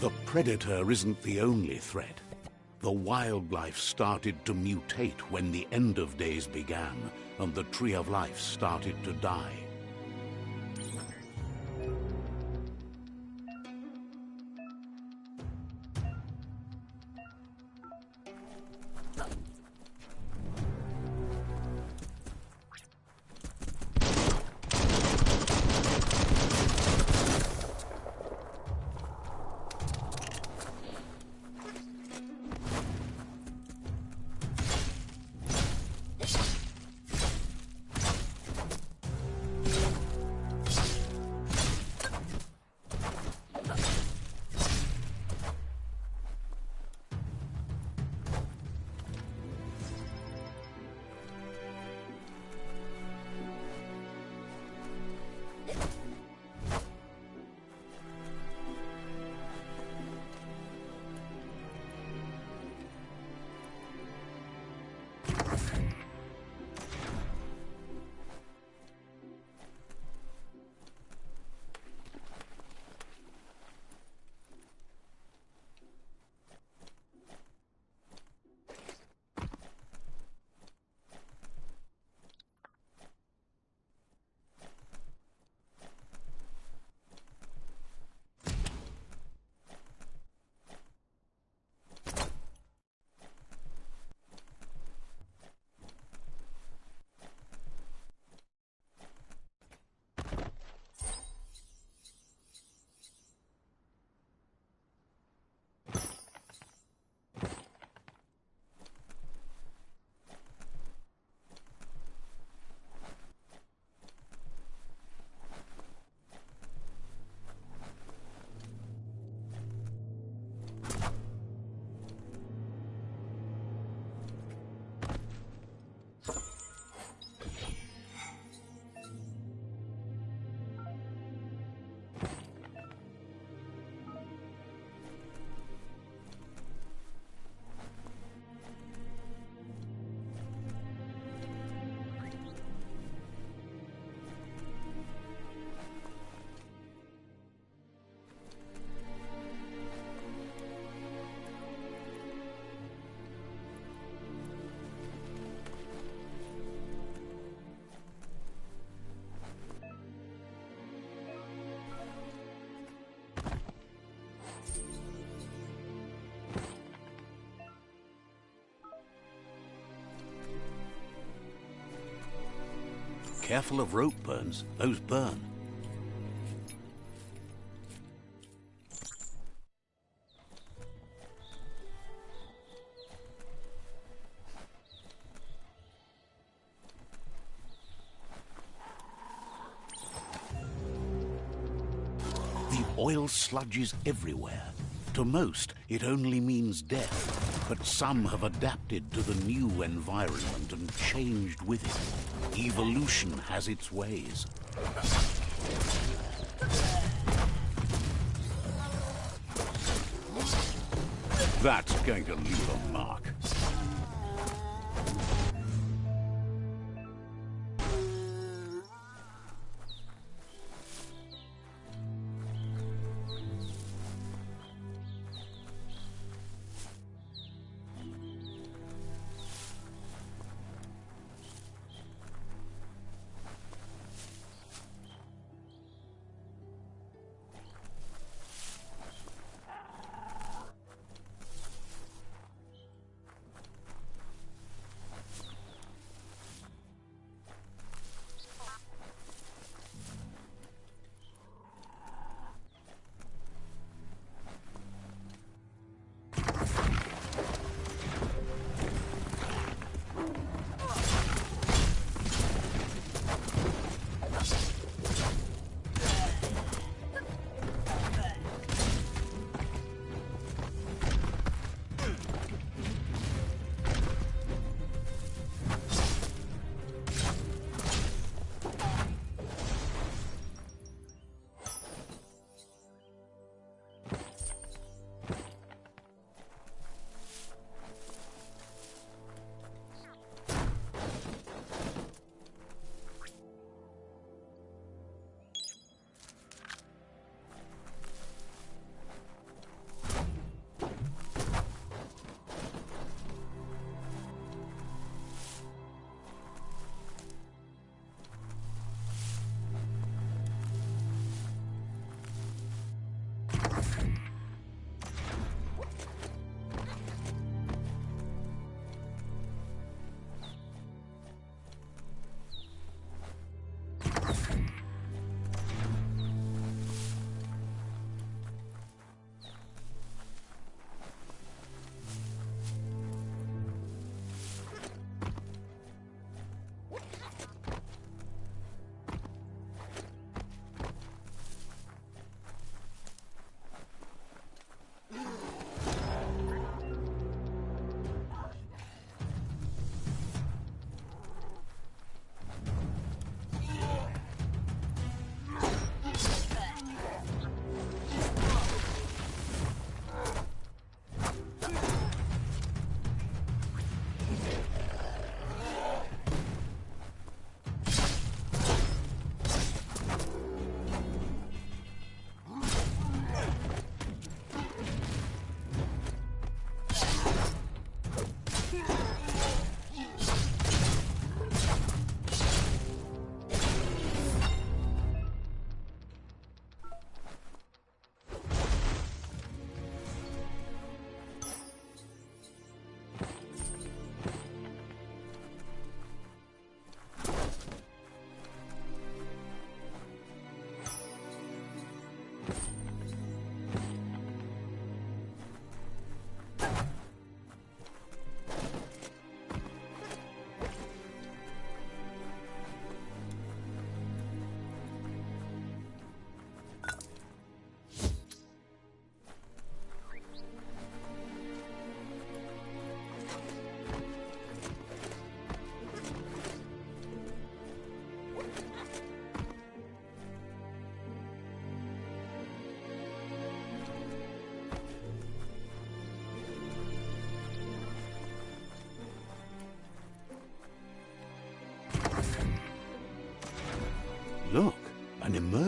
The predator isn't the only threat. The wildlife started to mutate when the end of days began and the tree of life started to die. Careful of rope burns. Those burn. The oil sludges everywhere. To most, it only means death, but some have adapted to the new environment and changed with it. Evolution has its ways. That's going to leave a mark.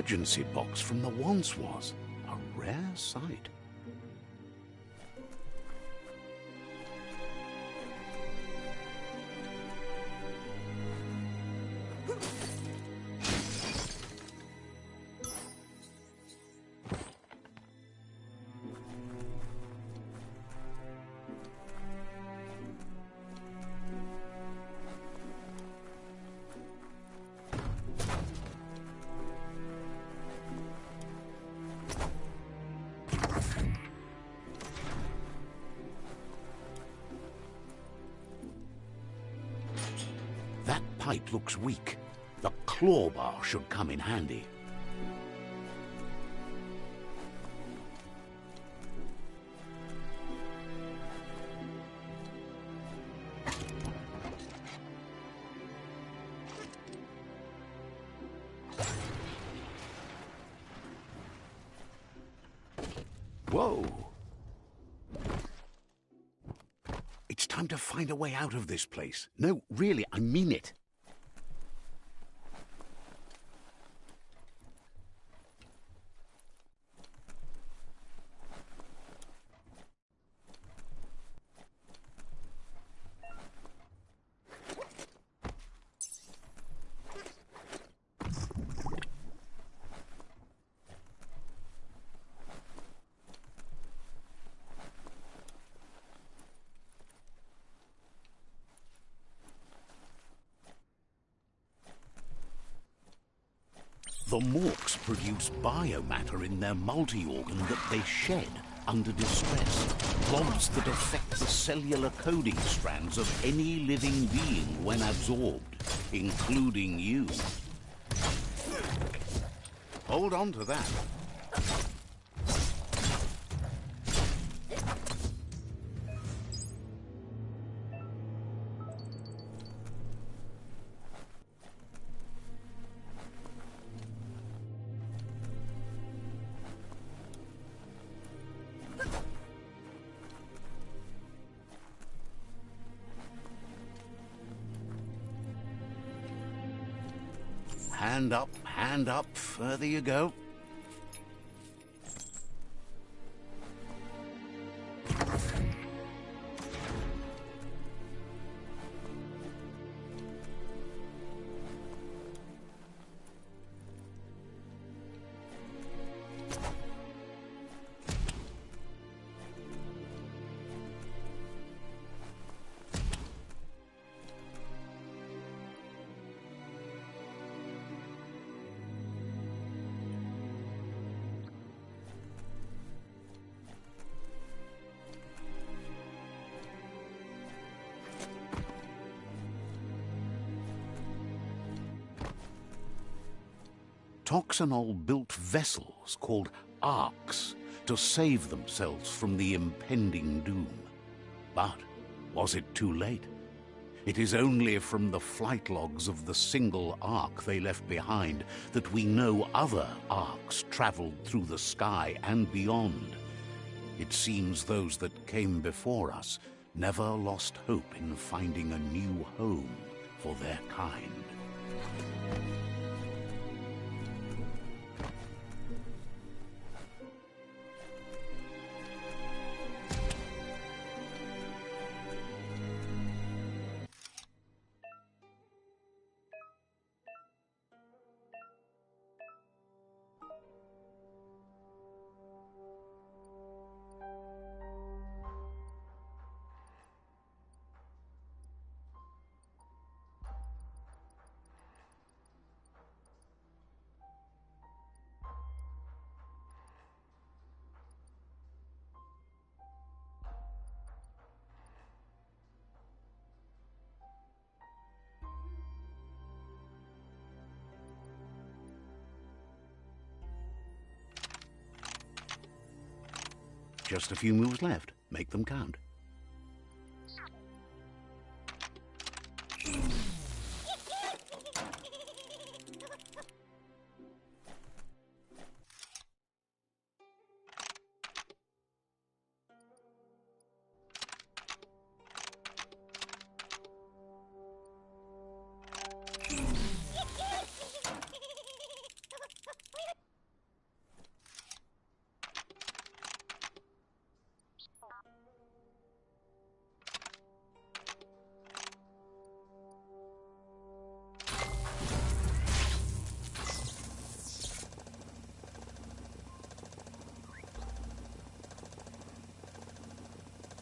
emergency box from the once was. A rare sight. That pipe looks weak. The claw bar should come in handy. Whoa! It's time to find a way out of this place. No, really, I mean it. The Morks produce biomatter in their multi-organ that they shed under distress. Blobs that affect the cellular coding strands of any living being when absorbed, including you. Hold on to that. Hand up, further you go. Toxanol built vessels called arks to save themselves from the impending doom. But was it too late? It is only from the flight logs of the single ark they left behind that we know other arks traveled through the sky and beyond. It seems those that came before us never lost hope in finding a new home for their kind. Just a few moves left. Make them count.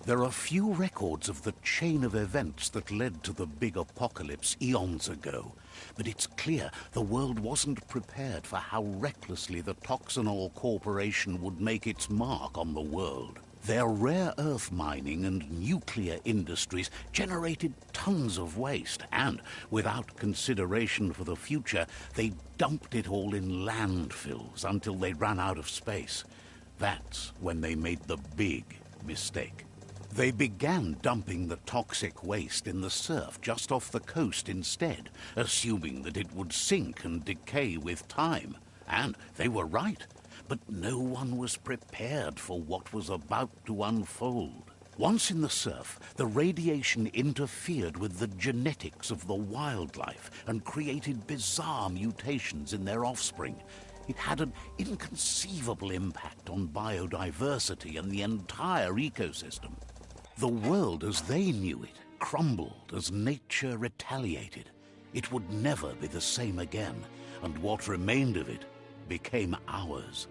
There are few records of the chain of events that led to the big apocalypse eons ago, but it's clear the world wasn't prepared for how recklessly the Toxanol Corporation would make its mark on the world. Their rare earth mining and nuclear industries generated tons of waste, and without consideration for the future, they dumped it all in landfills until they ran out of space. That's when they made the big mistake. They began dumping the toxic waste in the surf just off the coast instead, assuming that it would sink and decay with time. And they were right. But no one was prepared for what was about to unfold. Once in the surf, the radiation interfered with the genetics of the wildlife and created bizarre mutations in their offspring. It had an inconceivable impact on biodiversity and the entire ecosystem. The world as they knew it crumbled as nature retaliated. It would never be the same again, and what remained of it became ours.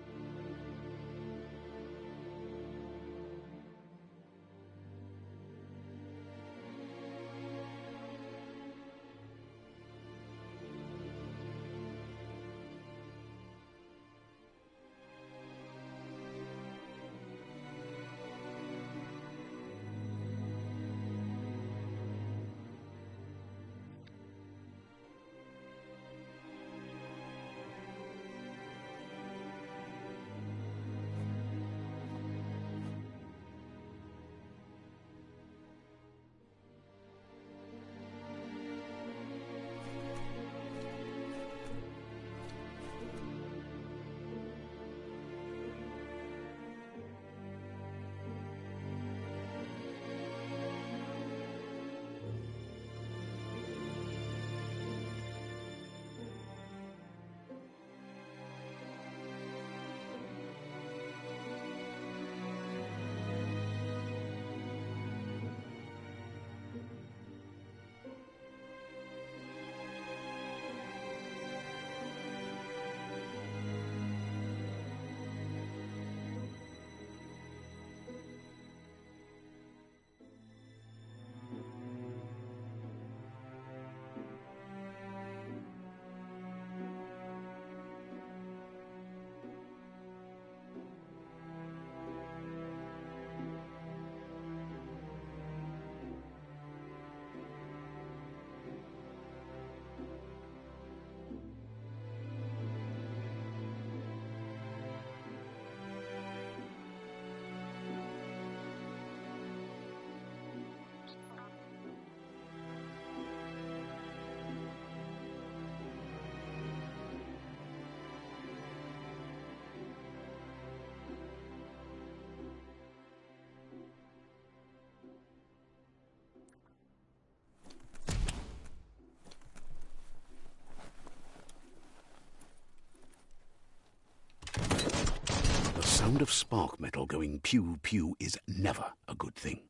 The sound of spark metal going pew-pew is never a good thing.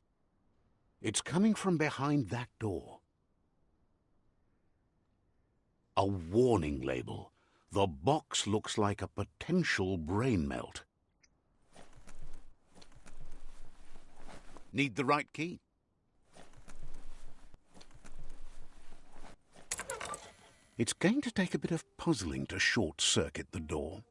It's coming from behind that door. A warning label. The box looks like a potential brain melt. Need the right key? It's going to take a bit of puzzling to short-circuit the door.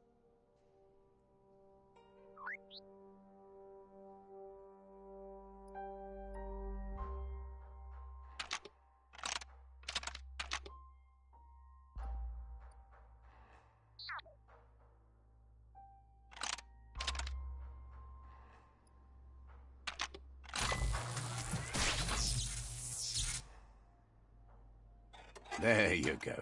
There you go.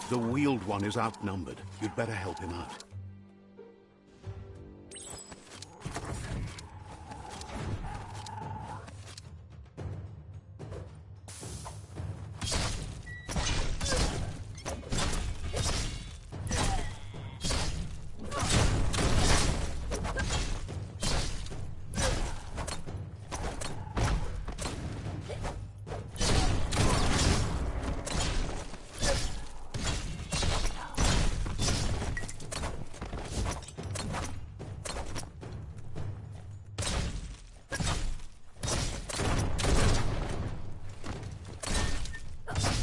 The wheeled one is outnumbered. You'd better help him out.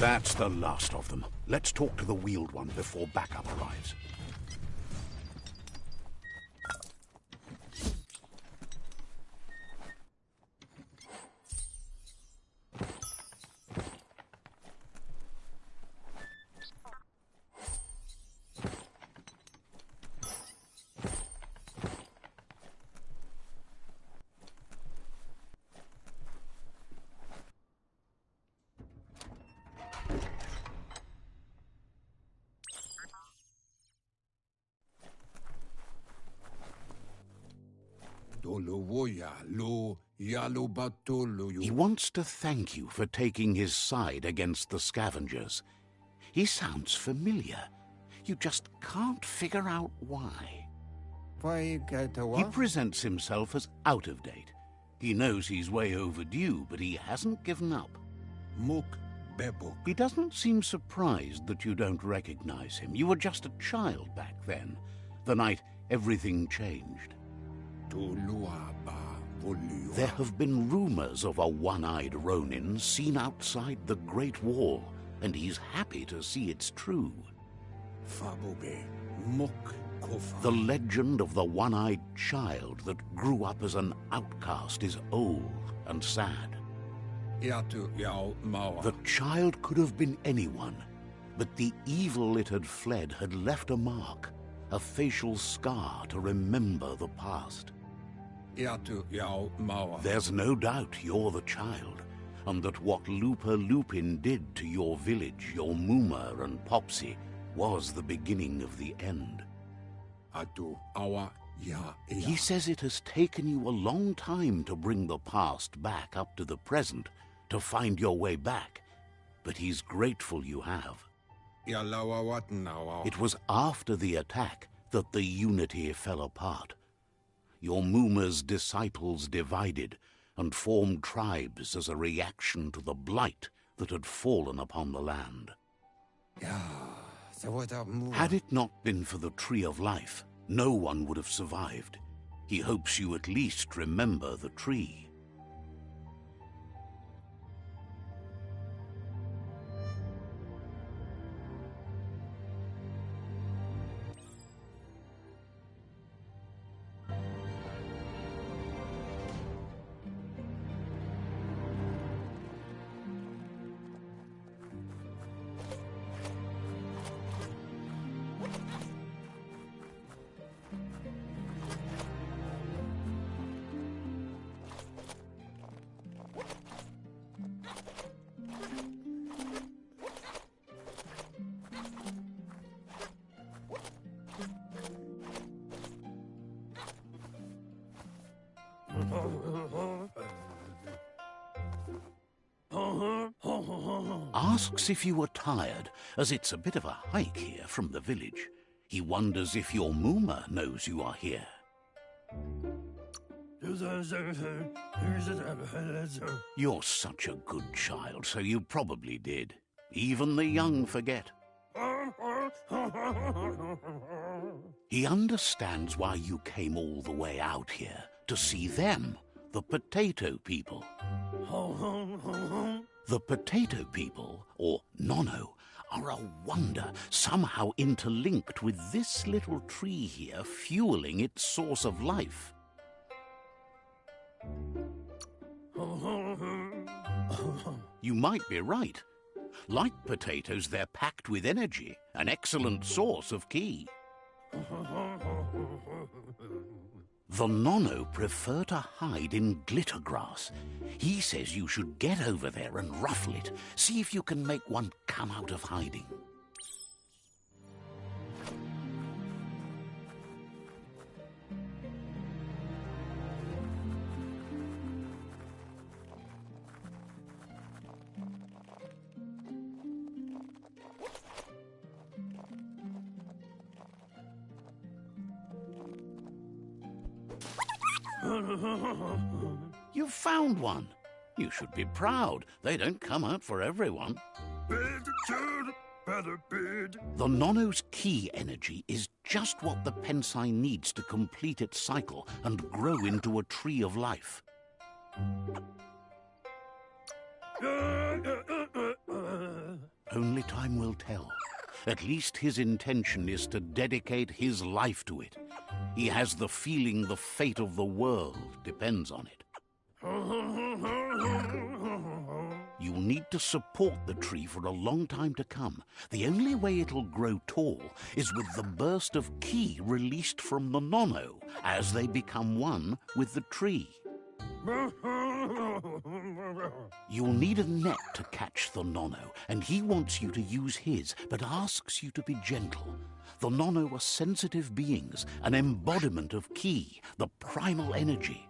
That's the last of them. Let's talk to the wheeled one before backup arrives. He wants to thank you for taking his side against the scavengers. He sounds familiar. You just can't figure out why. He presents himself as out of date. He knows he's way overdue, but he hasn't given up. He doesn't seem surprised that you don't recognize him. You were just a child back then, the night everything changed. There have been rumors of a one-eyed Ronin seen outside the Great Wall, and he's happy to see it's true. The legend of the one-eyed child that grew up as an outcast is old and sad. The child could have been anyone, but the evil it had fled had left a mark, a facial scar to remember the past. There's no doubt you're the child, and that what Lupa Lupin did to your village, your Muma and Popsy, was the beginning of the end. He says it has taken you a long time to bring the past back up to the present, to find your way back, but he's grateful you have. It was after the attack that the unity fell apart. Your Muma's disciples divided and formed tribes as a reaction to the blight that had fallen upon the land. Had it not been for the Tree of Life, no one would have survived. He hopes you at least remember the tree. Asks if you were tired, as it's a bit of a hike here from the village. He wonders if your Muma knows you are here. You're such a good child, so you probably did. Even the young forget. He understands why you came all the way out here, to see them, the potato people. The potato people, or Nono, are a wonder, somehow interlinked with this little tree here, fueling its source of life. You might be right. Like potatoes, they're packed with energy, an excellent source of ki. The Nono prefer to hide in glitter grass. He says you should get over there and ruffle it. See if you can make one come out of hiding. You've found one. You should be proud. They don't come out for everyone. The Nono's ki energy is just what the Pensai needs to complete its cycle and grow into a tree of life. Only time will tell. At least his intention is to dedicate his life to it. He has the feeling the fate of the world depends on it. You'll need to support the tree for a long time to come. The only way it'll grow tall is with the burst of ki released from the nono as they become one with the tree. You'll need a net to catch the nono, and he wants you to use his, but asks you to be gentle. The nono are sensitive beings, an embodiment of ki, the primal energy.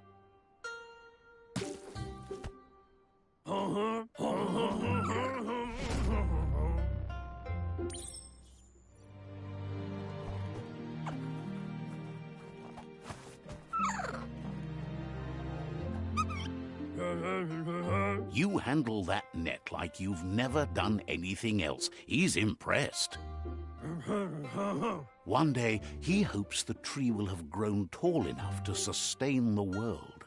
You handle that net like you've never done anything else. He's impressed. One day, he hopes the tree will have grown tall enough to sustain the world.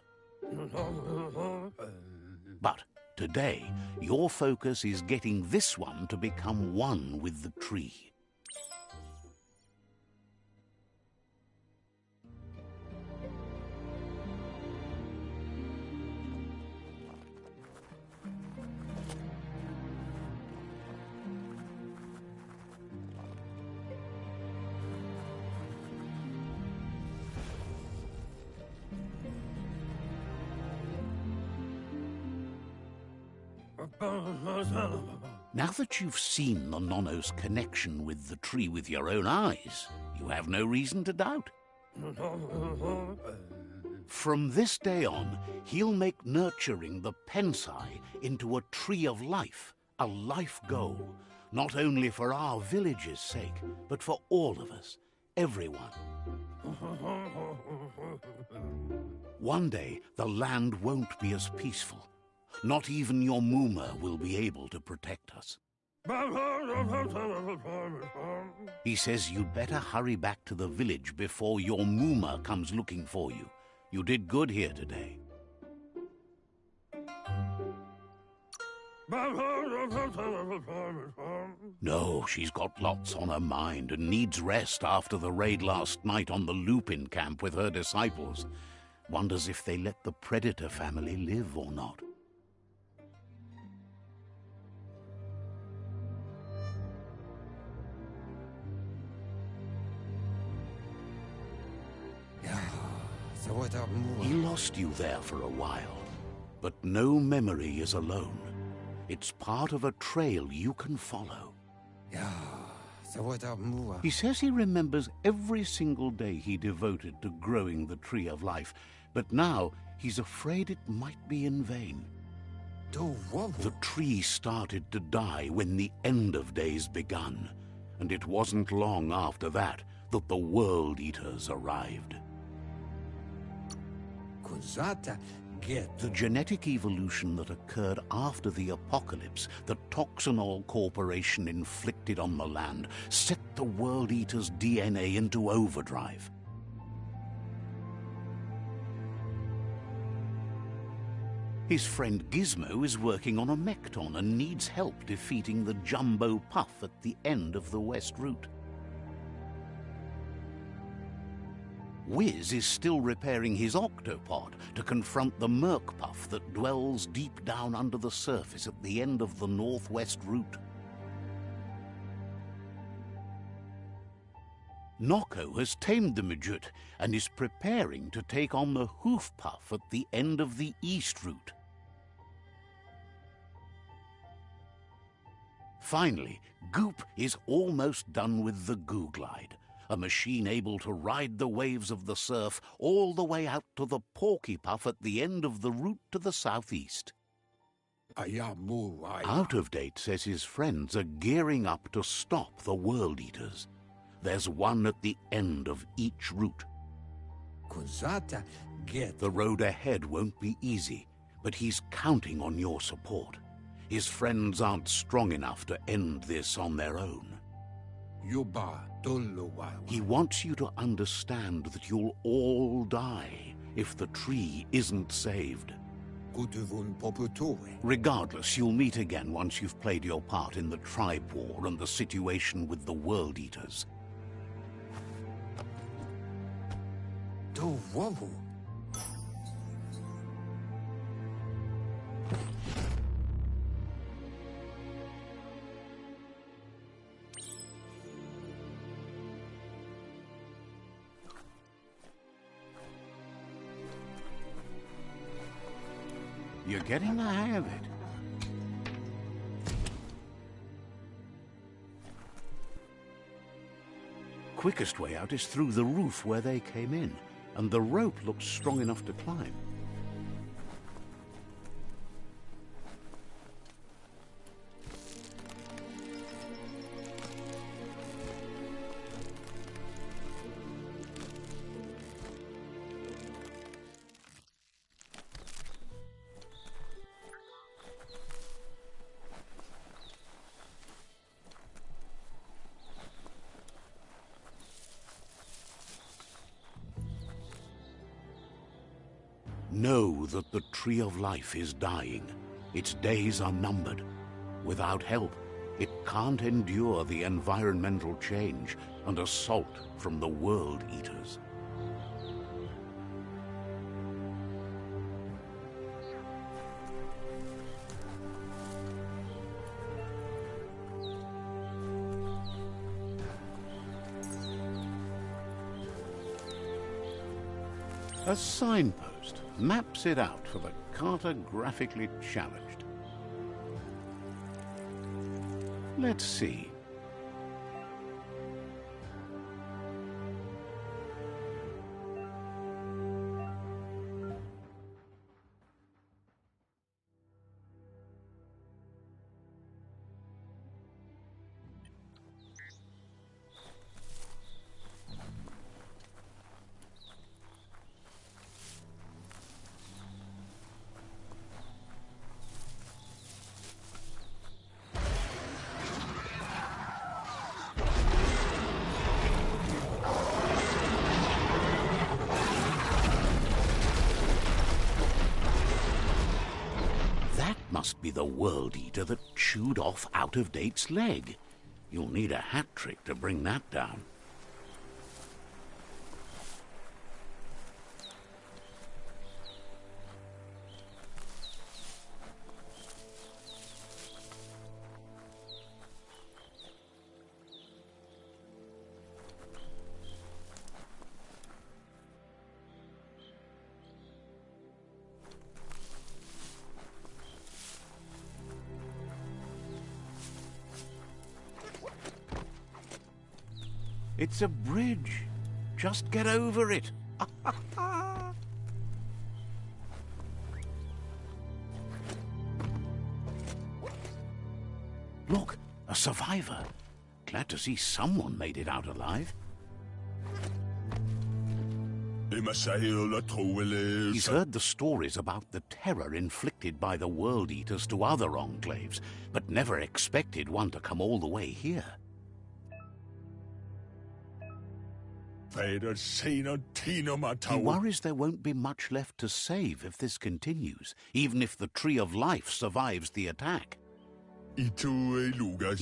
But today, your focus is getting this one to become one with the tree. Now that you've seen the nono's connection with the tree with your own eyes, you have no reason to doubt. From this day on, he'll make nurturing the pensai into a tree of life, a life goal, not only for our village's sake, but for all of us, everyone. One day, the land won't be as peaceful. Not even your Muma will be able to protect us. He says you'd better hurry back to the village before your Muma comes looking for you. You did good here today. No, she's got lots on her mind and needs rest after the raid last night on the Lupin camp with her disciples. Wonders if they let the Predator family live or not. He lost you there for a while, but no memory is alone. It's part of a trail you can follow. He says he remembers every single day he devoted to growing the tree of life, but now he's afraid it might be in vain. The tree started to die when the end of days begun, and it wasn't long after that that the World Eaters arrived. The genetic evolution that occurred after the apocalypse that Toxinol Corporation inflicted on the land set the World Eater's DNA into overdrive. His friend Gizmo is working on a Mekton and needs help defeating the Jumbo Puff at the end of the West Route. Wiz is still repairing his octopod to confront the Merc Puff that dwells deep down under the surface at the end of the Northwest Route. Noko has tamed the Midget and is preparing to take on the Hoof Puff at the end of the East Route. Finally, Goop is almost done with the Googlide, a machine able to ride the waves of the surf all the way out to the Porky Puff at the end of the route to the southeast. Out of Date says his friends are gearing up to stop the World Eaters. There's one at the end of each route. The road ahead won't be easy, but he's counting on your support. His friends aren't strong enough to end this on their own. He wants you to understand that you'll all die if the tree isn't saved. Regardless, you'll meet again once you've played your part in the tribe war and the situation with the World Eaters. You're getting the hang of it. Quickest way out is through the roof where they came in, and the rope looks strong enough to climb. Know that the Tree of Life is dying. Its days are numbered. Without help, it can't endure the environmental change and assault from the World Eaters. A signpost maps it out for the cartographically challenged. Let's see. Must be the World Eater that chewed off Out-of-Date's leg. You'll need a hat trick to bring that down. It's a bridge. Just get over it. Look, a survivor. Glad to see someone made it out alive. He's heard the stories about the terror inflicted by the World Eaters to other enclaves, but never expected one to come all the way here. He worries there won't be much left to save if this continues, even if the Tree of Life survives the attack. He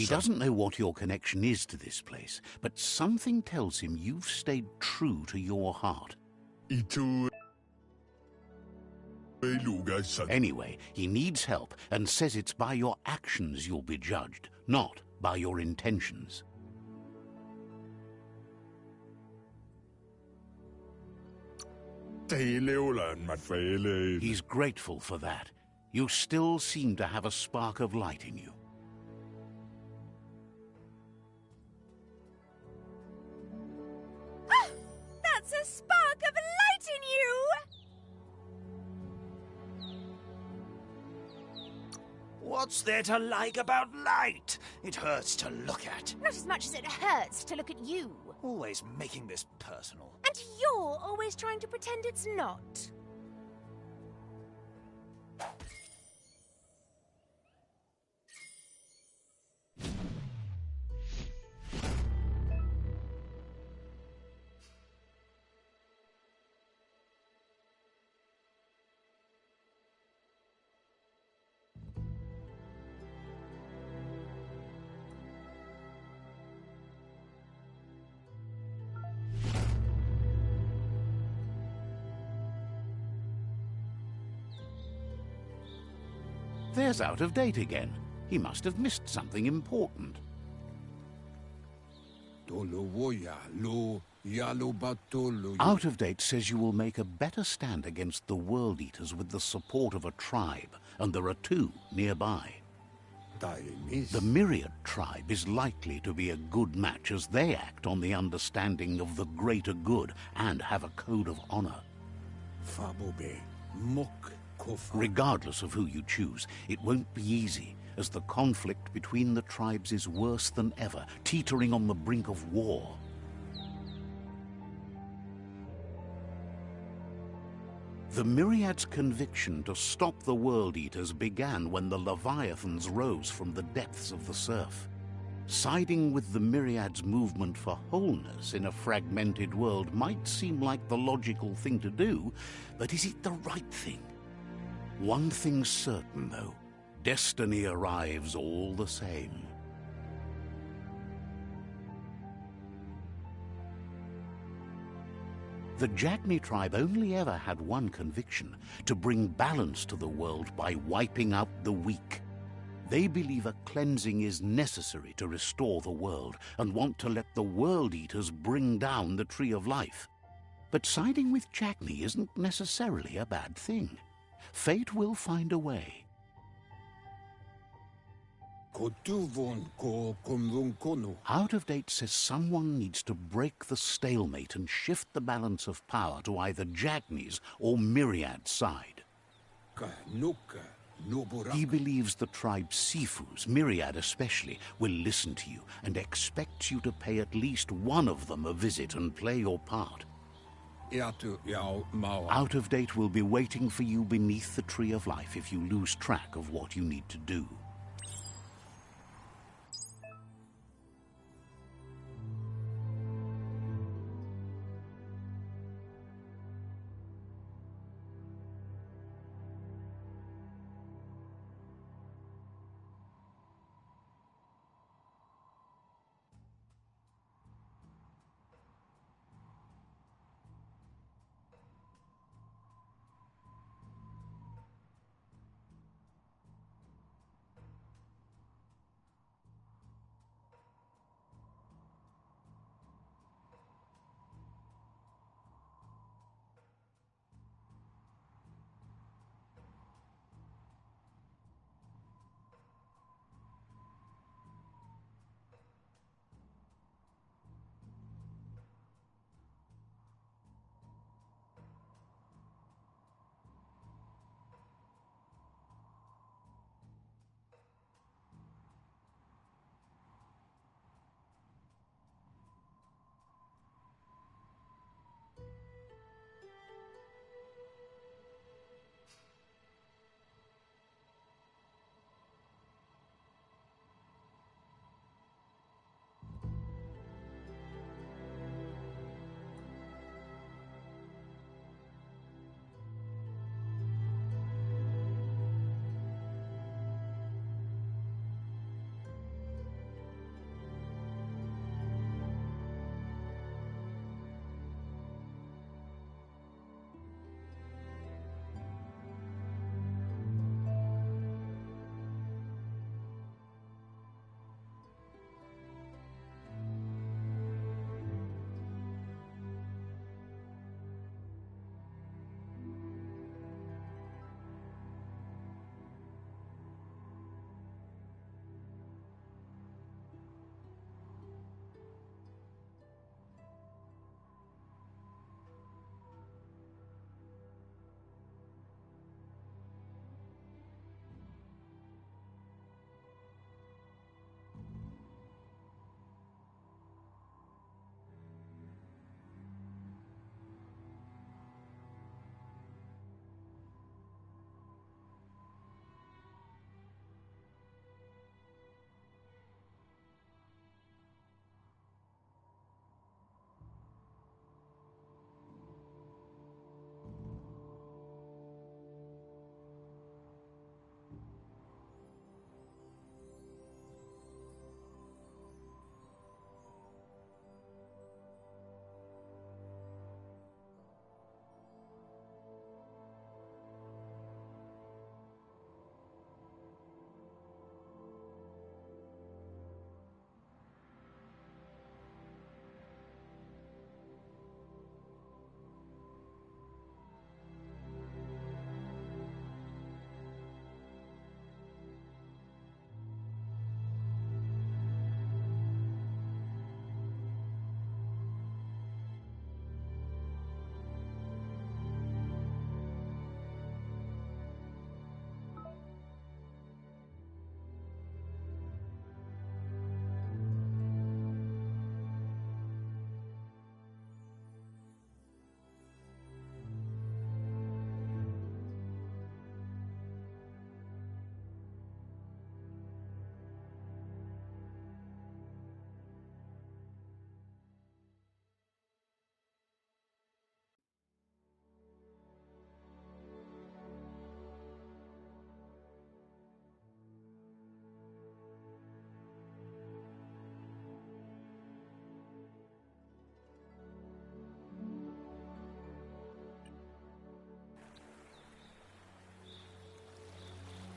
doesn't know what your connection is to this place, but something tells him you've stayed true to your heart. Anyway, he needs help and says it's by your actions you'll be judged, not by your intentions. He's grateful for that. You still seem to have a spark of light in you. That's a spark of light in you! What's there to like about light? It hurts to look at. Not as much as it hurts to look at you. Always making this personal. And you're always trying to pretend it's not. There's Out of Date again. He must have missed something important. Out of Date says you will make a better stand against the World Eaters with the support of a tribe, and there are two nearby. The Myriad tribe is likely to be a good match as they act on the understanding of the greater good and have a code of honor. Regardless of who you choose, it won't be easy, as the conflict between the tribes is worse than ever, teetering on the brink of war. The Myriad's conviction to stop the World Eaters began when the Leviathans rose from the depths of the surf. Siding with the Myriad's movement for wholeness in a fragmented world might seem like the logical thing to do, but is it the right thing? One thing's certain, though. Destiny arrives all the same. The Jagni tribe only ever had one conviction: to bring balance to the world by wiping out the weak. They believe a cleansing is necessary to restore the world and want to let the World Eaters bring down the Tree of Life. But siding with Jagni isn't necessarily a bad thing. Fate will find a way. Out of Date says someone needs to break the stalemate and shift the balance of power to either Jagni's or Myriad's side. He believes the tribe Sifus, Myriad especially, will listen to you and expects you to pay at least one of them a visit and play your part. Out of Date will be waiting for you beneath the Tree of Life if you lose track of what you need to do.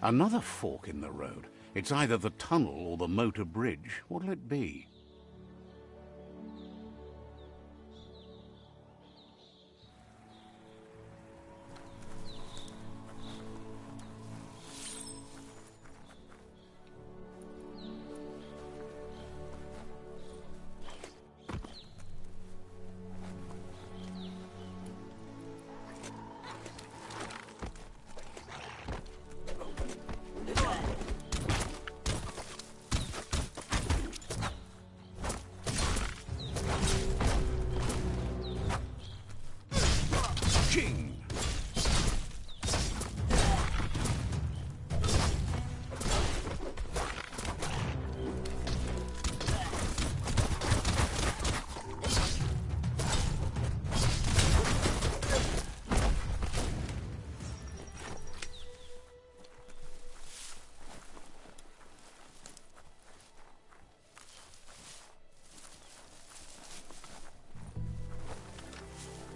Another fork in the road. It's either the tunnel or the motor bridge. What'll it be? Ching!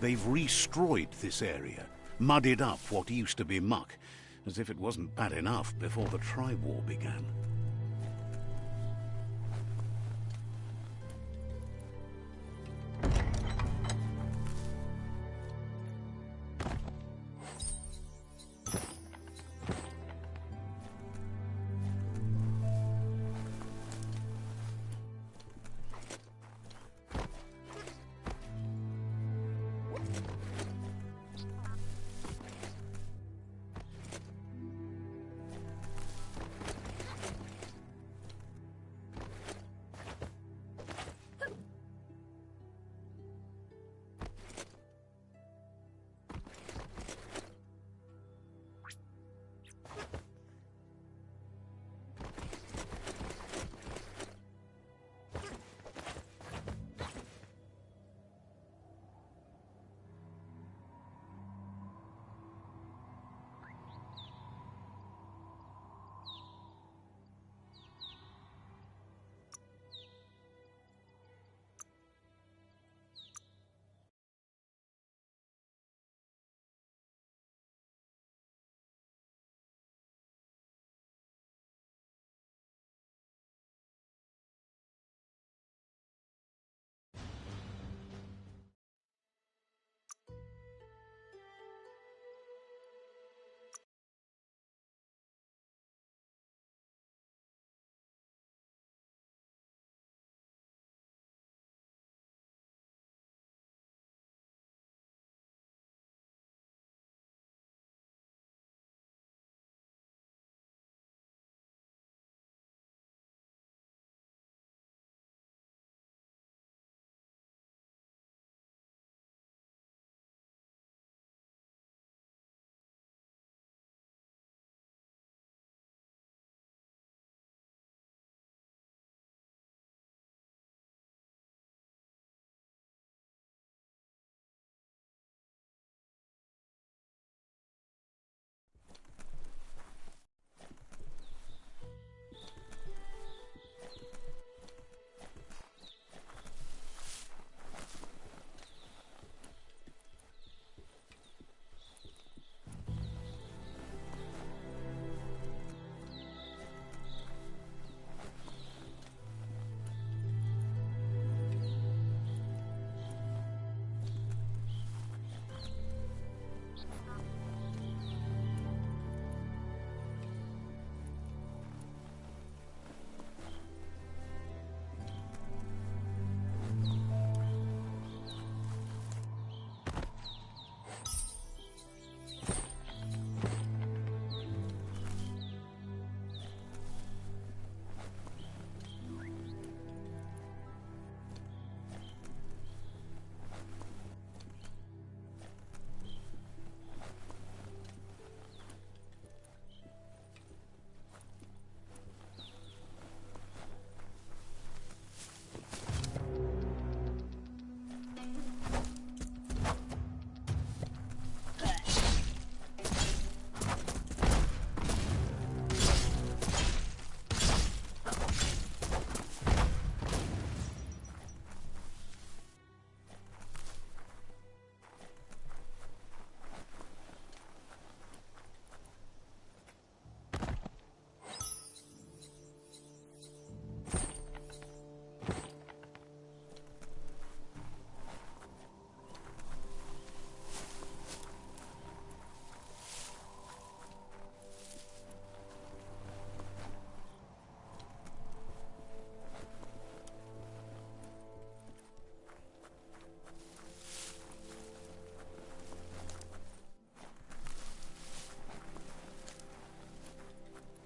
They've restroyed this area, muddied up what used to be muck, as if it wasn't bad enough before the tribe war began.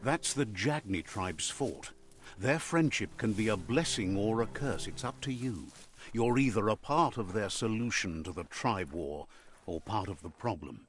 That's the Jagni tribe's fort. Their friendship can be a blessing or a curse. It's up to you. You're either a part of their solution to the tribe war or part of the problem.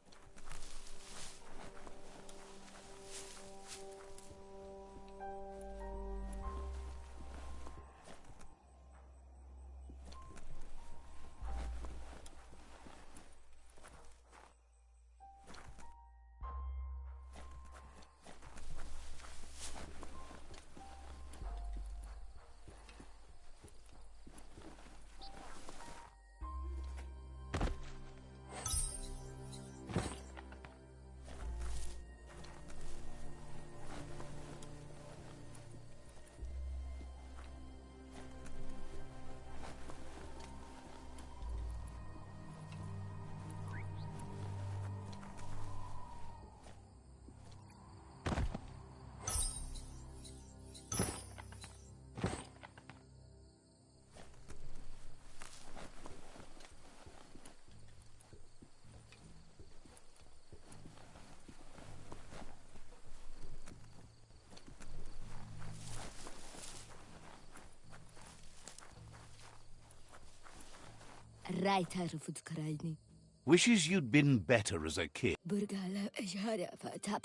Wishes you'd been better as a kid.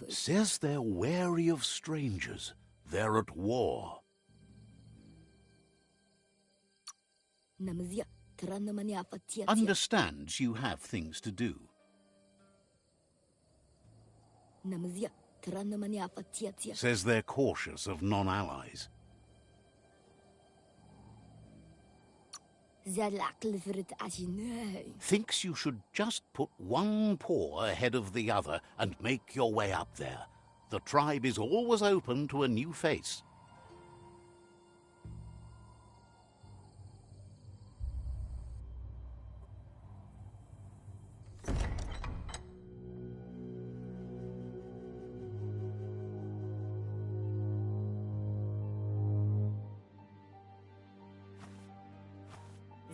Says they're wary of strangers. They're at war. Understands you have things to do. Says they're cautious of non-allies. Thinks you should just put one paw ahead of the other and make your way up there. The tribe is always open to a new face.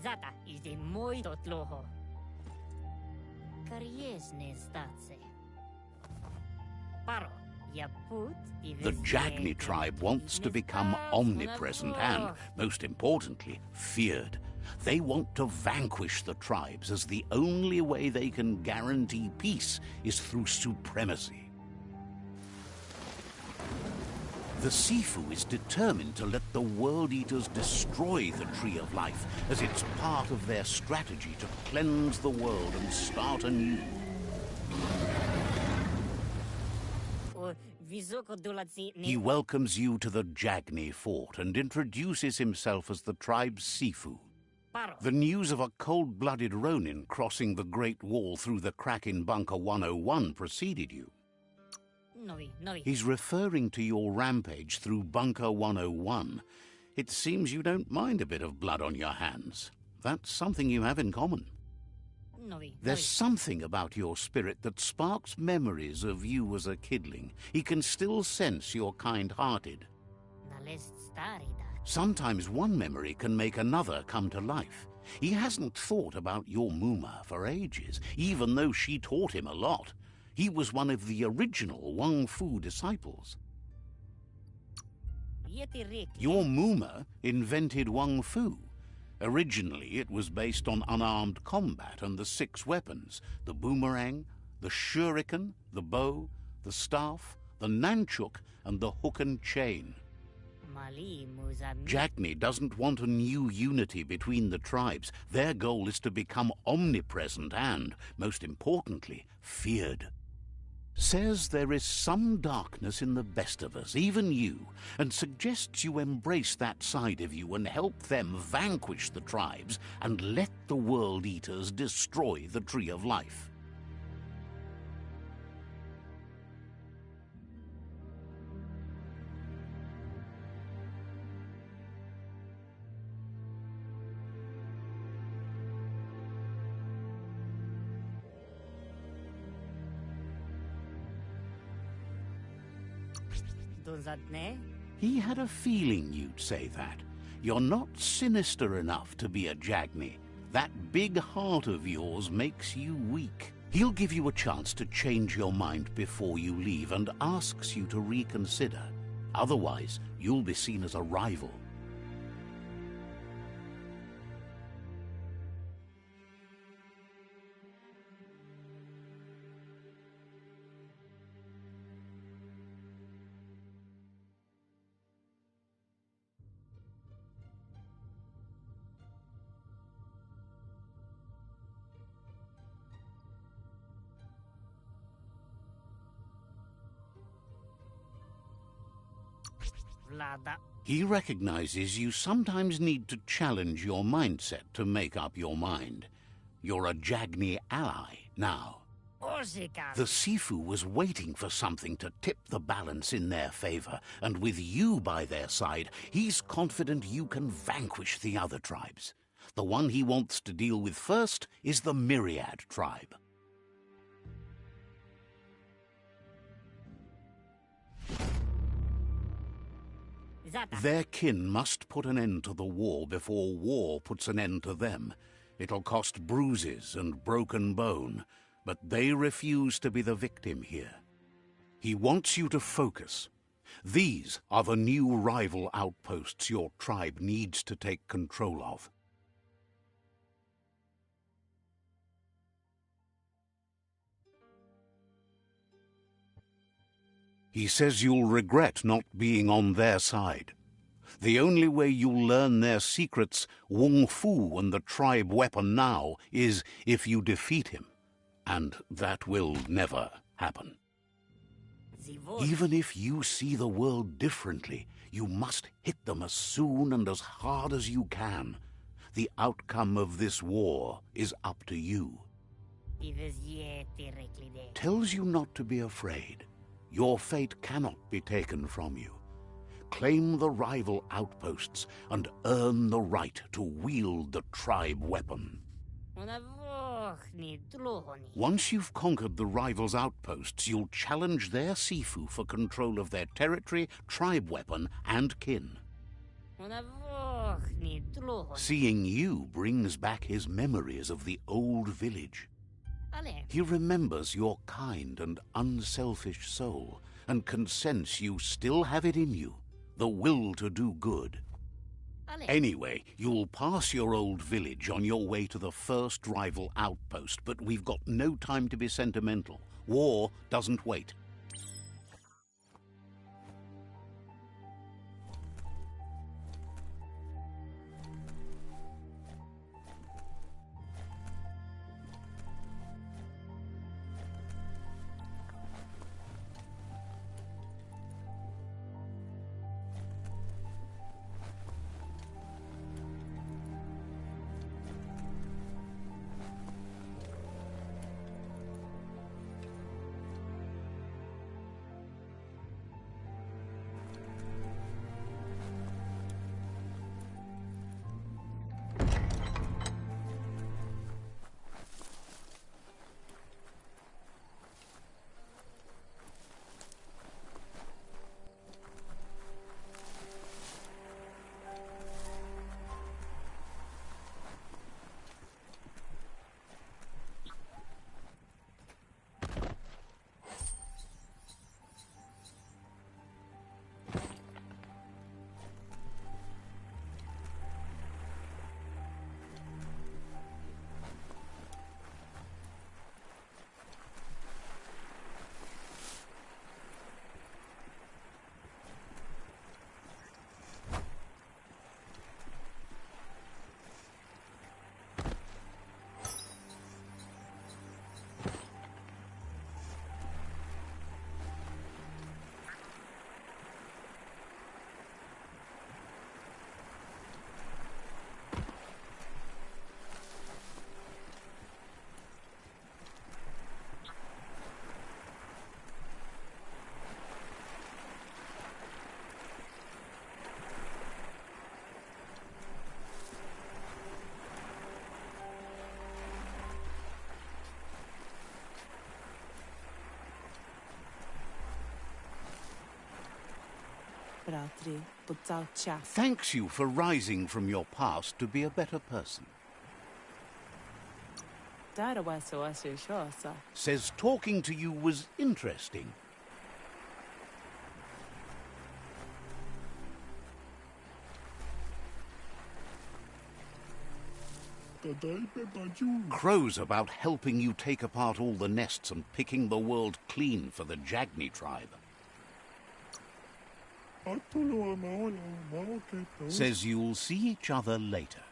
Zata idzie mój do tloho. Kariesne stace. Paro, ja put I The Jagni tribe wants to become omnipresent and, most importantly, feared. They want to vanquish the tribes, as the only way they can guarantee peace is through supremacy. The Sifu is determined to let the World Eaters destroy the Tree of Life, as it's part of their strategy to cleanse the world and start anew. He welcomes you to the Jagni fort and introduces himself as the tribe's Sifu. The news of a cold-blooded Ronin crossing the Great Wall through the crack in Bunker 101 preceded you. He's referring to your rampage through Bunker 101. It seems you don't mind a bit of blood on your hands. That's something you have in common. There's something about your spirit that sparks memories of you as a kidling. He can still sense you're kind-hearted. Sometimes one memory can make another come to life. He hasn't thought about your Muma for ages, even though she taught him a lot. He was one of the original Wang Fu disciples. Your Muma invented Wang Fu. Originally, it was based on unarmed combat and the 6 weapons: the boomerang, the shuriken, the bow, the staff, the nunchuk, and the hook and chain. Jagni doesn't want a new unity between the tribes. Their goal is to become omnipresent and, most importantly, feared. Says there is some darkness in the best of us, even you, and suggests you embrace that side of you and help them vanquish the tribes and let the World Eaters destroy the Tree of Life. He had a feeling you'd say that. You're not sinister enough to be a Jagni. That big heart of yours makes you weak. He'll give you a chance to change your mind before you leave and asks you to reconsider. Otherwise, you'll be seen as a rival. Vlada. He recognizes you sometimes need to challenge your mindset to make up your mind. You're a Jagni ally now. Orsikan. The Sifu was waiting for something to tip the balance in their favor, and with you by their side, he's confident you can vanquish the other tribes. The one he wants to deal with first is the Myriad tribe. Zata. Their kin must put an end to the war before war puts an end to them. It'll cost bruises and broken bone, but they refuse to be the victim here. He wants you to focus. These are the new rival outposts your tribe needs to take control of. He says you'll regret not being on their side. The only way you'll learn their secrets, Wung Fu and the tribe weapon now, is if you defeat him. And that will never happen. Even if you see the world differently, you must hit them as soon and as hard as you can. The outcome of this war is up to you. Tells you not to be afraid. Your fate cannot be taken from you. Claim the rival outposts and earn the right to wield the tribe weapon. Once you've conquered the rivals' outposts, you'll challenge their Sifu for control of their territory, tribe weapon, and kin. Seeing you brings back his memories of the old village. He remembers your kind and unselfish soul, and can sense you still have it in you, the will to do good. Anyway, you'll pass your old village on your way to the first rival outpost, but we've got no time to be sentimental. War doesn't wait. Thanks you for rising from your past to be a better person. Says talking to you was interesting. Crows about helping you take apart all the nests and picking the world clean for the Jagni tribe. Says you'll see each other later.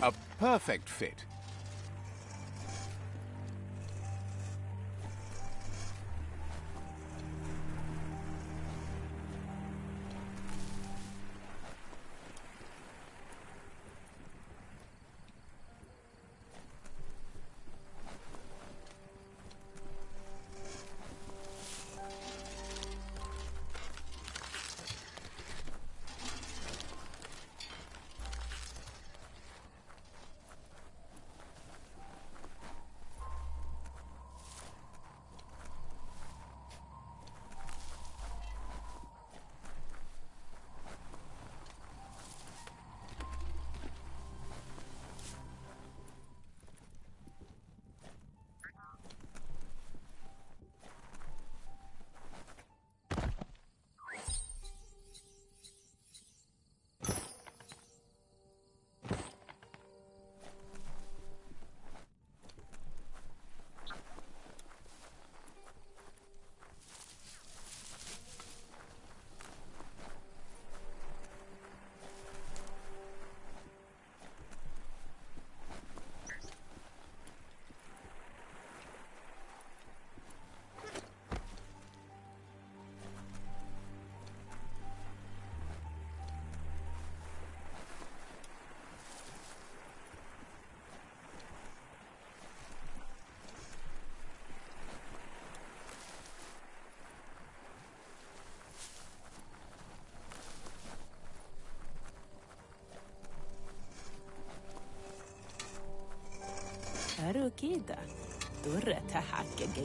A perfect fit.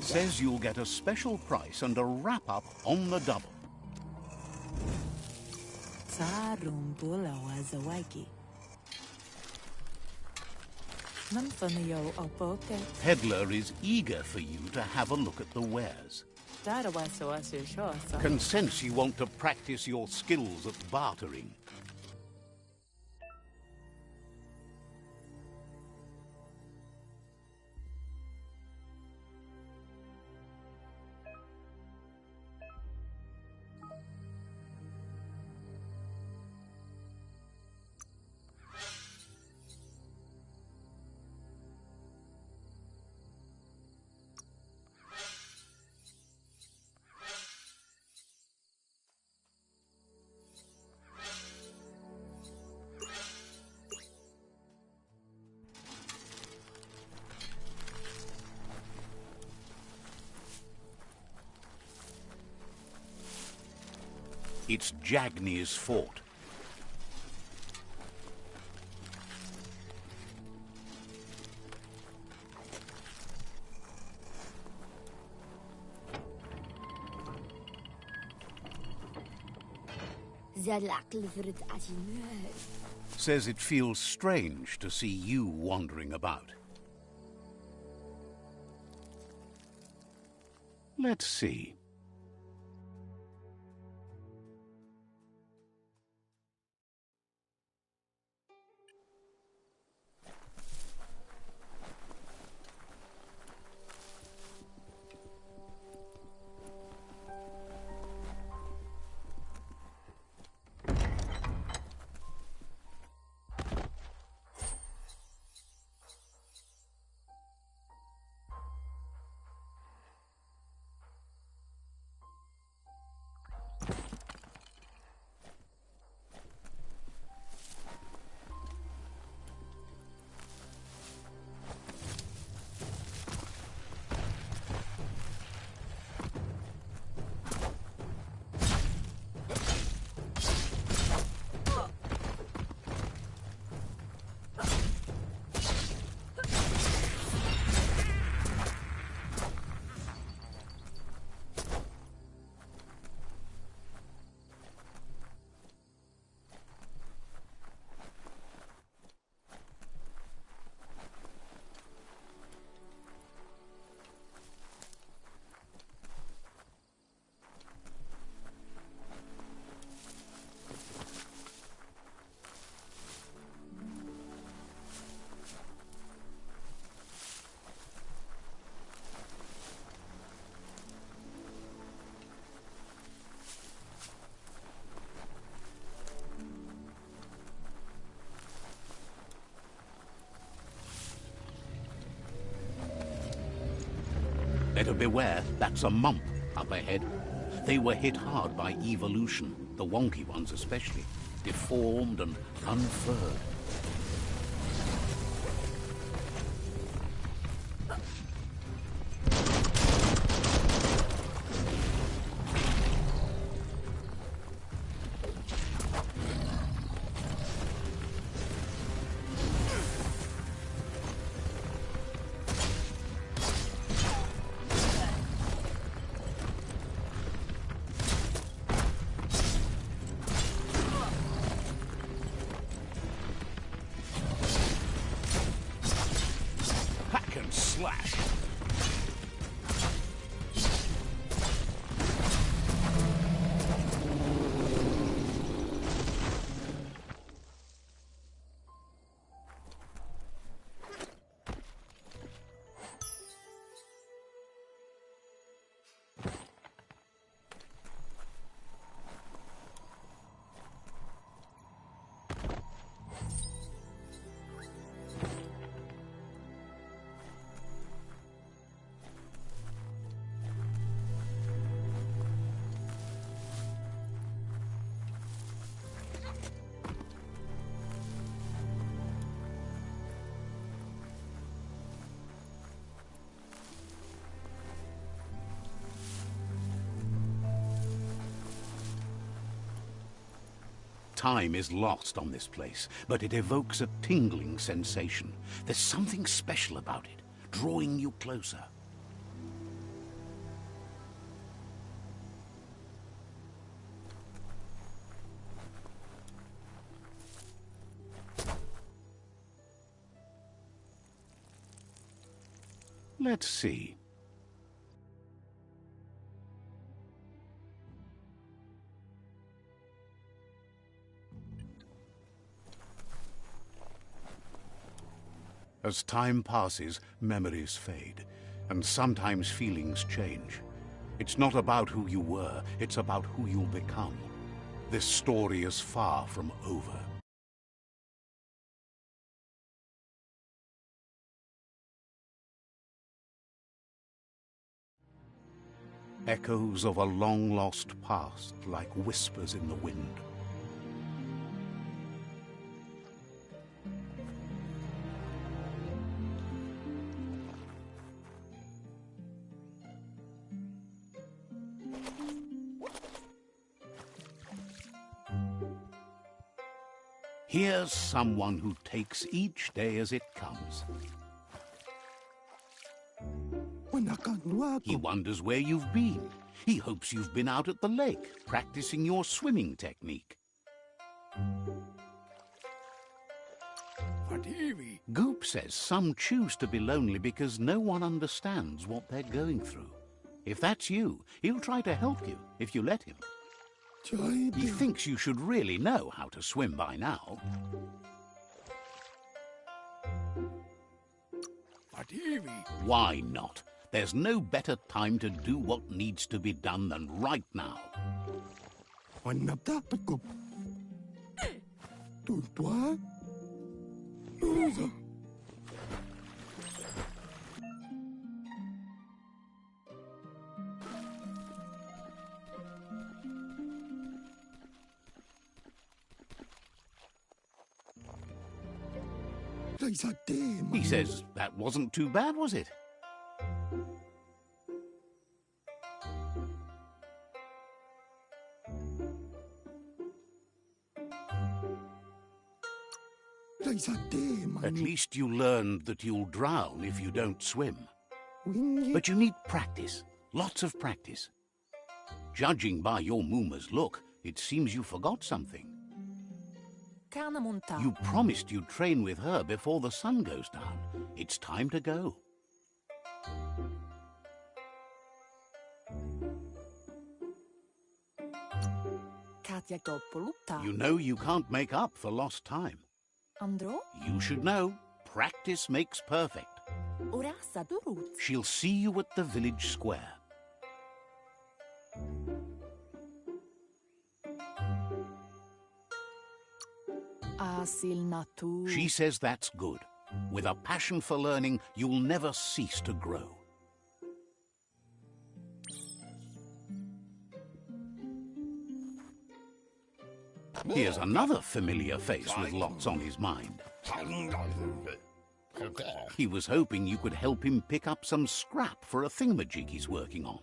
Says you'll get a special price and a wrap-up on the double. Peddler is eager for you to have a look at the wares. Can sense you want to practice your skills at bartering. It's Jagni's fort. Says it feels strange to see you wandering about. Let's see. Better beware, that's a mump up ahead. They were hit hard by evolution, the wonky ones especially, deformed and unfurred. Slash. Time is lost on this place, but it evokes a tingling sensation. There's something special about it, drawing you closer. Let's see. As time passes, memories fade, and sometimes feelings change. It's not about who you were, it's about who you'll become. This story is far from over. Echoes of a long-lost past, like whispers in the wind. Here's someone who takes each day as it comes. He wonders where you've been. He hopes you've been out at the lake, practicing your swimming technique. Goop says some choose to be lonely because no one understands what they're going through. If that's you, he'll try to help you if you let him. He thinks you should really know how to swim by now. Why not? There's no better time to do what needs to be done than right now. He says that wasn't too bad, was it? At least you learned that you'll drown if you don't swim. But you need practice, lots of practice. Judging by your Mooma's look, it seems you forgot something. You promised you'd train with her before the sun goes down. It's time to go. You know you can't make up for lost time. You should know, practice makes perfect. She'll see you at the village square. She says that's good. With a passion for learning, you'll never cease to grow. Here's another familiar face with lots on his mind. He was hoping you could help him pick up some scrap for a thingamajig he's working on.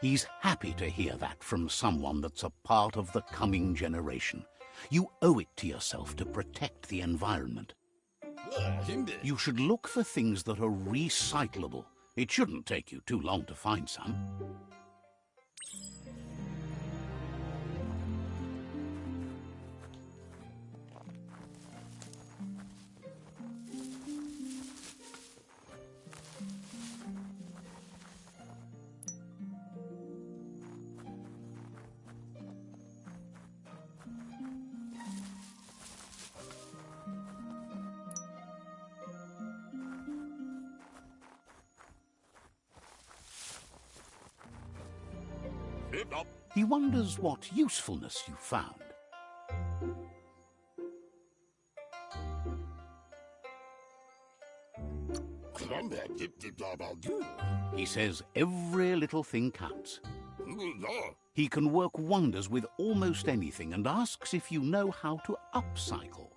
He's happy to hear that from someone that's a part of the coming generation. You owe it to yourself to protect the environment. You should look for things that are recyclable. It shouldn't take you too long to find some. He wonders what usefulness you found. He says every little thing counts. He can work wonders with almost anything and asks if you know how to upcycle.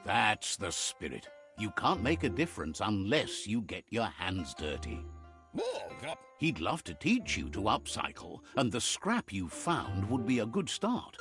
That's the spirit. You can't make a difference unless you get your hands dirty. He'd love to teach you to upcycle, and the scrap you found would be a good start.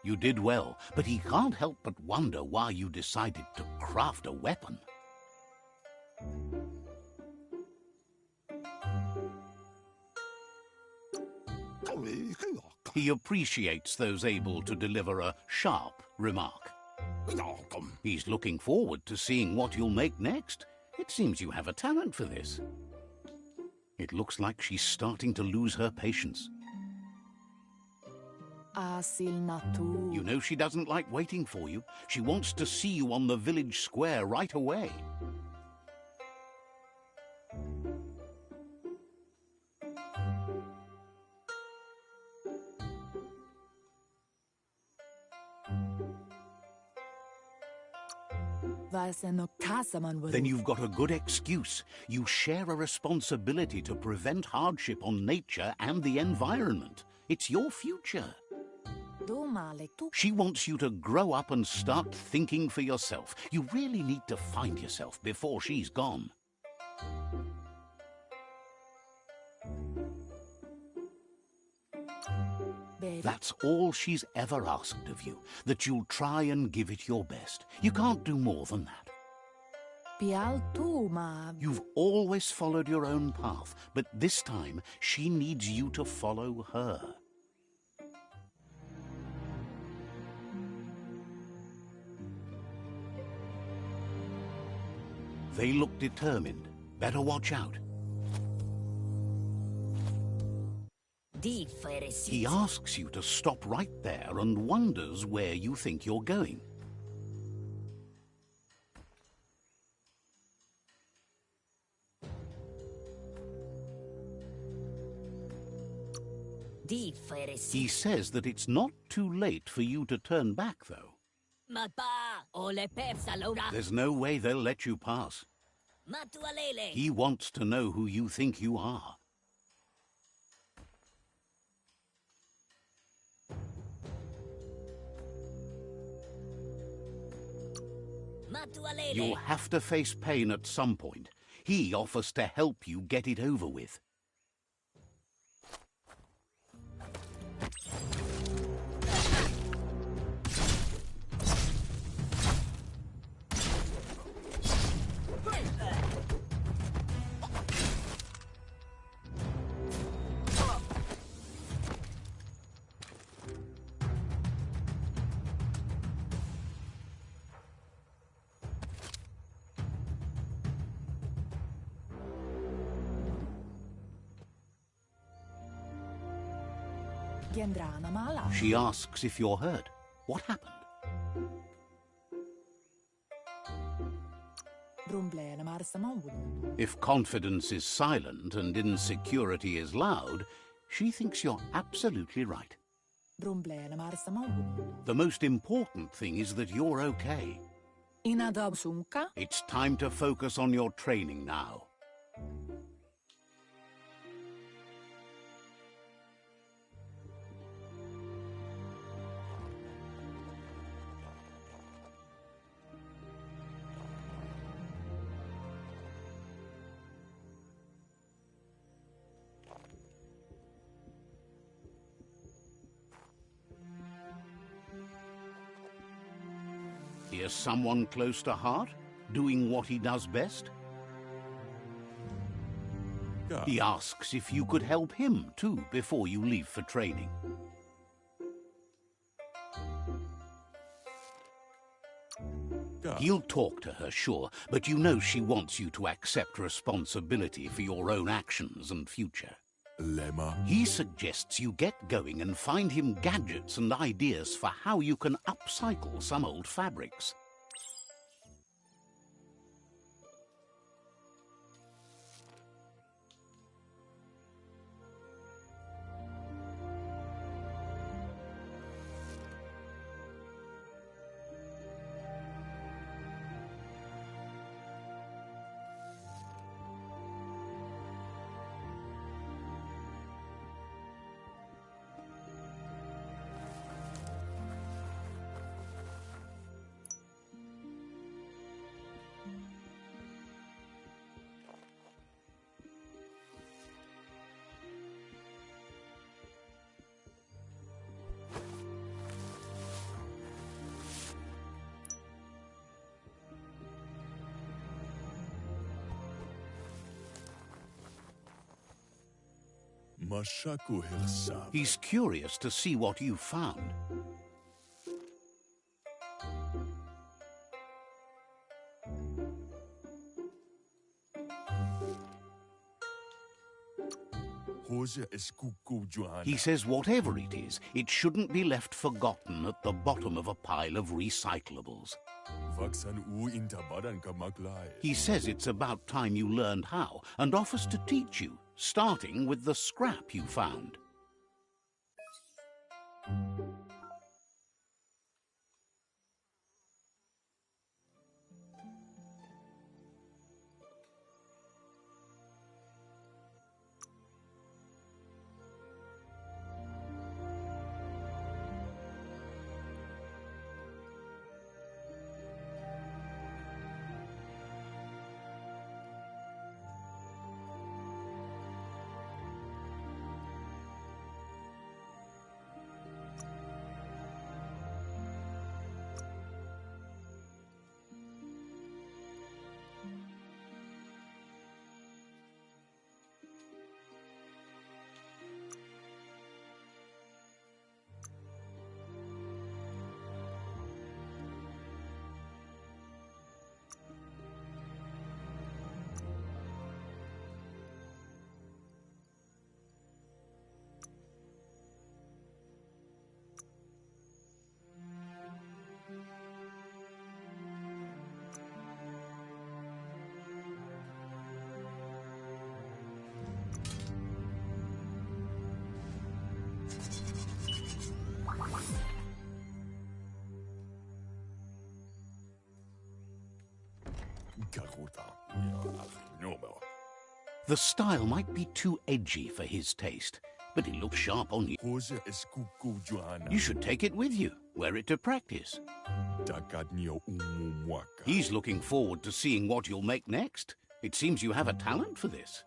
You did well, but he can't help but wonder why you decided to craft a weapon. He appreciates those able to deliver a sharp remark. He's looking forward to seeing what you'll make next. It seems you have a talent for this. It looks like she's starting to lose her patience. You know she doesn't like waiting for you. She wants to see you on the village square right away. Then you've got a good excuse. You share a responsibility to prevent hardship on nature and the environment. It's your future. She wants you to grow up and start thinking for yourself. You really need to find yourself before she's gone. That's all she's ever asked of you, that you'll try and give it your best. You can't do more than that. You've always followed your own path, but this time she needs you to follow her. They look determined. Better watch out. He asks you to stop right there and wonders where you think you're going. He says that it's not too late for you to turn back, though. There's no way they'll let you pass. He wants to know who you think you are. You'll have to face pain at some point. He offers to help you get it over with. She asks if you're hurt. What happened? If confidence is silent and insecurity is loud, she thinks you're absolutely right. The most important thing is that you're okay. It's time to focus on your training now. Here's someone close to heart, doing what he does best. He asks if you could help him, too, before you leave for training. He'll talk to her, sure, but you know she wants you to accept responsibility for your own actions and future. He suggests you get going and find him gadgets and ideas for how you can upcycle some old fabrics. He's curious to see what you've found. He says whatever it is, it shouldn't be left forgotten at the bottom of a pile of recyclables. He says it's about time you learned how and offers to teach you, starting with the scrap you found. The style might be too edgy for his taste, but it looks sharp on you. You should take it with you, wear it to practice. He's looking forward to seeing what you'll make next. It seems you have a talent for this.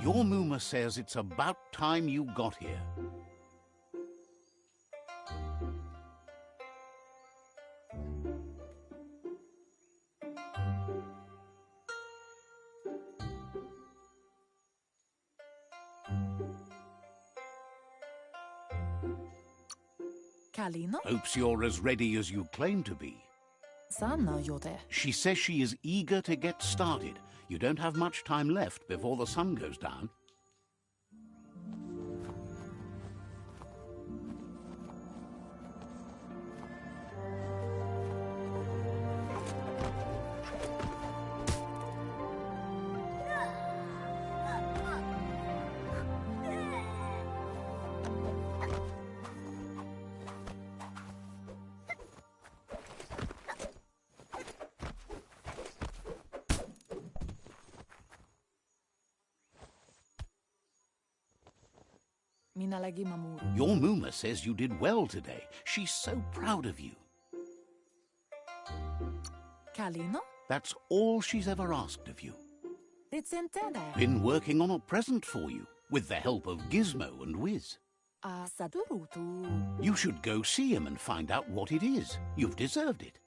Your Muma says it's about time you got here. Kalina? Hopes you're as ready as you claim to be. Sanna gjorde. She says she is eager to get started. You don't have much time left before the sun goes down. Your Muma says you did well today. She's so proud of you. Kalina? That's all she's ever asked of you. It's intended. Been working on a present for you, with the help of Gizmo and Wiz. You should go see him and find out what it is. You've deserved it.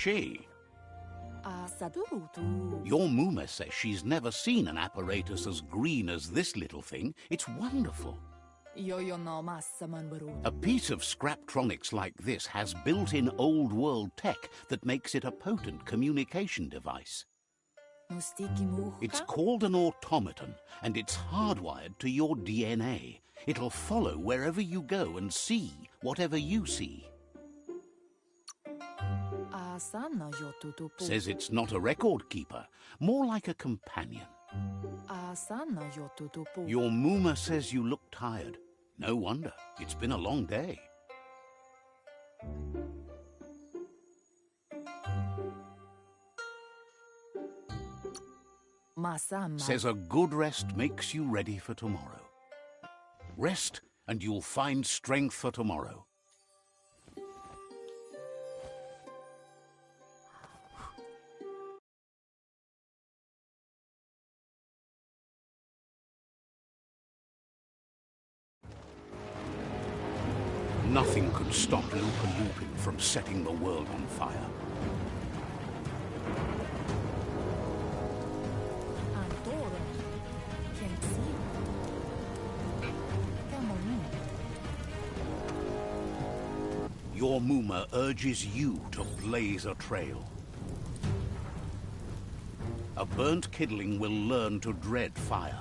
she? Sadurutu. Your Muma says she's never seen an apparatus as green as this little thing. It's wonderful. Yo no massaman baru. A piece of Scraptronics like this has built-in old-world tech that makes it a potent communication device. Mustiki muka. It's called an automaton, and it's hardwired to your DNA. It'll follow wherever you go and see whatever you see. Asana yotutupu. Says it's not a record keeper, more like a companion. Asana yotutupu. Your Muma says you look tired. No wonder. It's been a long day. Masama. Says a good rest makes you ready for tomorrow. Rest and you'll find strength for tomorrow. Nothing could stop Lupa Lupin from setting the world on fire. Antoro. Can't see. Come on. Your Muma urges you to blaze a trail. A burnt kidling will learn to dread fire.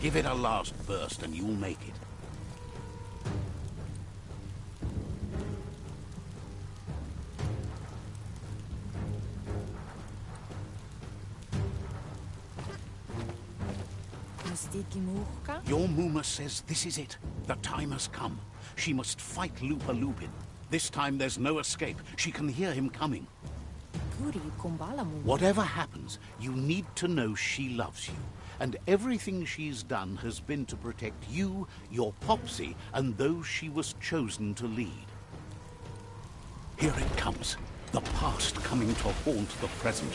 Give it a last burst and you'll make it. Mustiki muka. Your Muma says this is it. The time has come. She must fight Lupa Lupin. This time there's no escape. She can hear him coming. Puri kumbala mu. Whatever happens, you need to know she loves you. And everything she's done has been to protect you, your Popsy, and those she was chosen to lead. Here it comes. The past coming to haunt the present.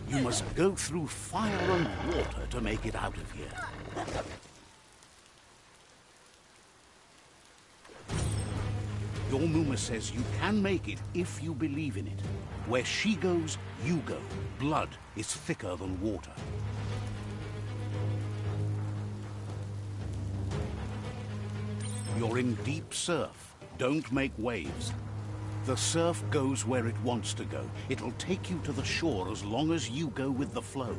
You must go through fire and water to make it out of here. Your Muma says you can make it if you believe in it. Where she goes, you go. Blood is thicker than water. You're in deep surf. Don't make waves. The surf goes where it wants to go. It'll take you to the shore as long as you go with the flow.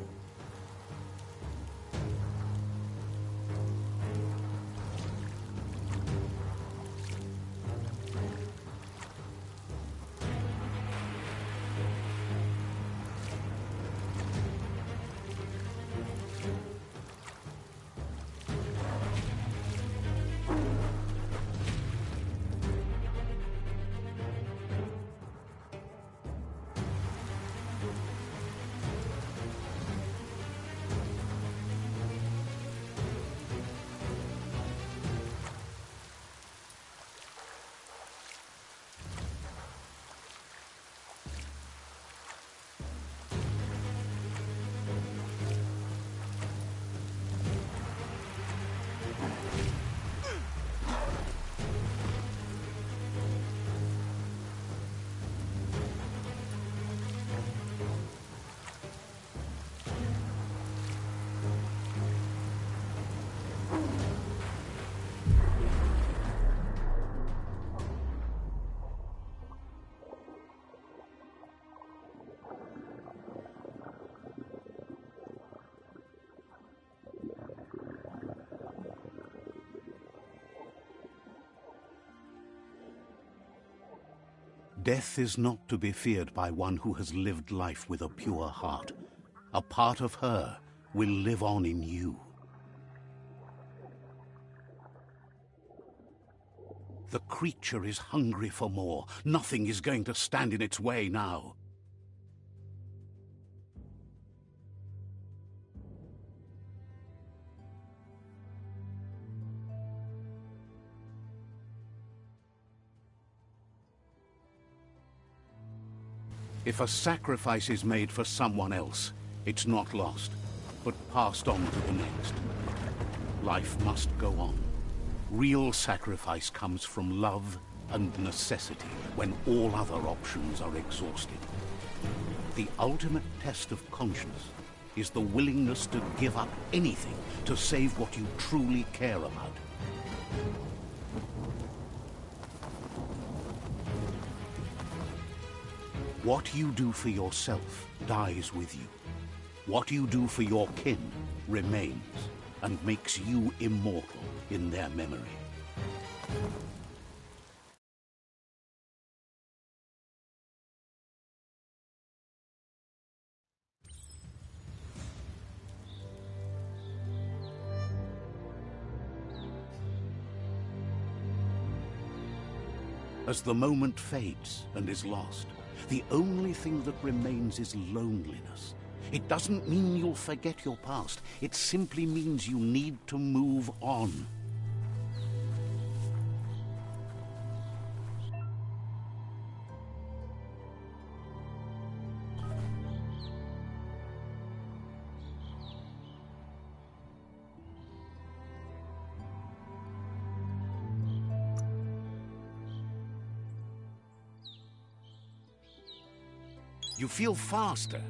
Death is not to be feared by one who has lived life with a pure heart. A part of her will live on in you. The creature is hungry for more. Nothing is going to stand in its way now. If a sacrifice is made for someone else, it's not lost, but passed on to the next. Life must go on. Real sacrifice comes from love and necessity when all other options are exhausted. The ultimate test of conscience is the willingness to give up anything to save what you truly care about. What you do for yourself dies with you. What you do for your kin remains and makes you immortal in their memory. As the moment fades and is lost, the only thing that remains is loneliness. It doesn't mean you'll forget your past. It simply means you need to move on. You feel faster.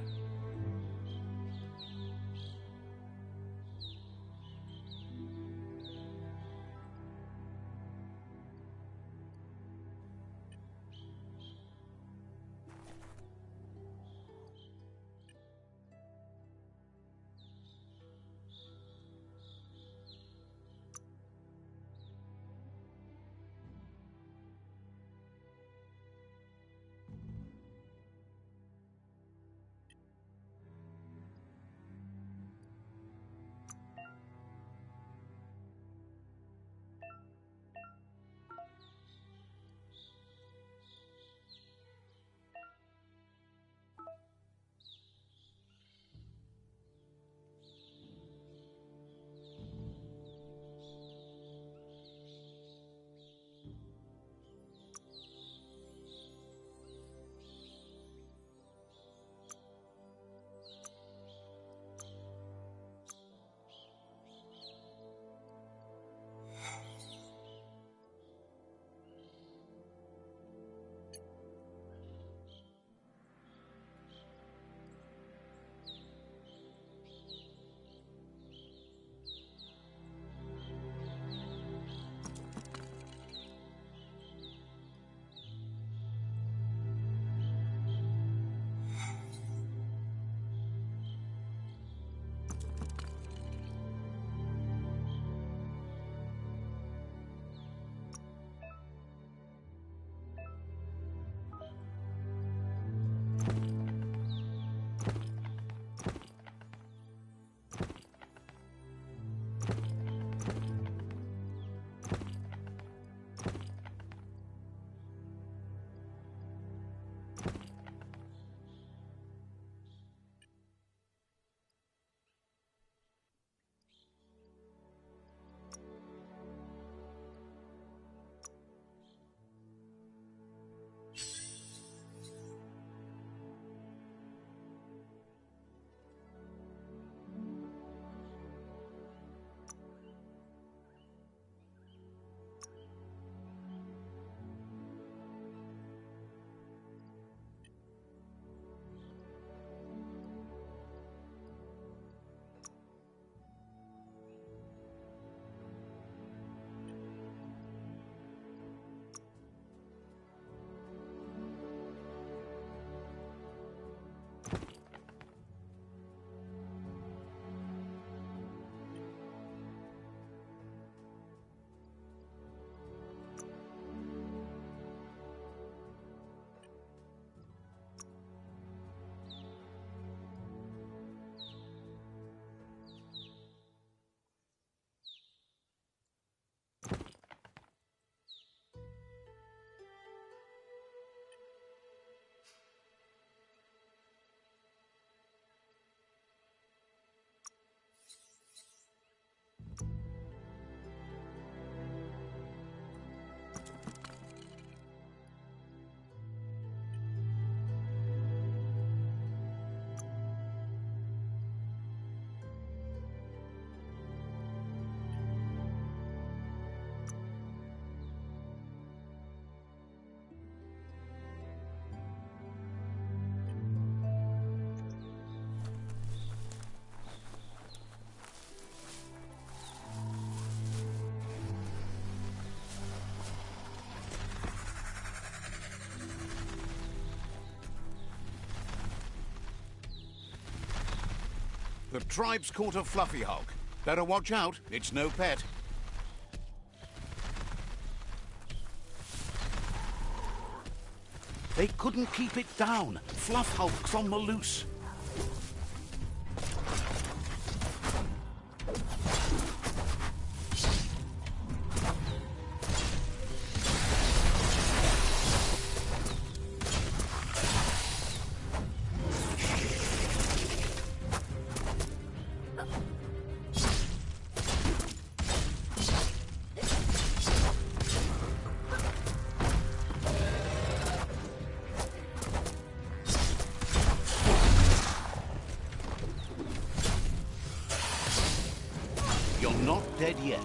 The tribe's caught a fluffy hulk. Better watch out, it's no pet. They couldn't keep it down. Fluff hulk's on the loose. You're not dead yet.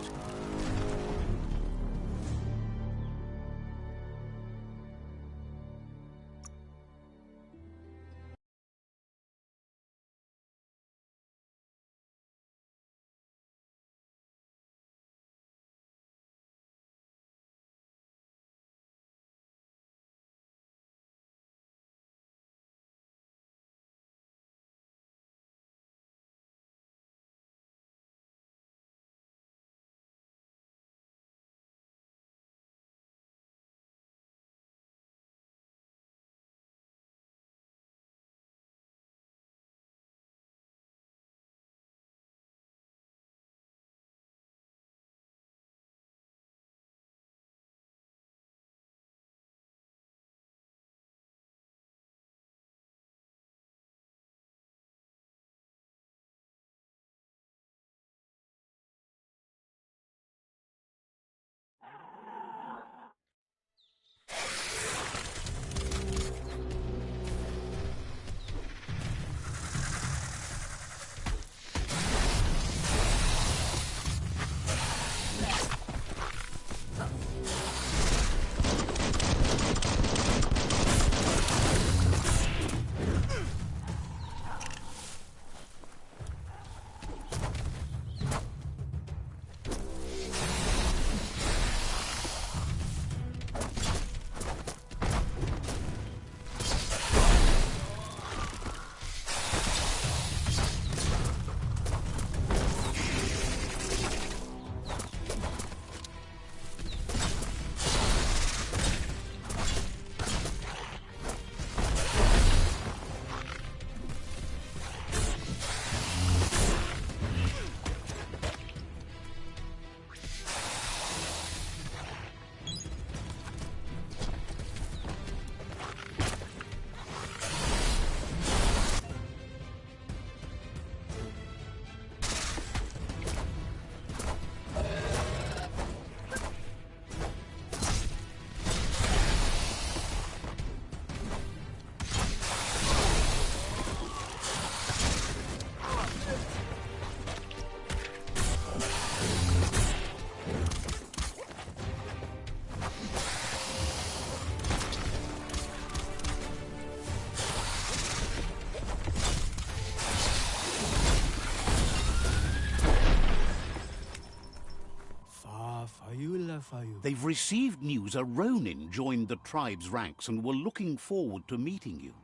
They've received news a Ronin joined the tribe's ranks and were looking forward to meeting you.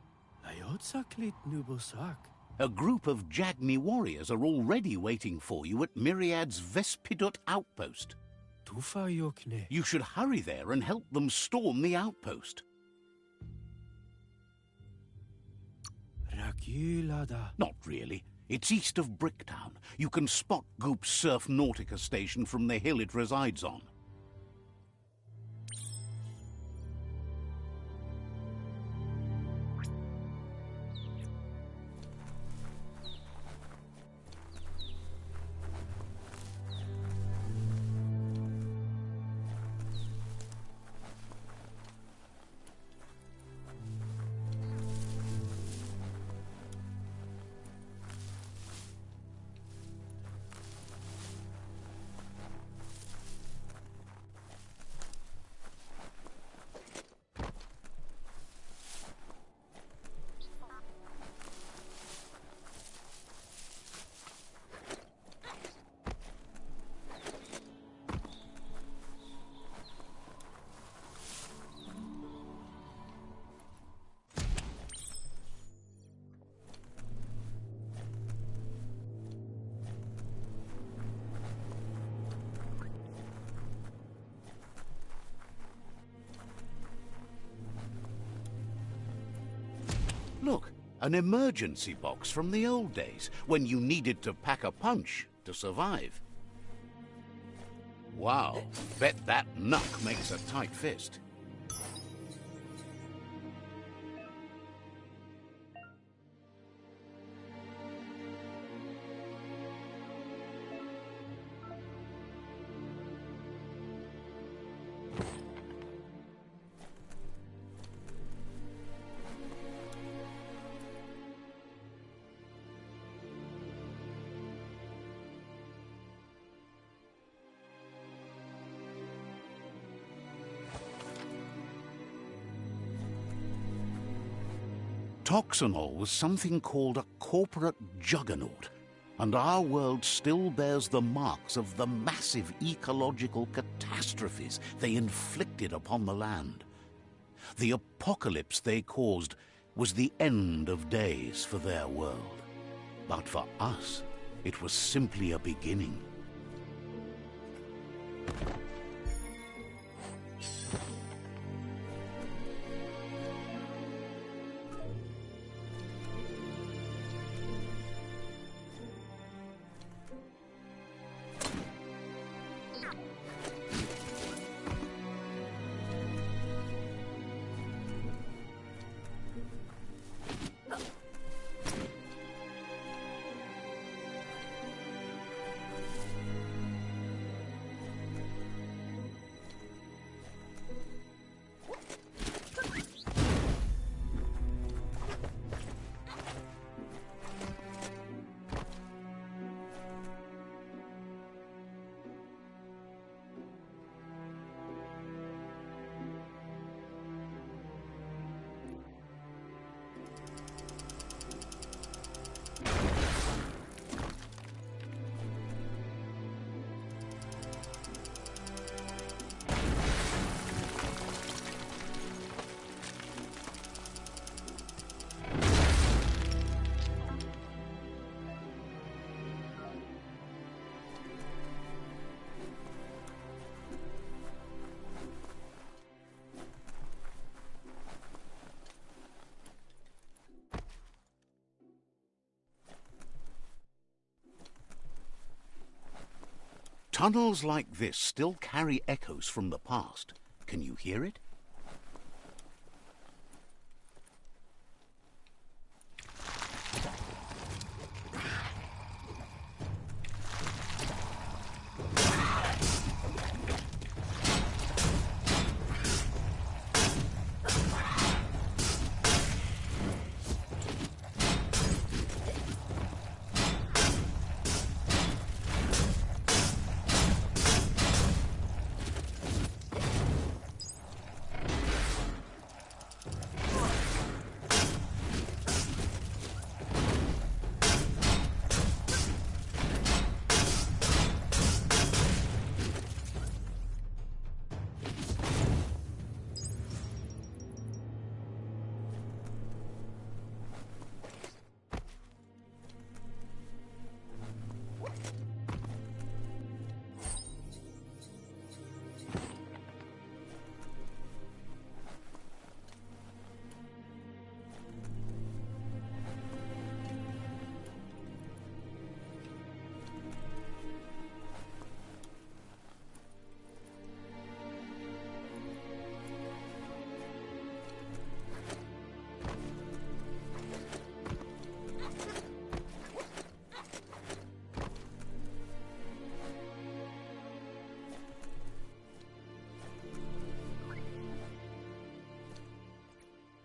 A group of Jagni warriors are already waiting for you at Myriad's Vespidut outpost. You should hurry there and help them storm the outpost. Not really. It's east of Bricktown. You can spot Goop's Surf Nautica station from the hill it resides on. Look, an emergency box from the old days, when you needed to pack a punch to survive. Wow, bet that knuck makes a tight fist. Toxanol was something called a corporate juggernaut, and our world still bears the marks of the massive ecological catastrophes they inflicted upon the land. The apocalypse they caused was the end of days for their world. But for us, it was simply a beginning. Tunnels like this still carry echoes from the past. Can you hear it?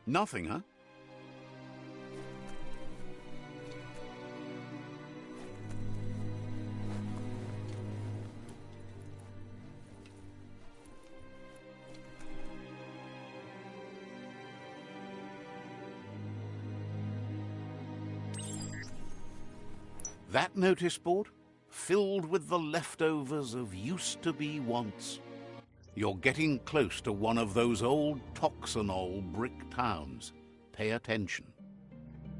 Nothing, huh? That notice board? Filled with the leftovers of used-to-be wants. You're getting close to one of those old Toxanol brick towns. Pay attention.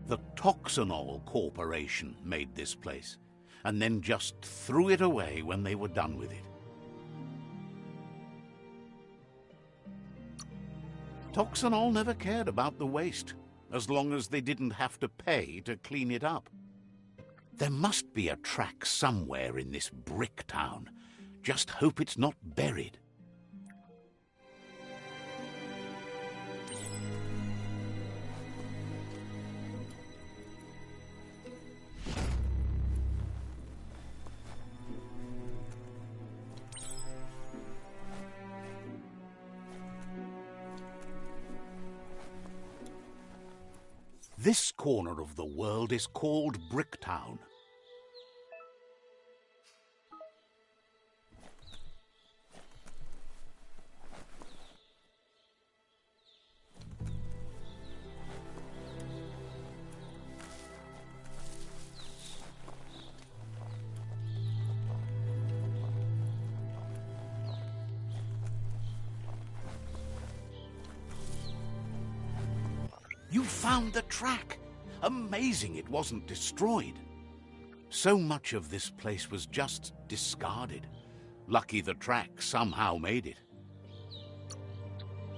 The Toxanol Corporation made this place, and then just threw it away when they were done with it. Toxanol never cared about the waste. as long as they didn't have to pay to clean it up. There must be a track somewhere in this brick town. Just hope it's not buried. This corner of the world is called Bricktown. You found the track! Amazing it wasn't destroyed. So much of this place was just discarded. Lucky the track somehow made it.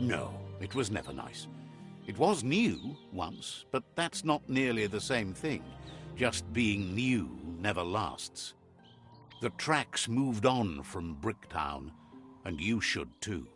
No, it was never nice. It was new once, but that's not nearly the same thing. Just being new never lasts. The tracks moved on from Bricktown, and you should too.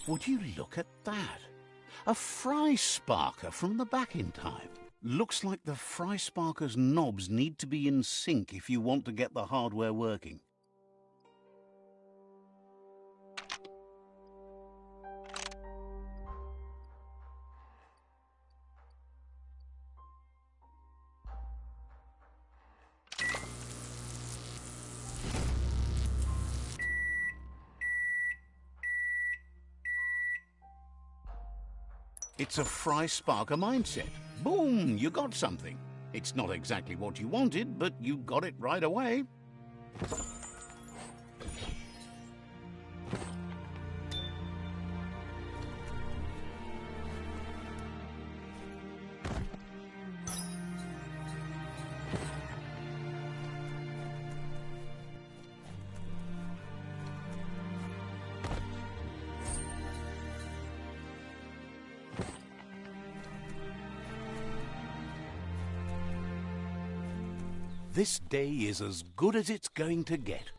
Would you look at that? A fry sparker from the back in time. Looks like the fry sparker's knobs need to be in sync if you want to get the hardware working. It's a fry sparker mindset. Boom, you got something. It's not exactly what you wanted, but you got it right away. This day is as good as it's going to get.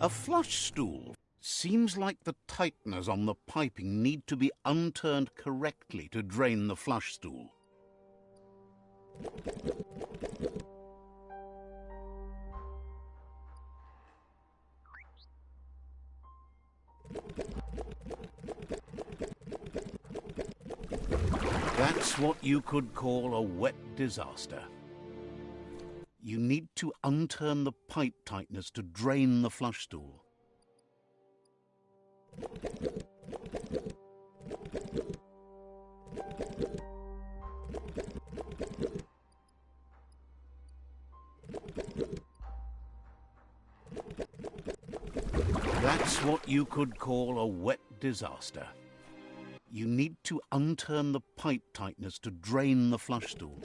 A flush stool. Seems like the tighteners on the piping need to be unturned correctly to drain the flush stool. That's what you could call a wet disaster. You need to unturn the pipe tighteners to drain the flush stool. That's what you could call a wet disaster. You need to unturn the pipe tighteners to drain the flush stool.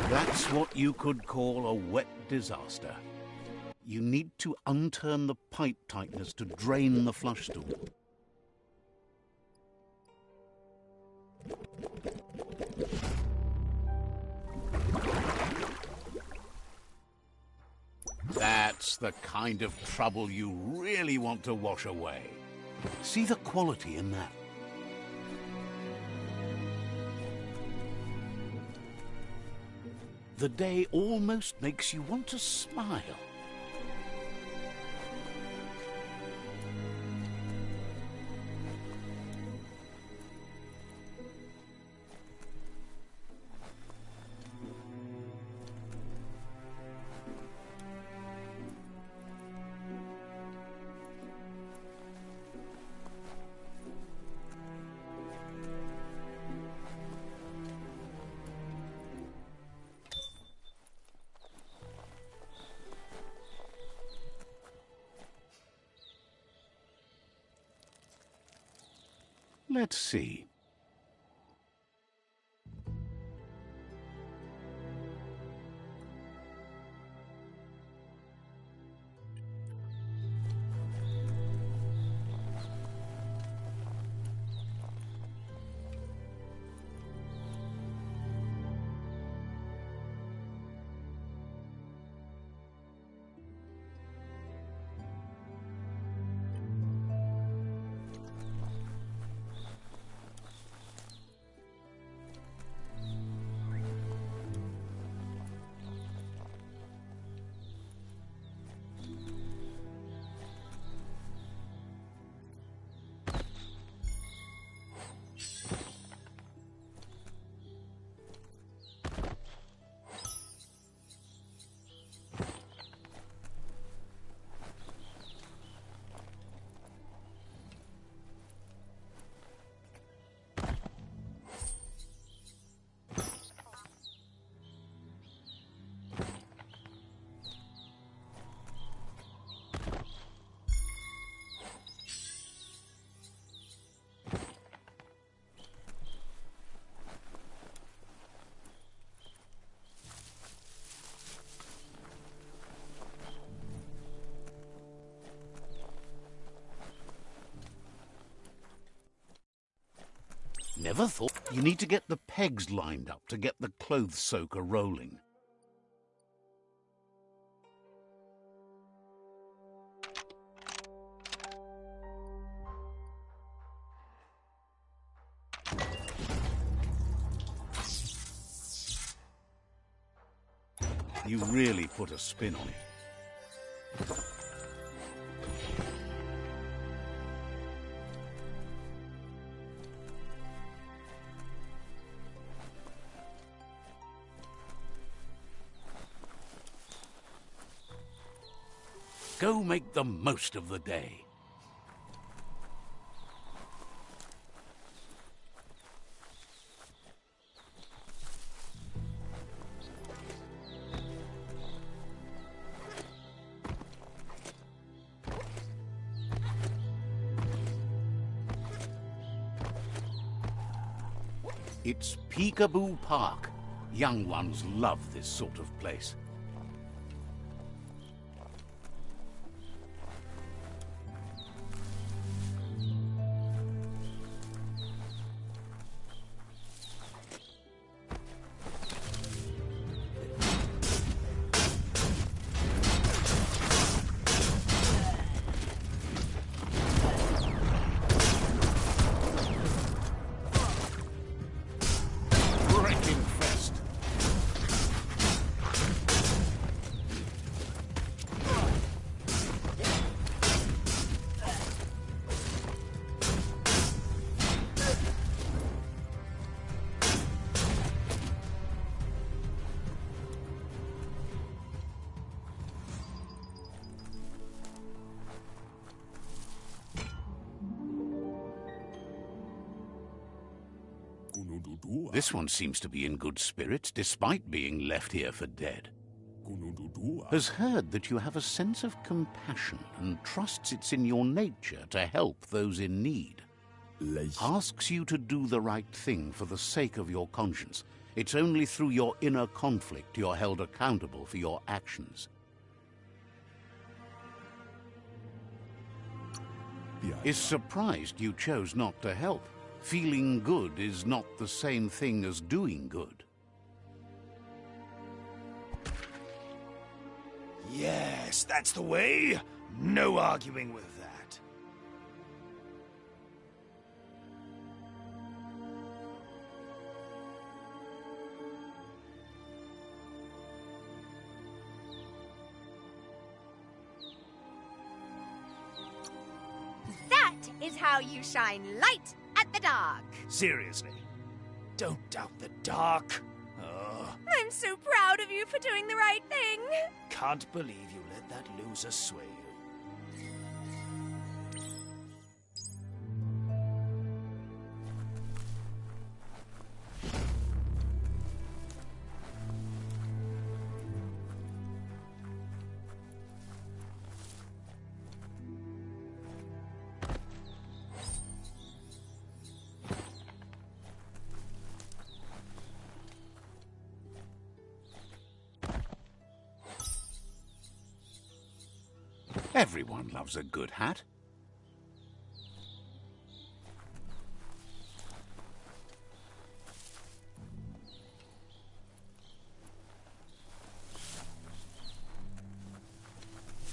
That's what you could call a wet disaster. You need to unturn the pipe tighteners to drain the flush stool. That's the kind of trouble you really want to wash away. See the quality in that. The day almost makes you want to smile. Let's see. Never thought. You need to get the pegs lined up to get the clothes soaker rolling. You really put a spin on it. Go make the most of the day. It's Peekaboo Park. Young ones love this sort of place. This one seems to be in good spirits despite being left here for dead. Has heard that you have a sense of compassion and trusts it's in your nature to help those in need. Asks you to do the right thing for the sake of your conscience. It's only through your inner conflict you're held accountable for your actions. Is surprised you chose not to help. Feeling good is not the same thing as doing good. Yes, that's the way. No arguing with that. That is how you shine light at the dark. Seriously, don't doubt the dark. I'm so proud of you for doing the right thing. Can't believe you let that loser sway you. Everyone loves a good hat.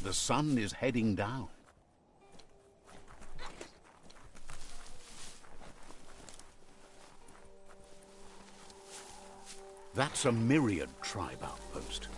The sun is heading down. That's a myriad tribe outpost.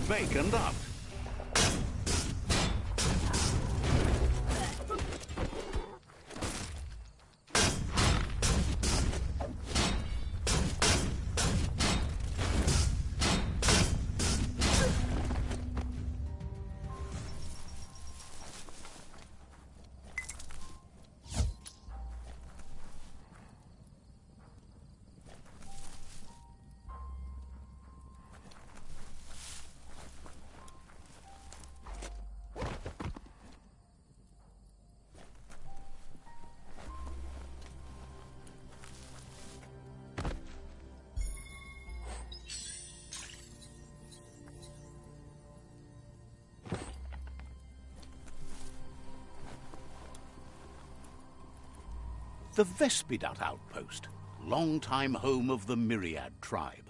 Vacant up. The Vespidat outpost, long-time home of the Myriad tribe.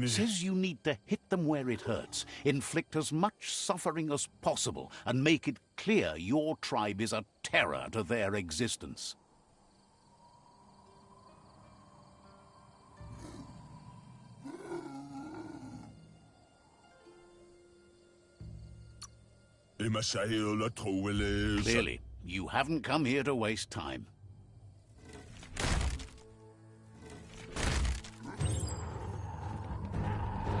Says you need to hit them where it hurts, inflict as much suffering as possible, and make it clear your tribe is a terror to their existence. Clearly, you haven't come here to waste time.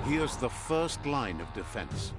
Here's the first line of defense.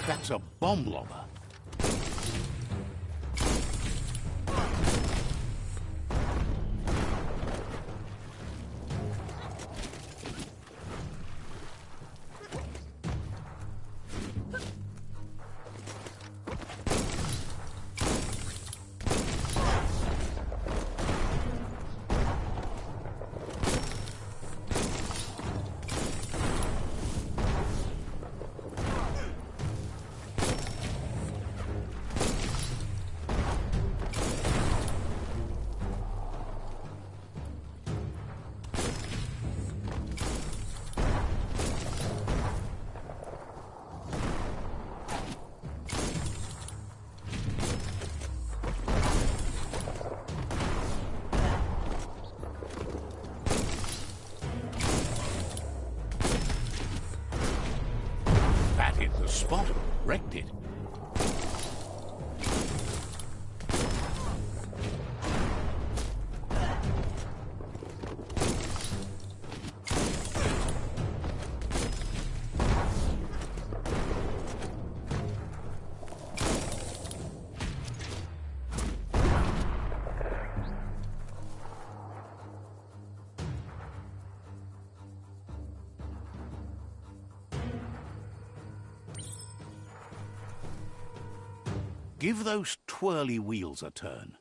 That's a bomb lobber. Spot, wrecked it. Give those twirly wheels a turn.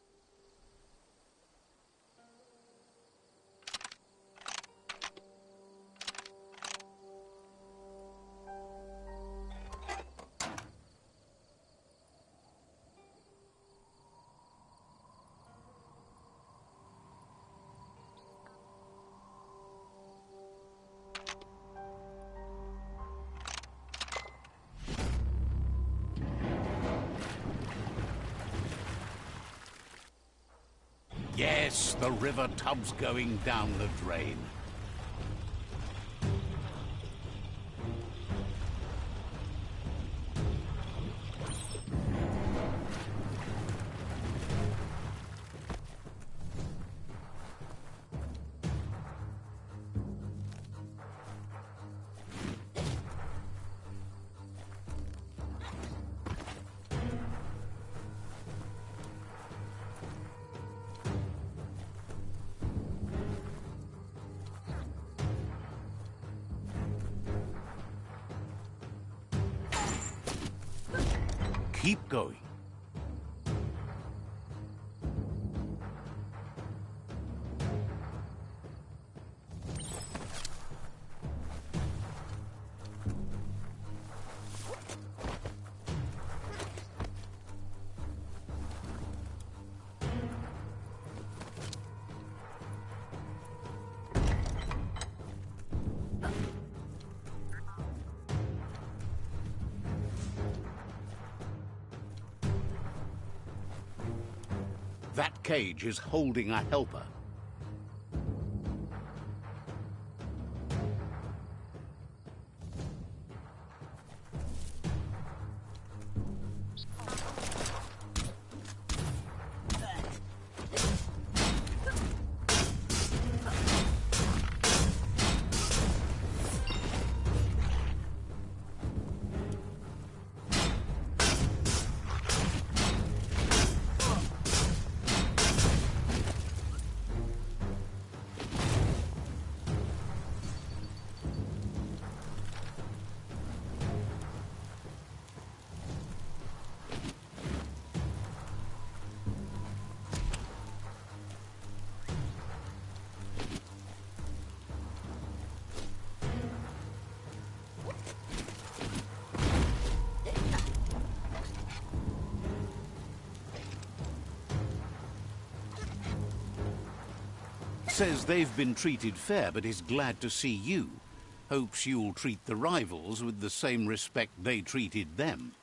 Yes, the river tub's going down the drain. Keep going. That cage is holding a helper. Says they've been treated fair, but is glad to see you. Hopes you'll treat the rivals with the same respect they treated them.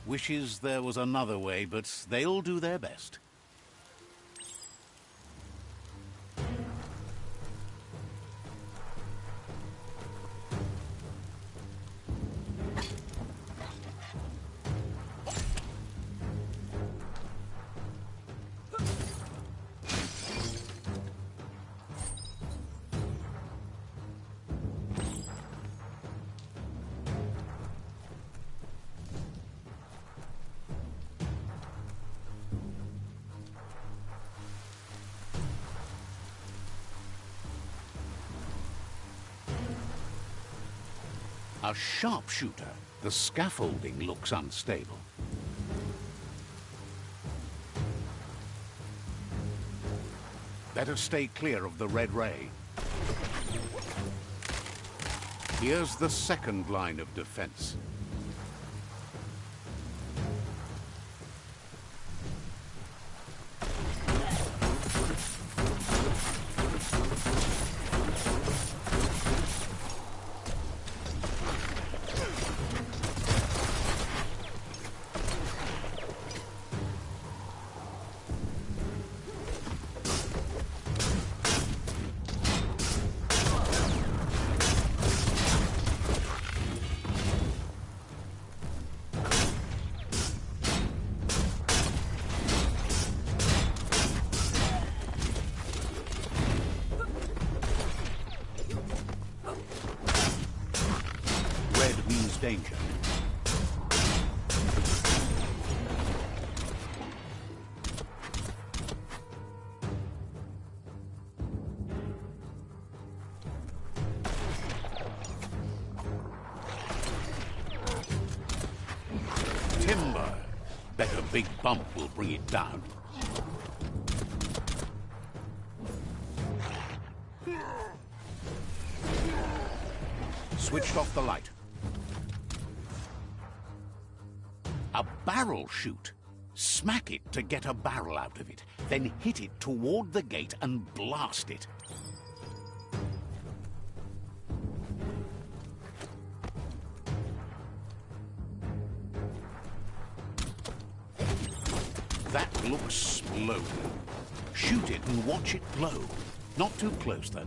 Wishes there was another way, but they'll do their best. A sharpshooter. The scaffolding looks unstable. Better stay clear of the red ray. Here's the second line of defense. Danger. Timber. Bet a big bump will bring it down. Switched off the light. A barrel shoot. Smack it to get a barrel out of it, then hit it toward the gate and blast it. That looks explode. Shoot it and watch it blow. Not too close, though.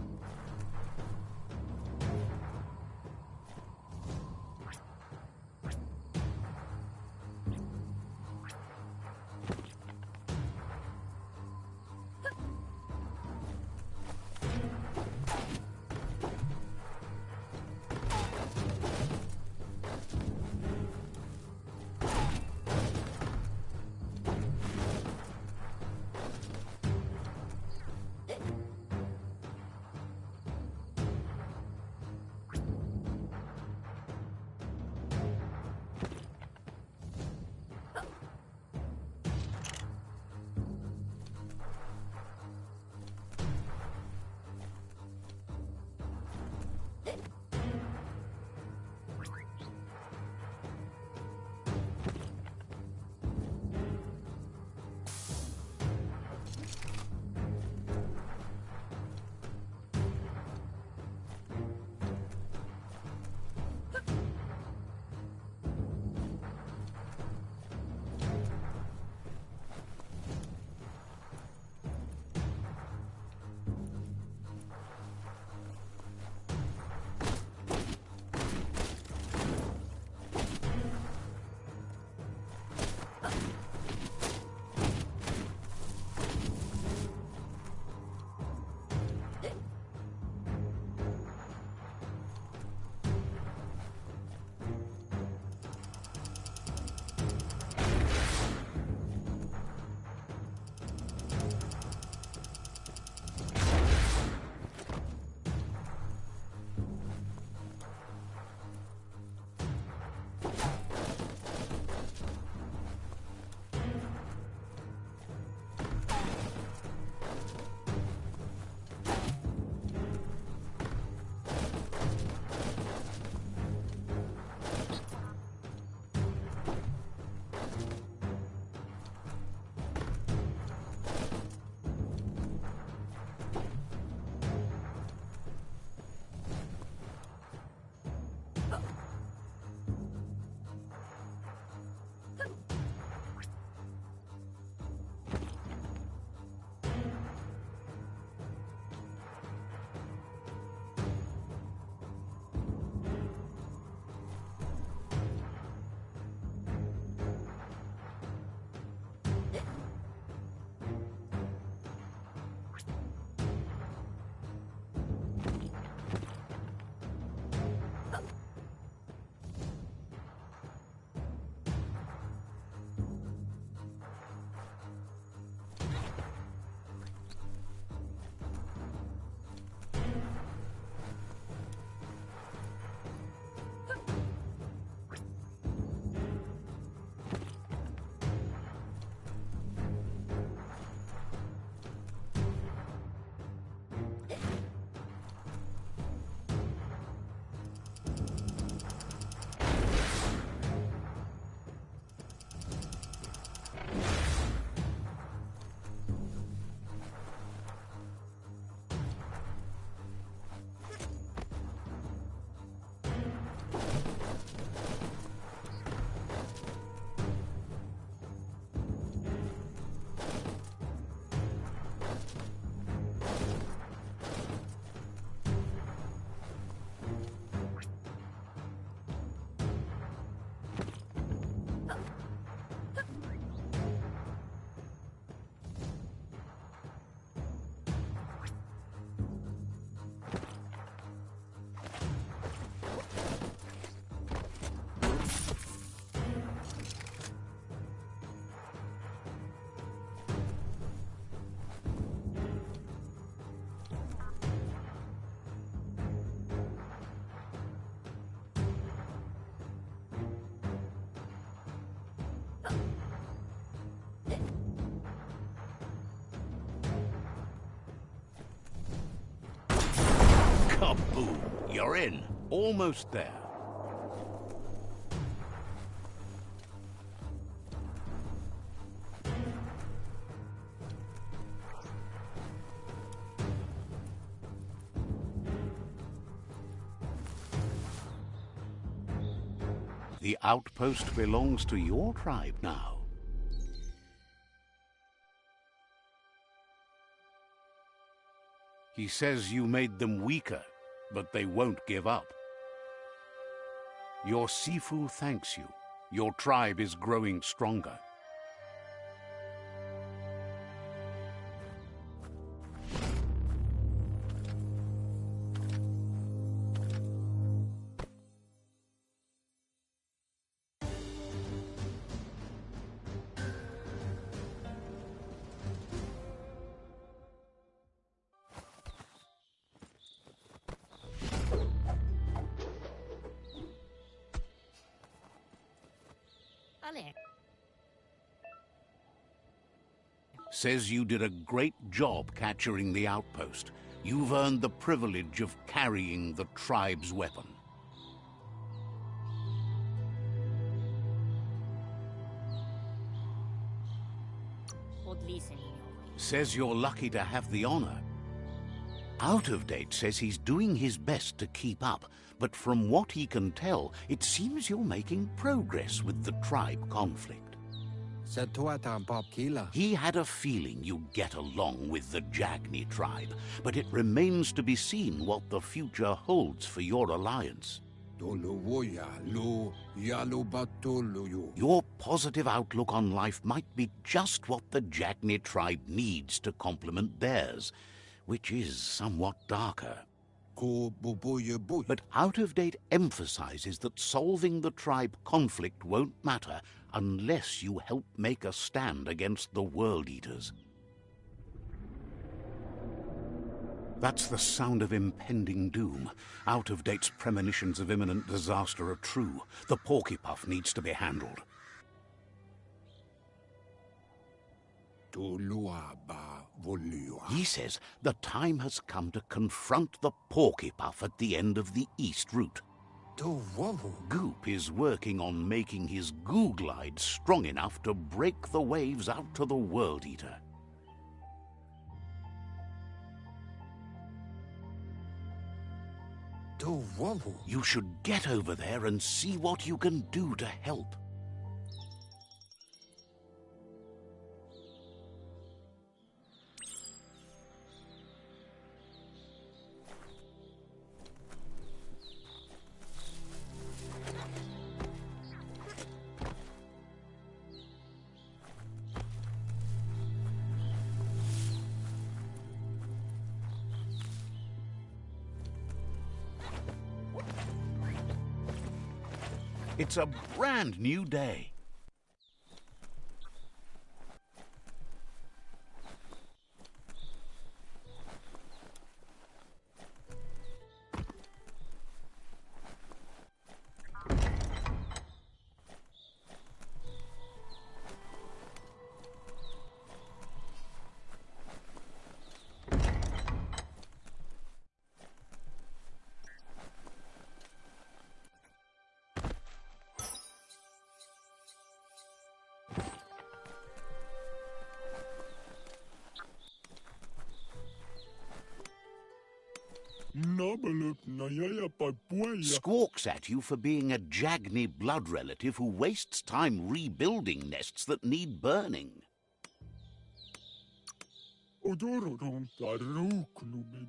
You're in. Almost there. The outpost belongs to your tribe now. He says you made them weaker, but they won't give up. Your Sifu thanks you. Your tribe is growing stronger. Ale. Says you did a great job capturing the outpost. You've earned the privilege of carrying the tribe's weapon. Says you're lucky to have the honor. Out of Date says he's doing his best to keep up, but from what he can tell, it seems you're making progress with the tribe conflict. He had a feeling you'd get along with the Jagni tribe, but it remains to be seen what the future holds for your alliance. Your positive outlook on life might be just what the Jagni tribe needs to complement theirs, which is somewhat darker. But Out of Date emphasizes that solving the tribe conflict won't matter unless you help make a stand against the World Eaters. That's the sound of impending doom. Out of Date's premonitions of imminent disaster are true. The Porcupine needs to be handled. He says the time has come to confront the Porcupine at the end of the East Route. Goop is working on making his goo glide strong enough to break the waves out to the World Eater. You should get over there and see what you can do to help. It's a brand new day. Squawks at you for being a Jagni blood relative who wastes time rebuilding nests that need burning.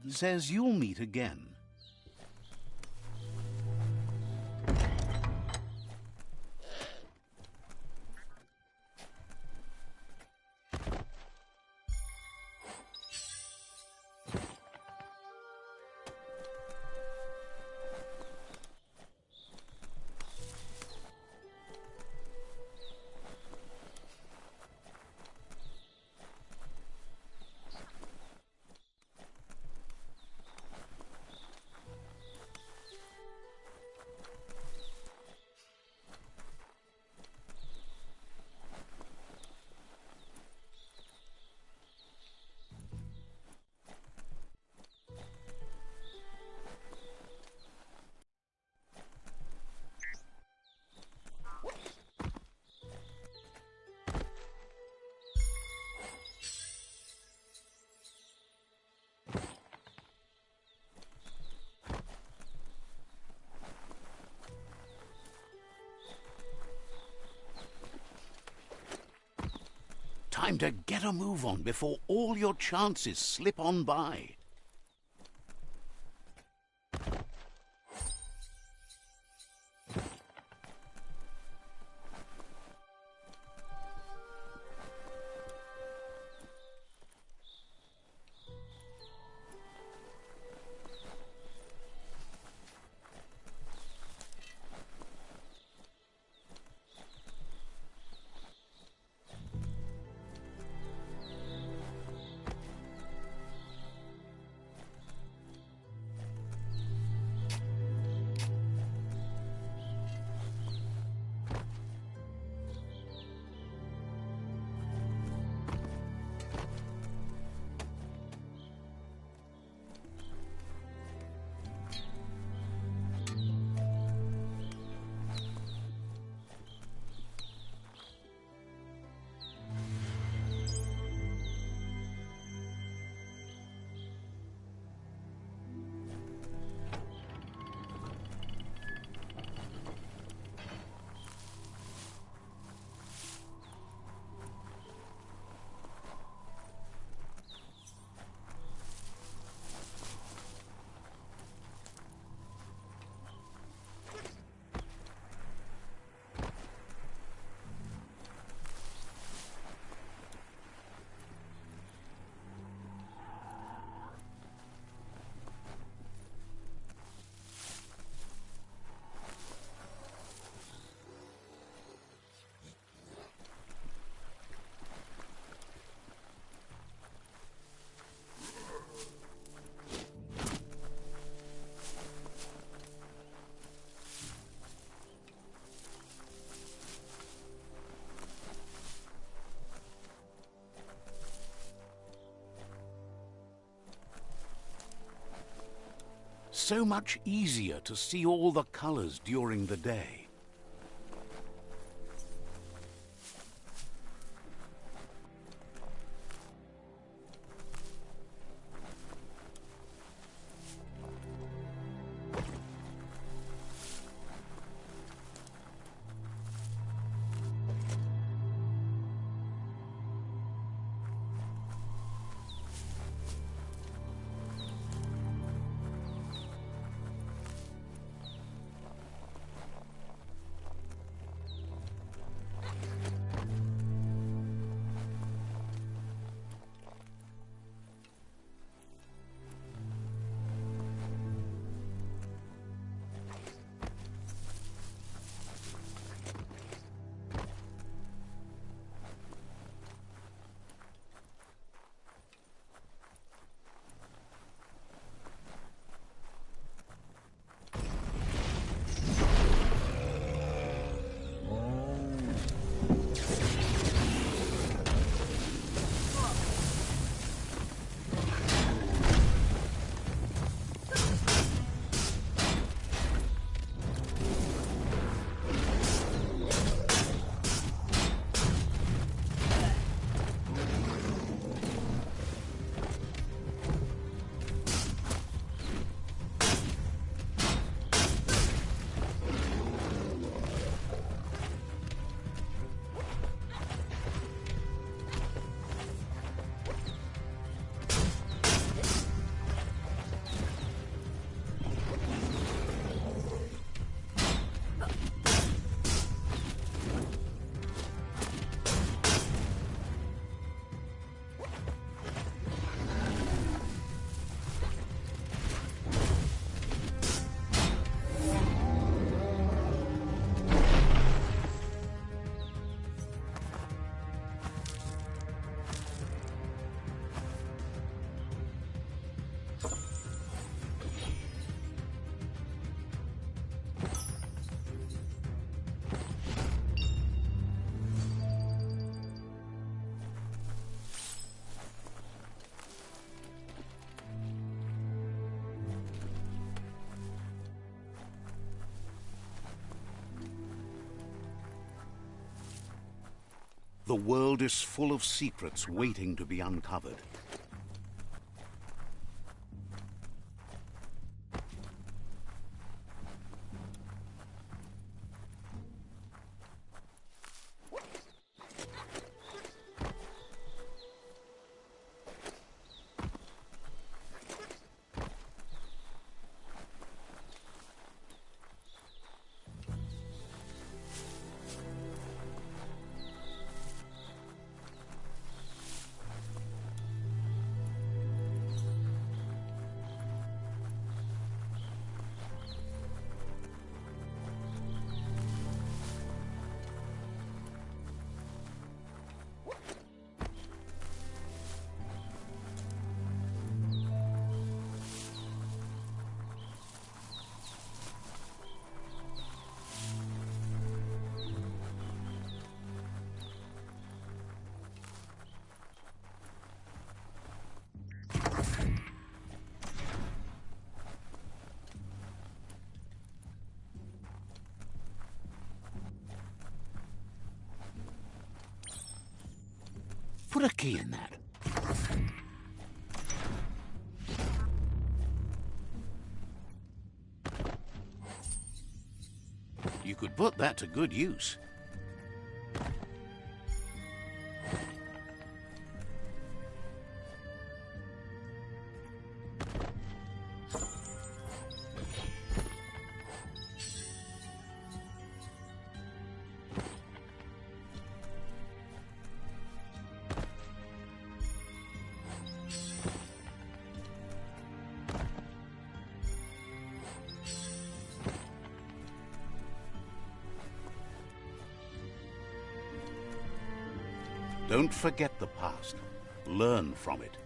Says you'll meet again. Time to get a move on before all your chances slip on by. So much easier to see all the colors during the day. The world is full of secrets waiting to be uncovered. put a key in that. You could put that to good use. Don't forget the past. Learn from it.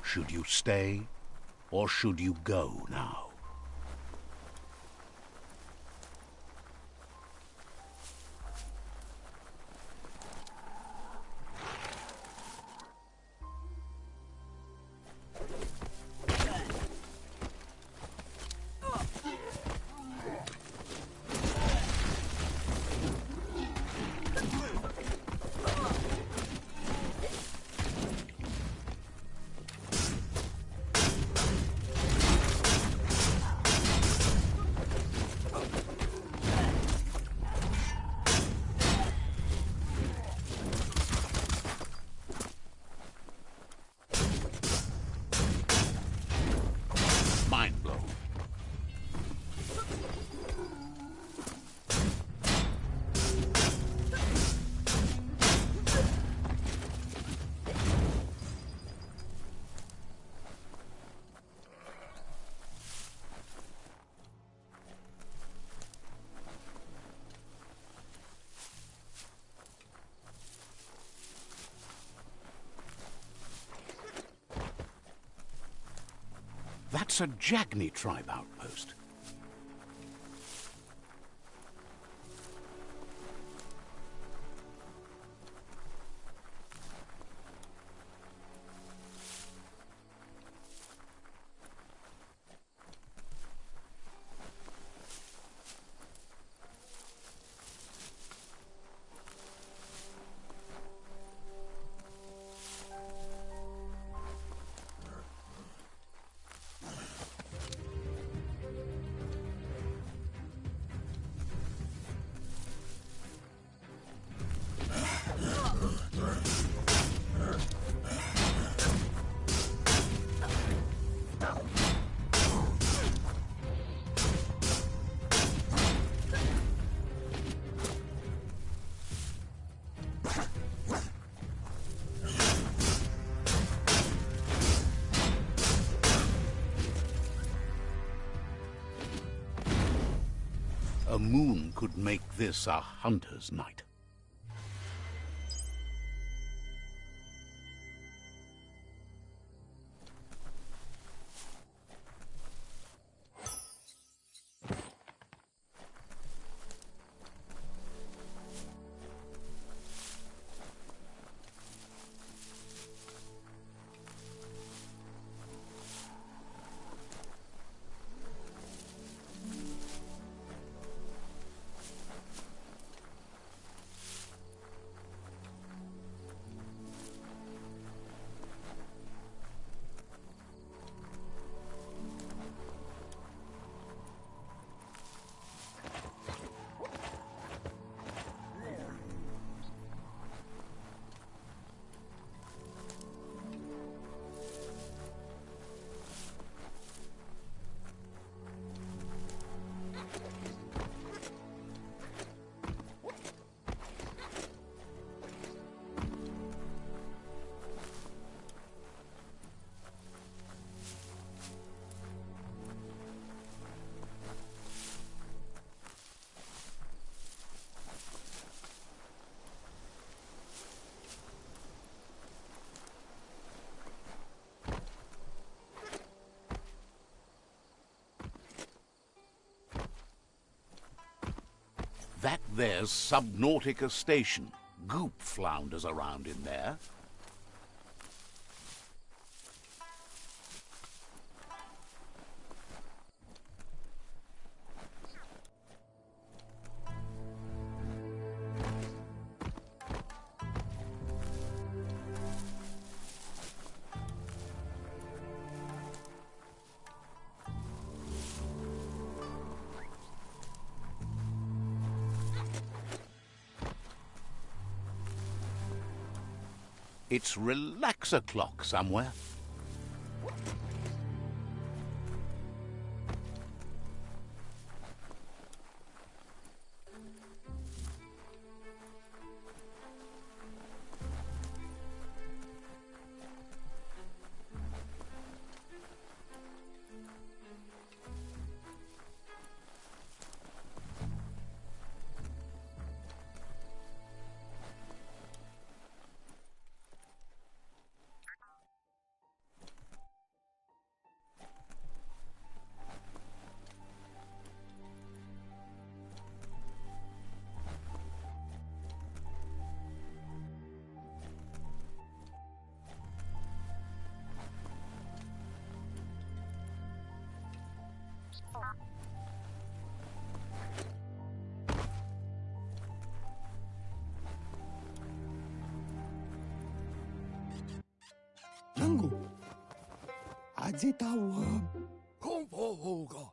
Should you stay, or should you go now? Mind blown. That's a Jagni tribe outpost. moon could make this a hunter's night. That there's Subnautica Station. Goop flounders around in there. It's relaxer clock somewhere.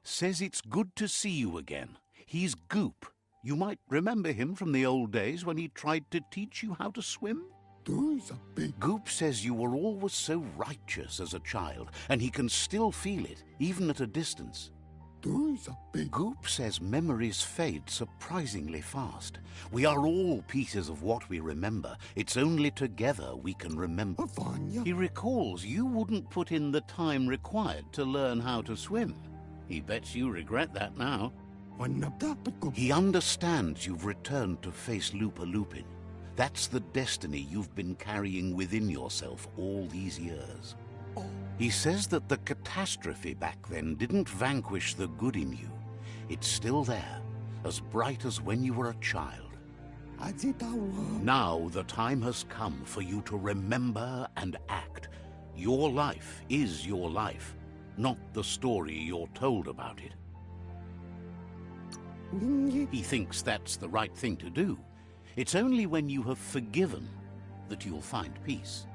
Says it's good to see you again. He's Goop. You might remember him from the old days when he tried to teach you how to swim. Goop says you were always so righteous as a child, and he can still feel it, even at a distance. Goop says memories fade surprisingly fast. We are all pieces of what we remember. It's only together we can remember. He recalls you wouldn't put in the time required to learn how to swim. He bets you regret that now. He understands you've returned to face Lupa Lupin. That's the destiny you've been carrying within yourself all these years. He says that the catastrophe back then didn't vanquish the good in you. It's still there, as bright as when you were a child. Now the time has come for you to remember and act. Your life is your life, not the story you're told about it. He thinks that's the right thing to do. It's only when you have forgiven that you'll find peace.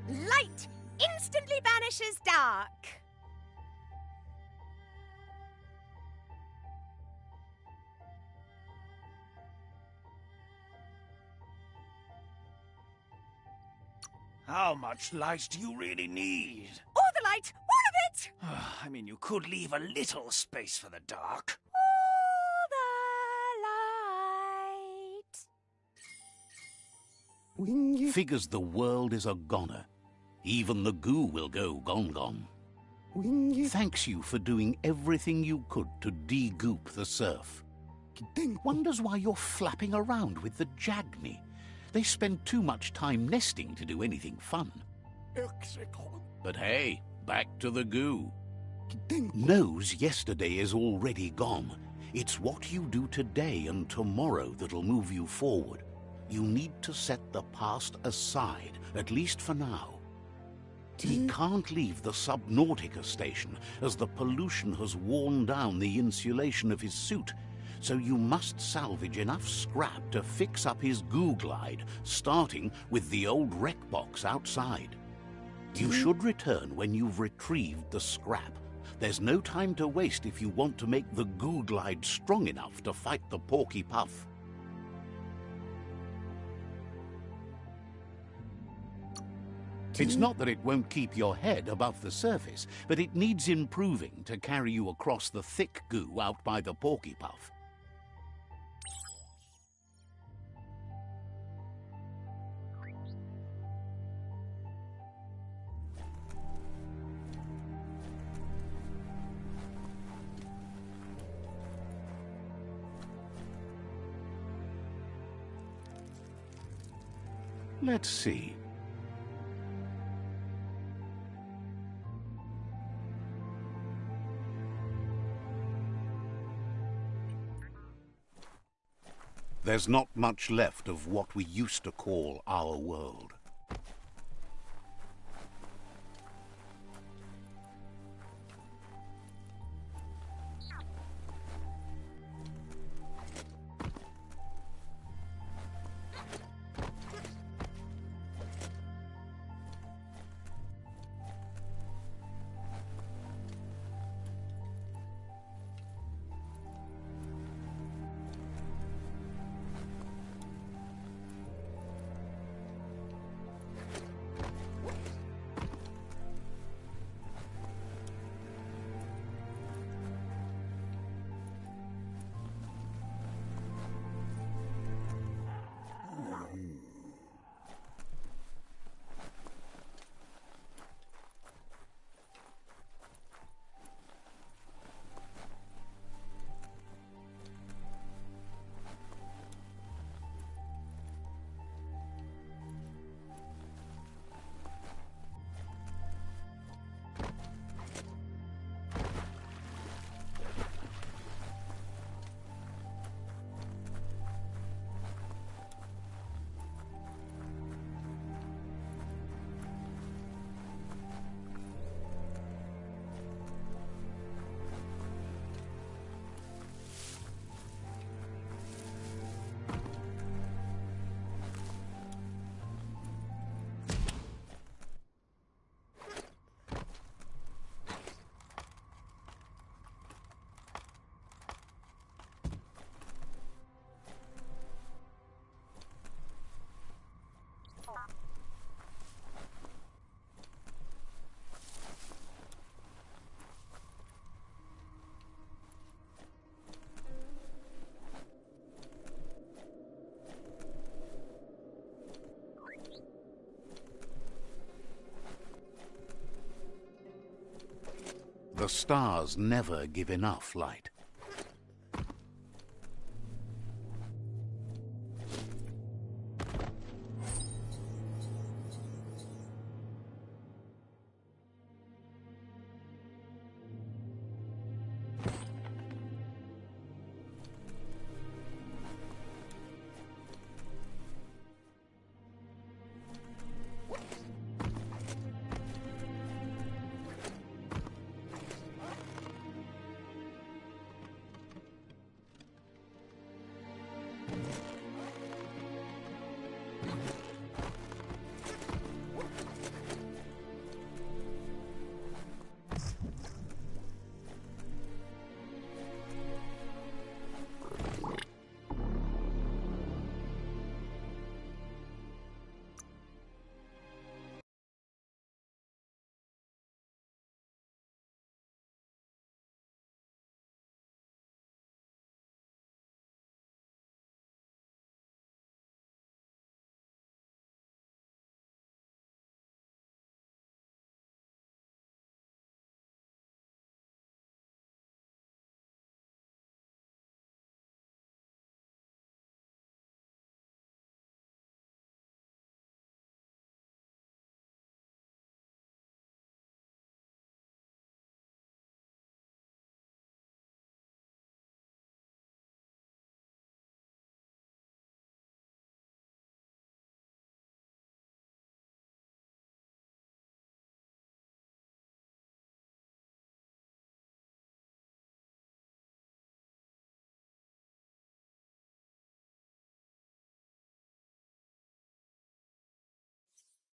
Light instantly banishes dark. How much light do you really need? All the light, all of it! I mean, you could leave a little space for the dark. All the light. Figures the world is a goner. Even the goo will go gone. Thanks you for doing everything you could to de-goop the surf. Wonders why you're flapping around with the Jagni. They spend too much time nesting to do anything fun. But hey, back to the goo. Knows yesterday is already gone. It's what you do today and tomorrow that'll move you forward. You need to set the past aside, at least for now. He can't leave the Subnautica station, as the pollution has worn down the insulation of his suit, so you must salvage enough scrap to fix up his goo glide, starting with the old wreck box outside. You should return when you've retrieved the scrap. There's no time to waste if you want to make the goo glide strong enough to fight the Porky Puff. It's not that it won't keep your head above the surface, but it needs improving to carry you across the thick goo out by the Porky Puff. Let's see. There's not much left of what we used to call our world. The stars never give enough light.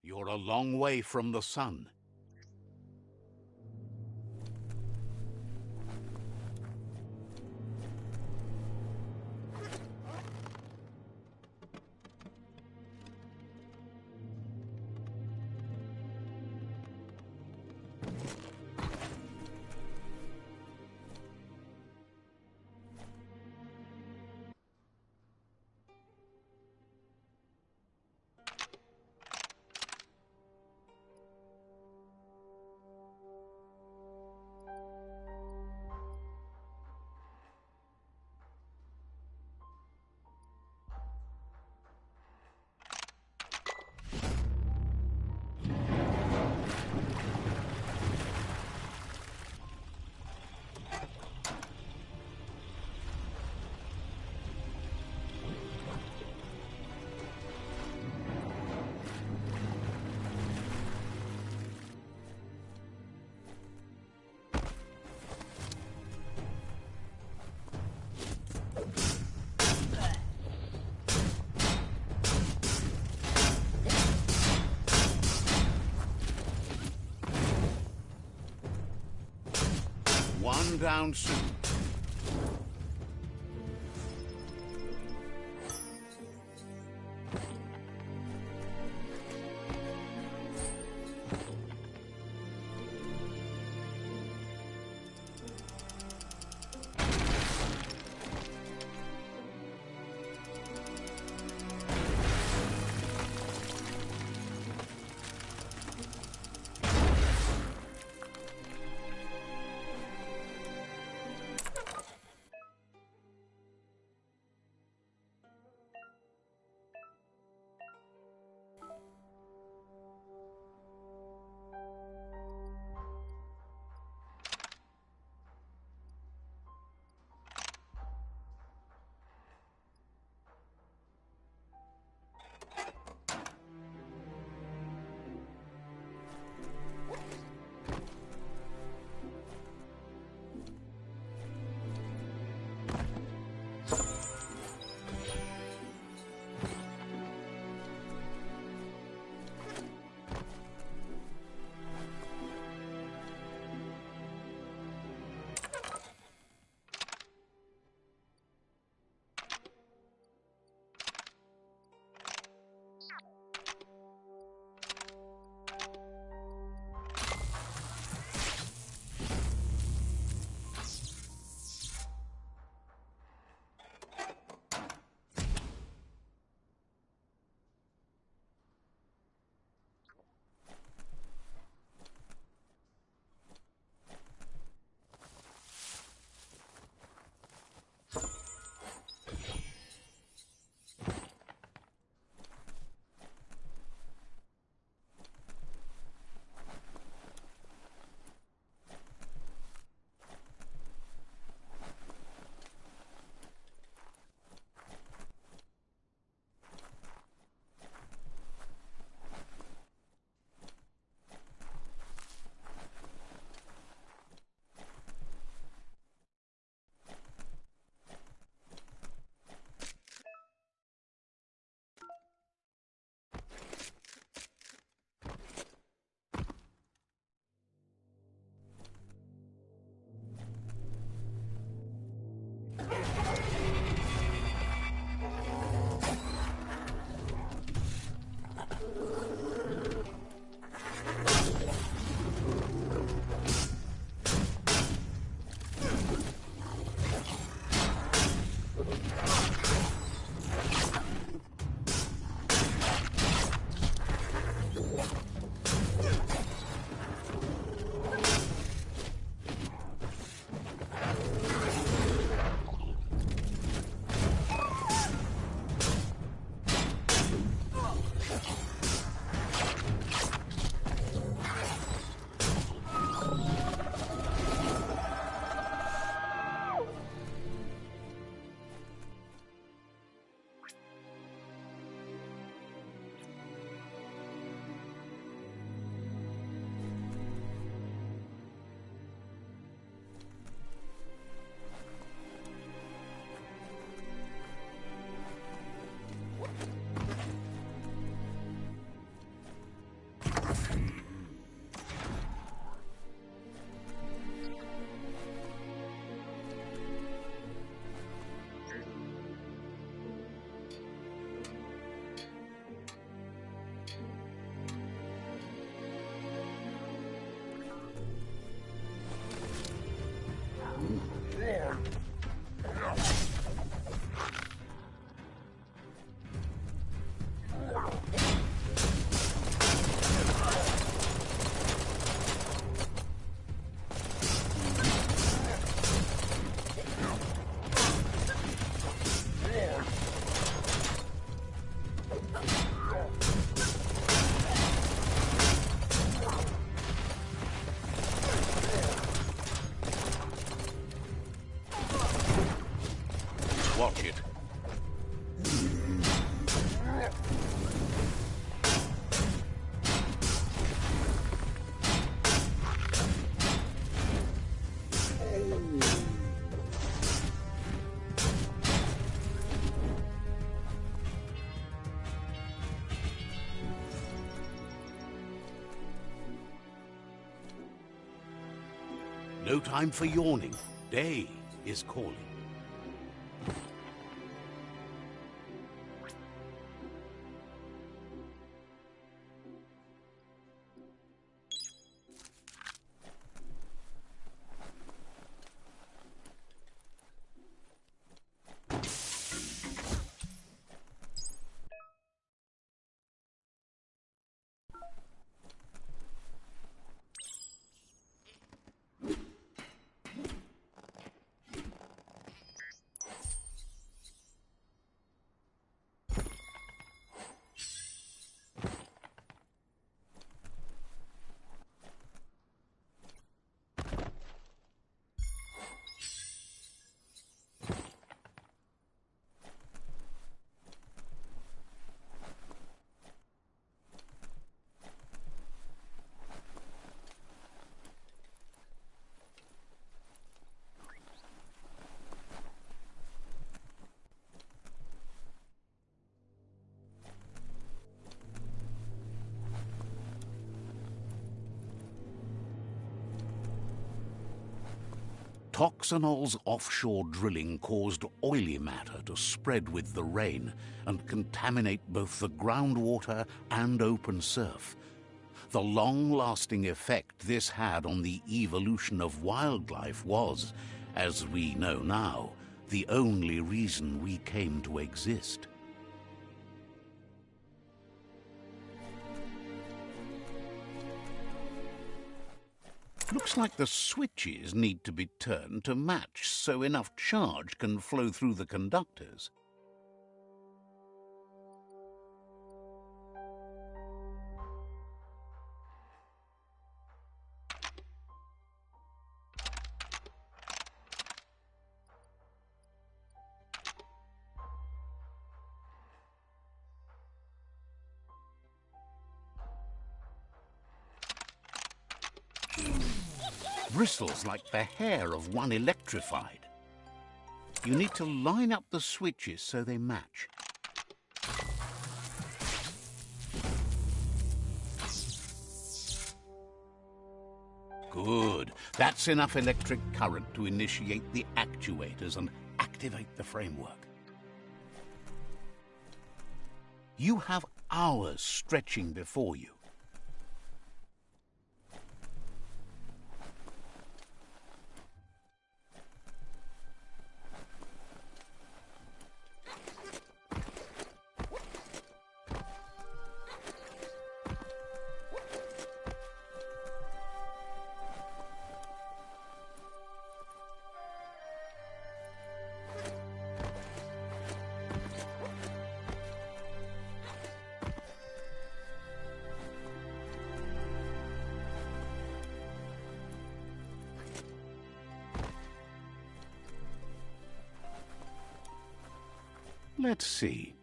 You're a long way from the sun. One down soon. Watch it. No time for yawning. Day is calling. Toxanol's offshore drilling caused oily matter to spread with the rain and contaminate both the groundwater and open surf. The long-lasting effect this had on the evolution of wildlife was, as we know now, the only reason we came to exist. Looks like the switches need to be turned to match so enough charge can flow through the conductors. Bristles like the hair of one electrified. You need to line up the switches so they match. Good. That's enough electric current to initiate the actuators and activate the framework. You have hours stretching before you. Let's see.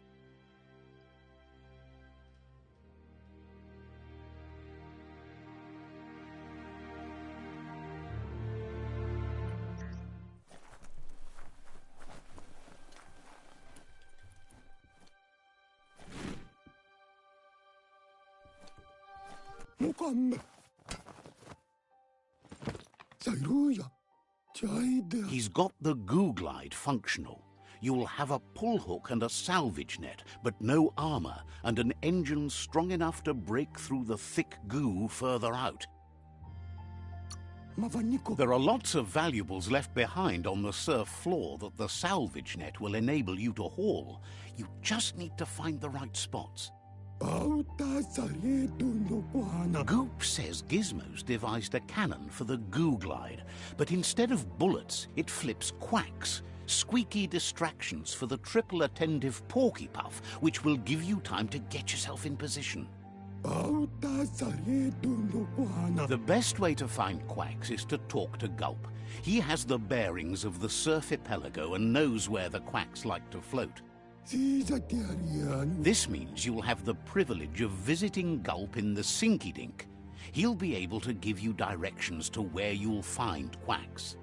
He's got the goo glide functional. You'll have a pull hook and a salvage net, but no armor, and an engine strong enough to break through the thick goo further out. There are lots of valuables left behind on the surf floor that the salvage net will enable you to haul. You just need to find the right spots. Goop says Gizmo's devised a cannon for the goo glide, but instead of bullets, it flips quacks. Squeaky distractions for the triple attentive porky puff, which will give you time to get yourself in position. The best way to find quacks is to talk to Gulp. He has the bearings of the surf archipelago and knows where the quacks like to float. This means you'll have the privilege of visiting Gulp in the Sinky Dink. He'll be able to give you directions to where you'll find quacks.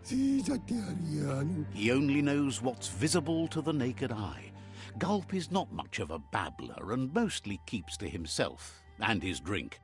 He only knows what's visible to the naked eye. Gulp is not much of a babbler and mostly keeps to himself and his drink.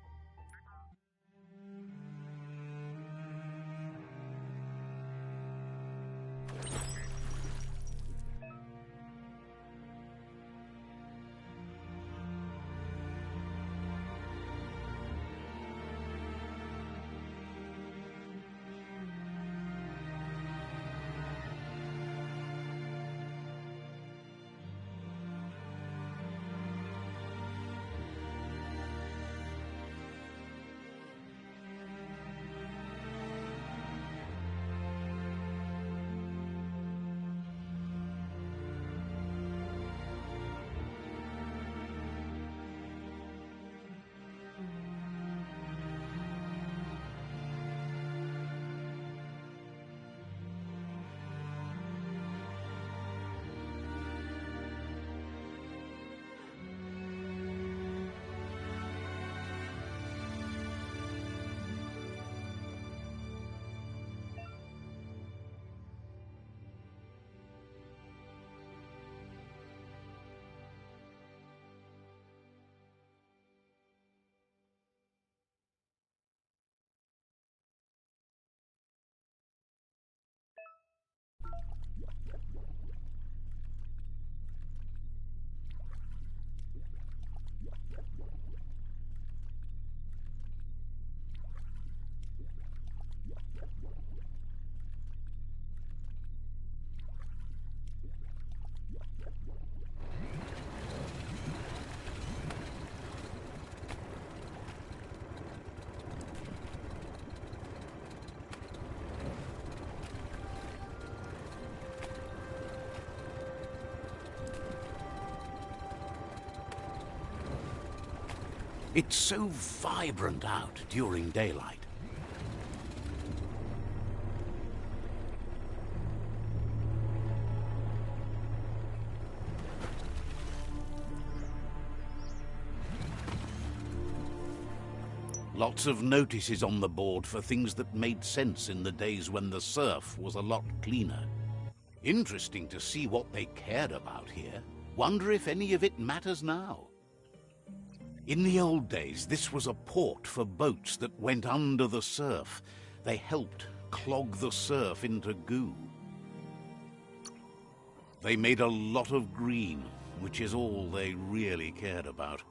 It's so vibrant out during daylight. Lots of notices on the board for things that made sense in the days when the surf was a lot cleaner. Interesting to see what they cared about here. Wonder if any of it matters now. In the old days, this was a port for boats that went under the surf. They helped clog the surf into goo. They made a lot of green, which is all they really cared about.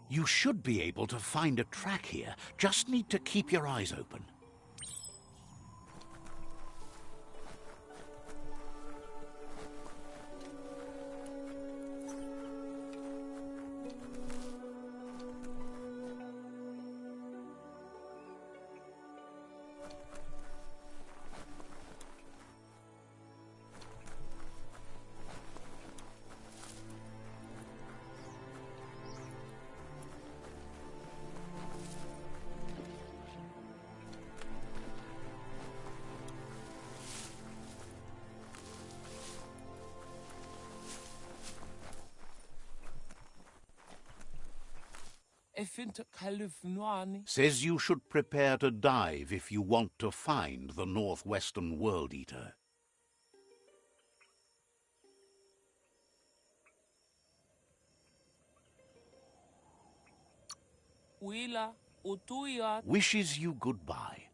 You should be able to find a track here. Just need to keep your eyes open. Says you should prepare to dive if you want to find the Northwestern World Eater. Wishes you goodbye.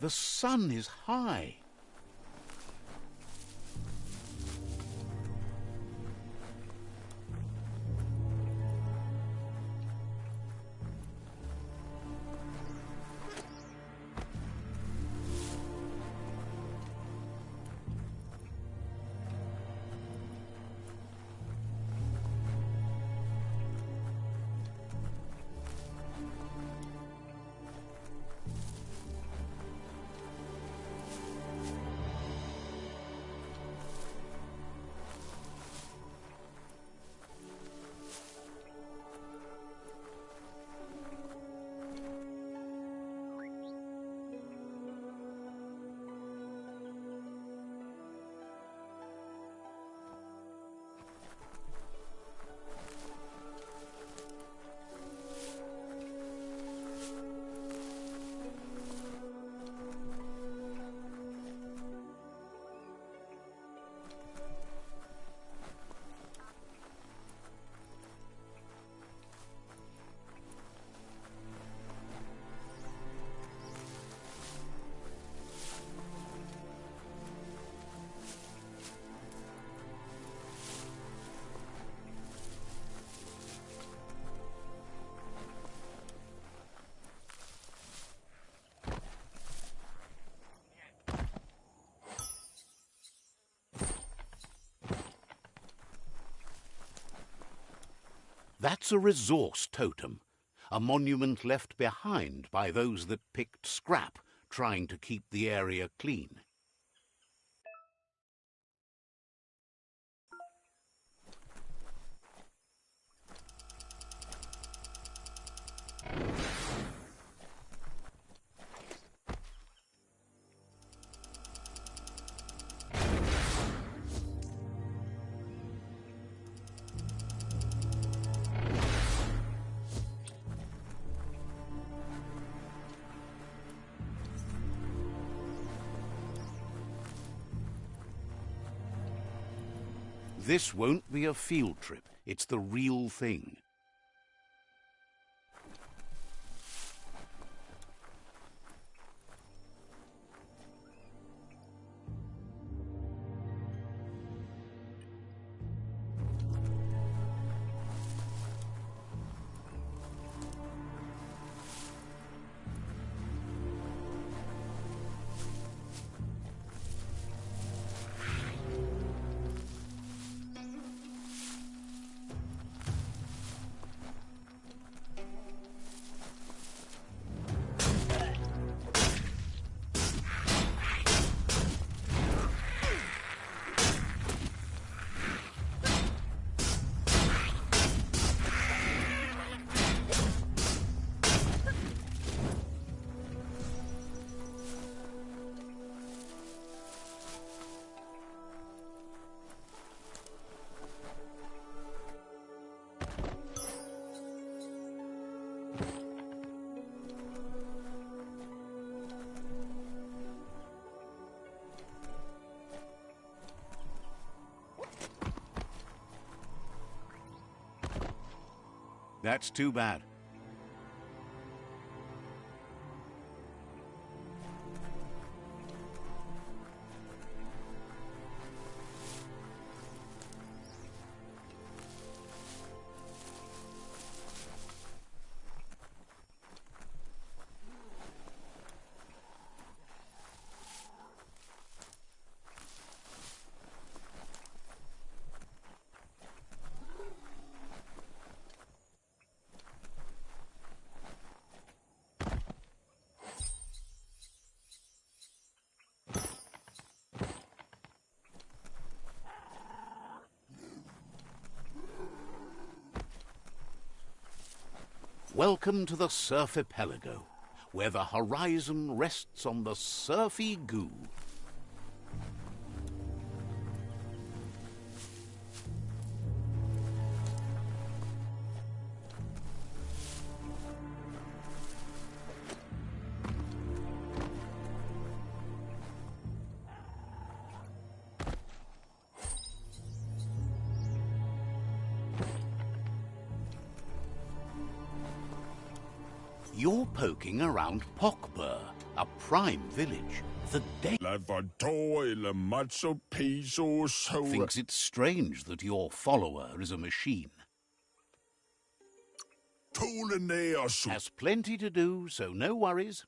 The sun is high. That's a resource totem, a monument left behind by those that picked scrap, trying to keep the area clean. This won't be a field trip. It's the real thing. That's too bad. Welcome to the Surfipelago, where the horizon rests on the surfy goo. You're poking around Pockbur, a prime village. The thinks it's strange that your follower is a machine. Has plenty to do, so no worries.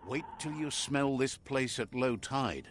Wait till you smell this place at low tide.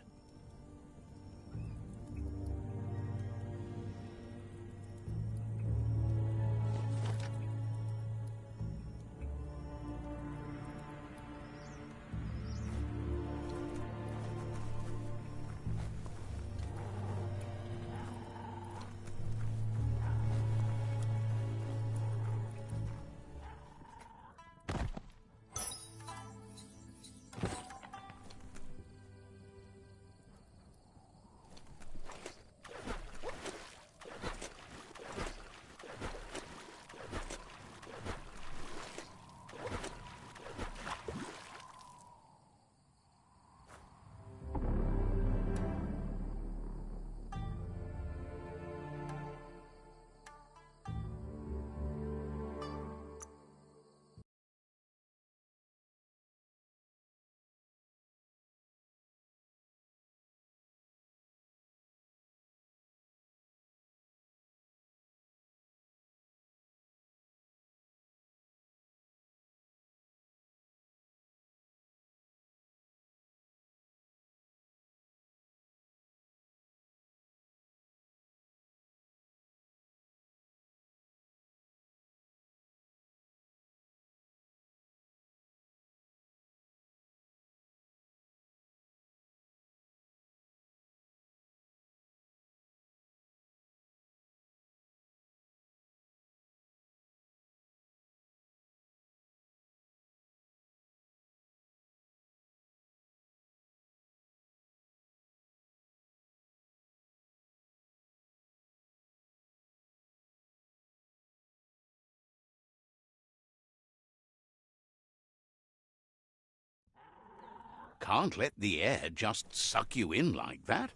Can't let the air just suck you in like that.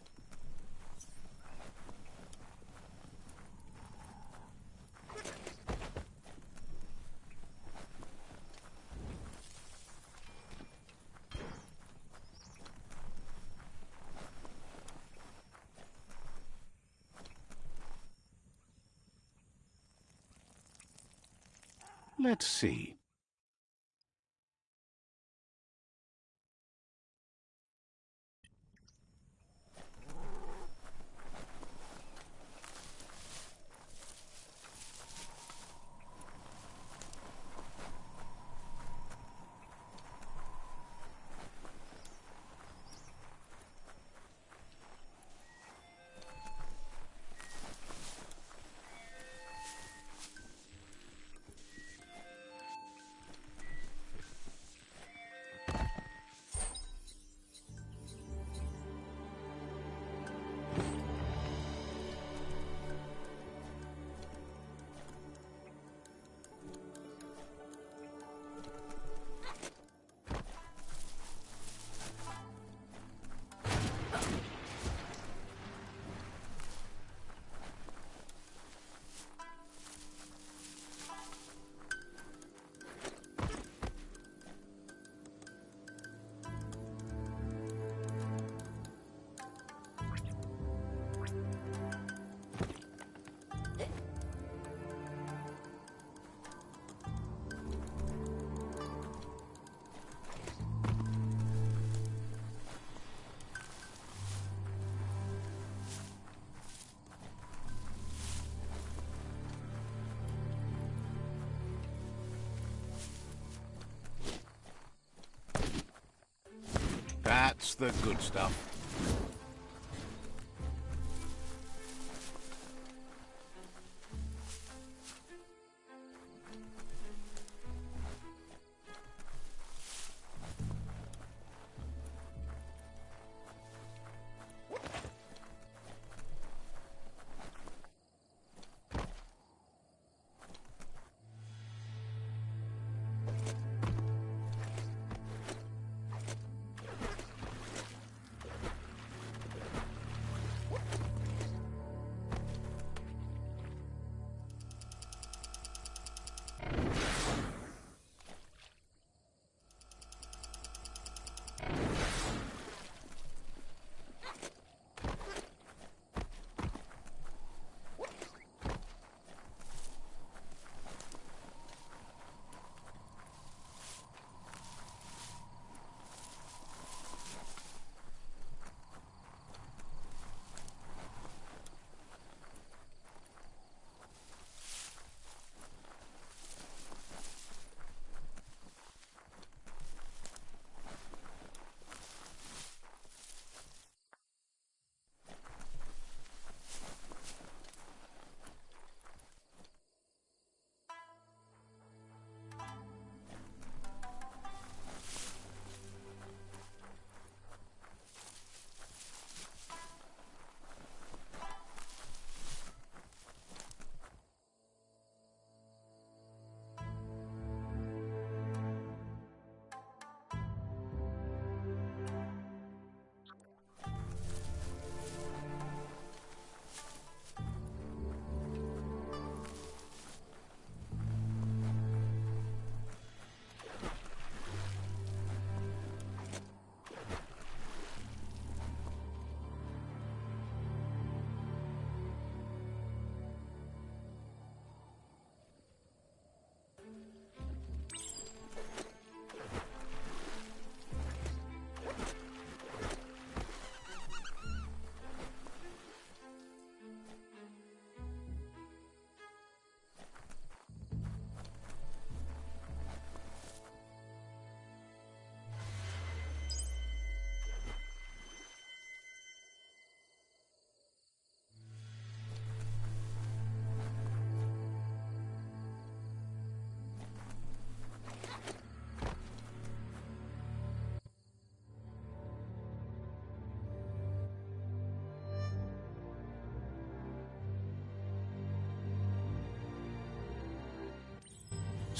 Let's see. That's the good stuff.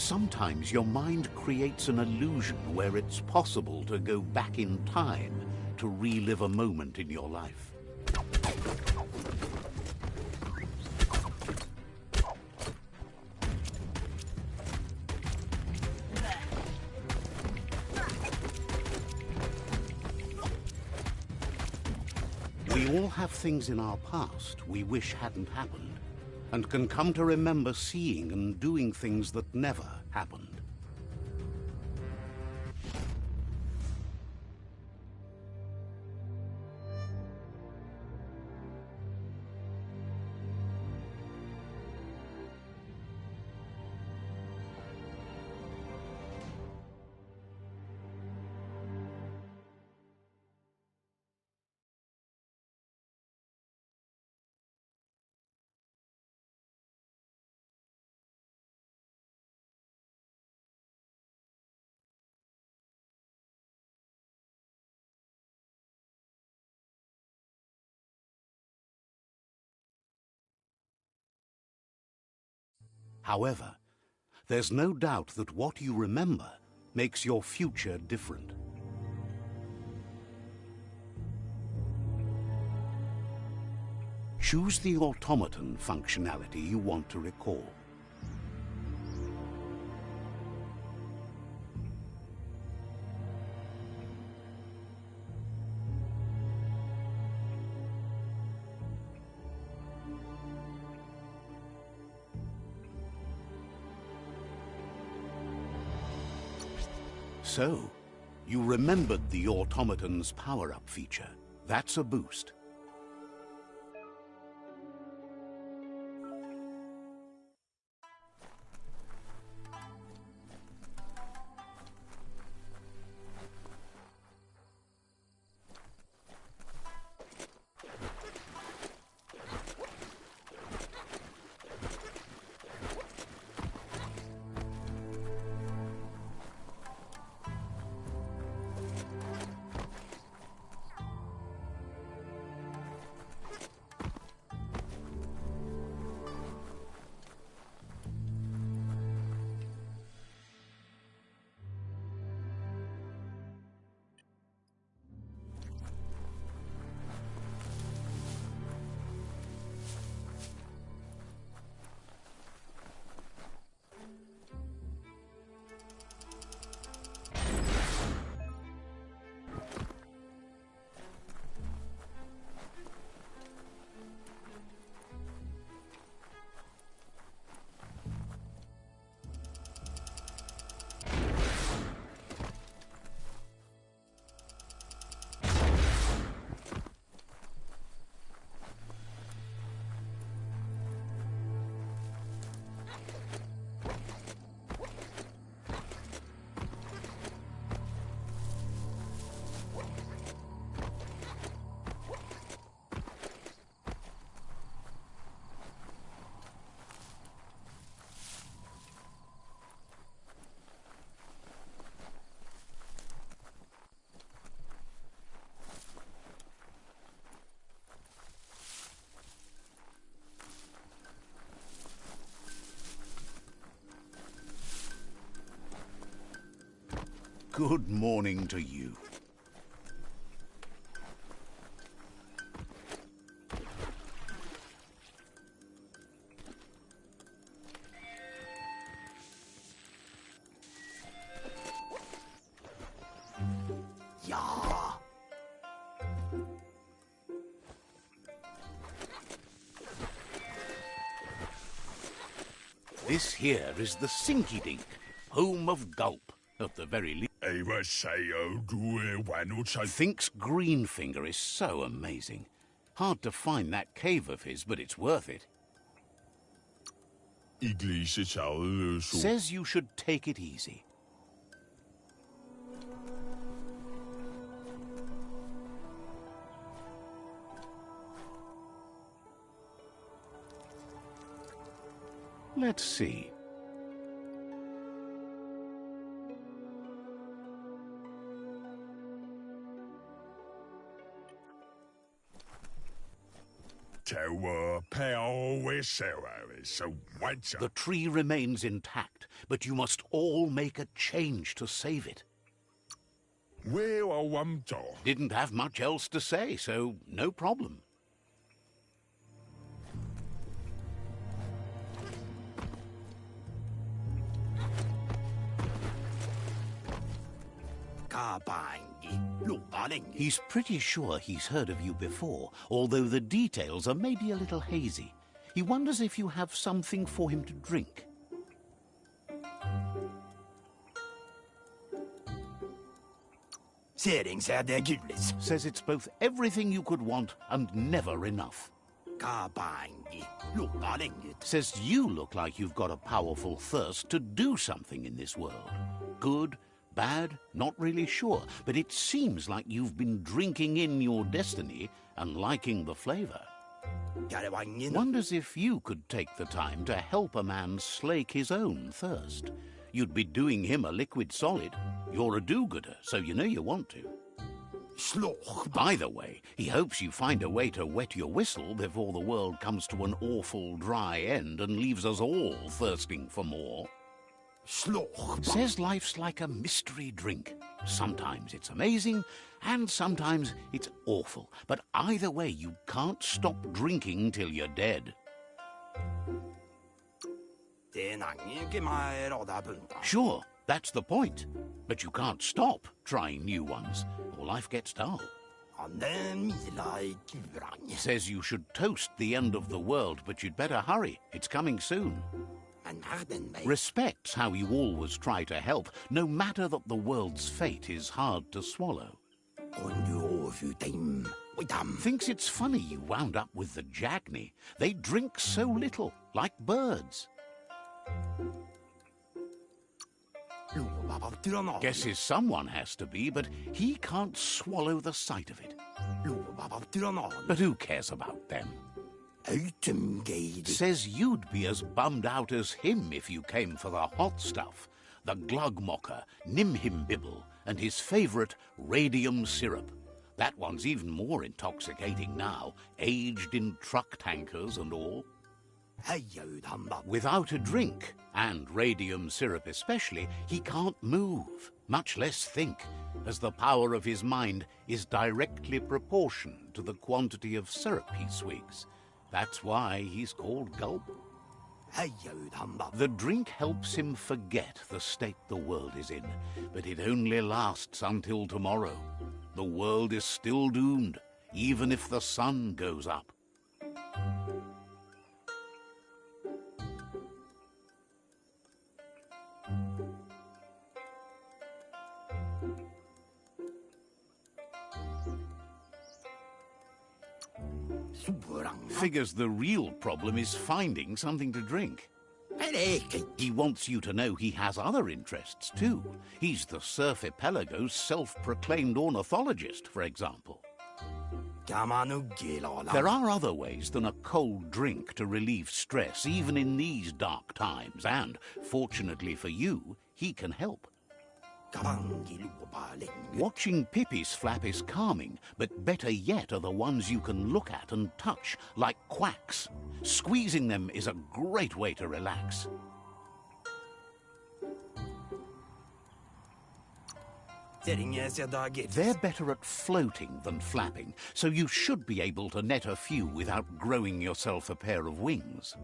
Sometimes your mind creates an illusion where it's possible to go back in time to relive a moment in your life. We all have things in our past we wish hadn't happened, and can come to remember seeing and doing things that never happened. However, there's no doubt that what you remember makes your future different. Choose the automaton functionality you want to recall. So, you remembered the automaton's power-up feature. That's a boost. Good morning to you. This here is the Sinky Dink, home of Gulp, at the very least. Think's green finger is so amazing. Hard to find that cave of his, but it's worth it. Says you should take it easy. Let's see. The tree remains intact, but you must all make a change to save it. Didn't have much else to say, so no problem. He's pretty sure he's heard of you before, although the details are maybe a little hazy. He wonders if you have something for him to drink. Says it's both everything you could want and never enough. Says you look like you've got a powerful thirst to do something in this world. Good, bad, not really sure, but it seems like you've been drinking in your destiny and liking the flavor. Wonders if you could take the time to help a man slake his own thirst. You'd be doing him a liquid solid. You're a do-gooder, so you know you want to. Either way, he hopes you find a way to wet your whistle before the world comes to an awful dry end and leaves us all thirsting for more. Says life's like a mystery drink. Sometimes it's amazing, and sometimes it's awful. But either way, you can't stop drinking till you're dead. Sure, that's the point. But you can't stop trying new ones, or life gets dull. Says you should toast the end of the world, but you'd better hurry. It's coming soon. Respects how you always try to help, no matter that the world's fate is hard to swallow. Thinks it's funny you wound up with the Jagni. They drink so little, like birds. Guesses someone has to be, but he can't swallow the sight of it. But who cares about them? Says you'd be as bummed out as him if you came for the hot stuff. The Glugmocker, Nimhimbibble, and his favourite radium syrup. That one's even more intoxicating now, aged in truck tankers and all. Without a drink, and radium syrup especially, he can't move, much less think, as the power of his mind is directly proportioned to the quantity of syrup he swigs. That's why he's called Gulp. The drink helps him forget the state the world is in, but it only lasts until tomorrow. The world is still doomed, even if the sun goes up. Figures the real problem is finding something to drink. He wants you to know he has other interests too. He's the Surfipelago's self-proclaimed ornithologist, for example. There are other ways than a cold drink to relieve stress, even in these dark times, and, fortunately for you, he can help. Watching Pippi's flap is calming, but better yet are the ones you can look at and touch, like quacks. Squeezing them is a great way to relax. They're better at floating than flapping, so you should be able to net a few without growing yourself a pair of wings.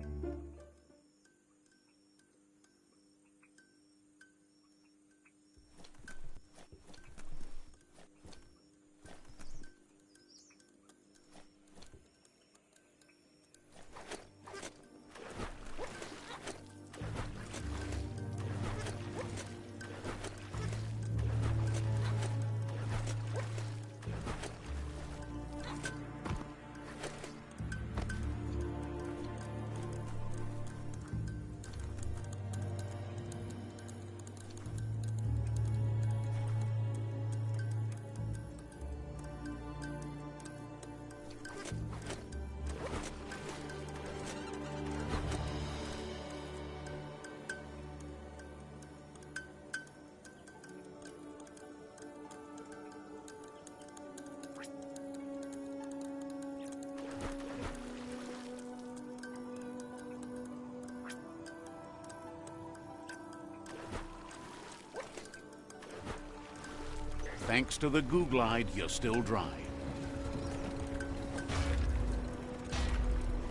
Thanks to the goo glide, you're still dry.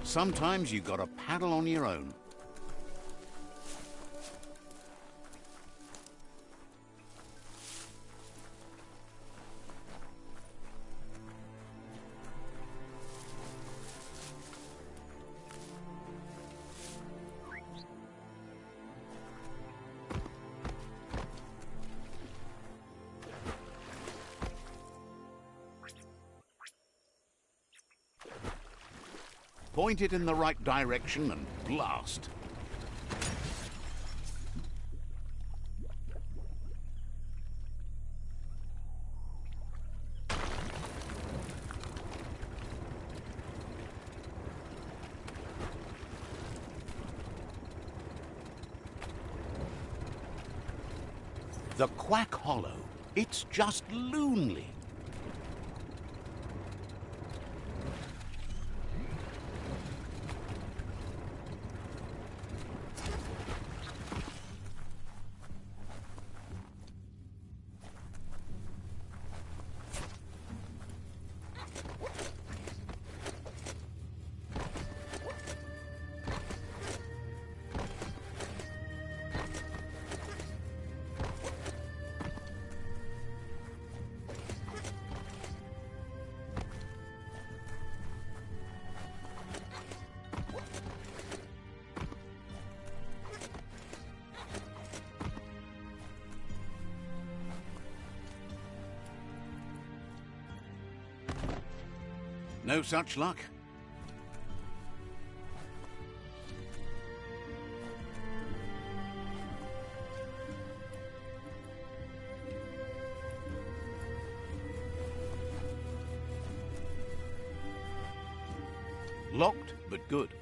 Sometimes you gotta paddle on your own. Point it in the right direction and blast. The Quack Hollow. It's just lonely. No such luck. Locked, but good.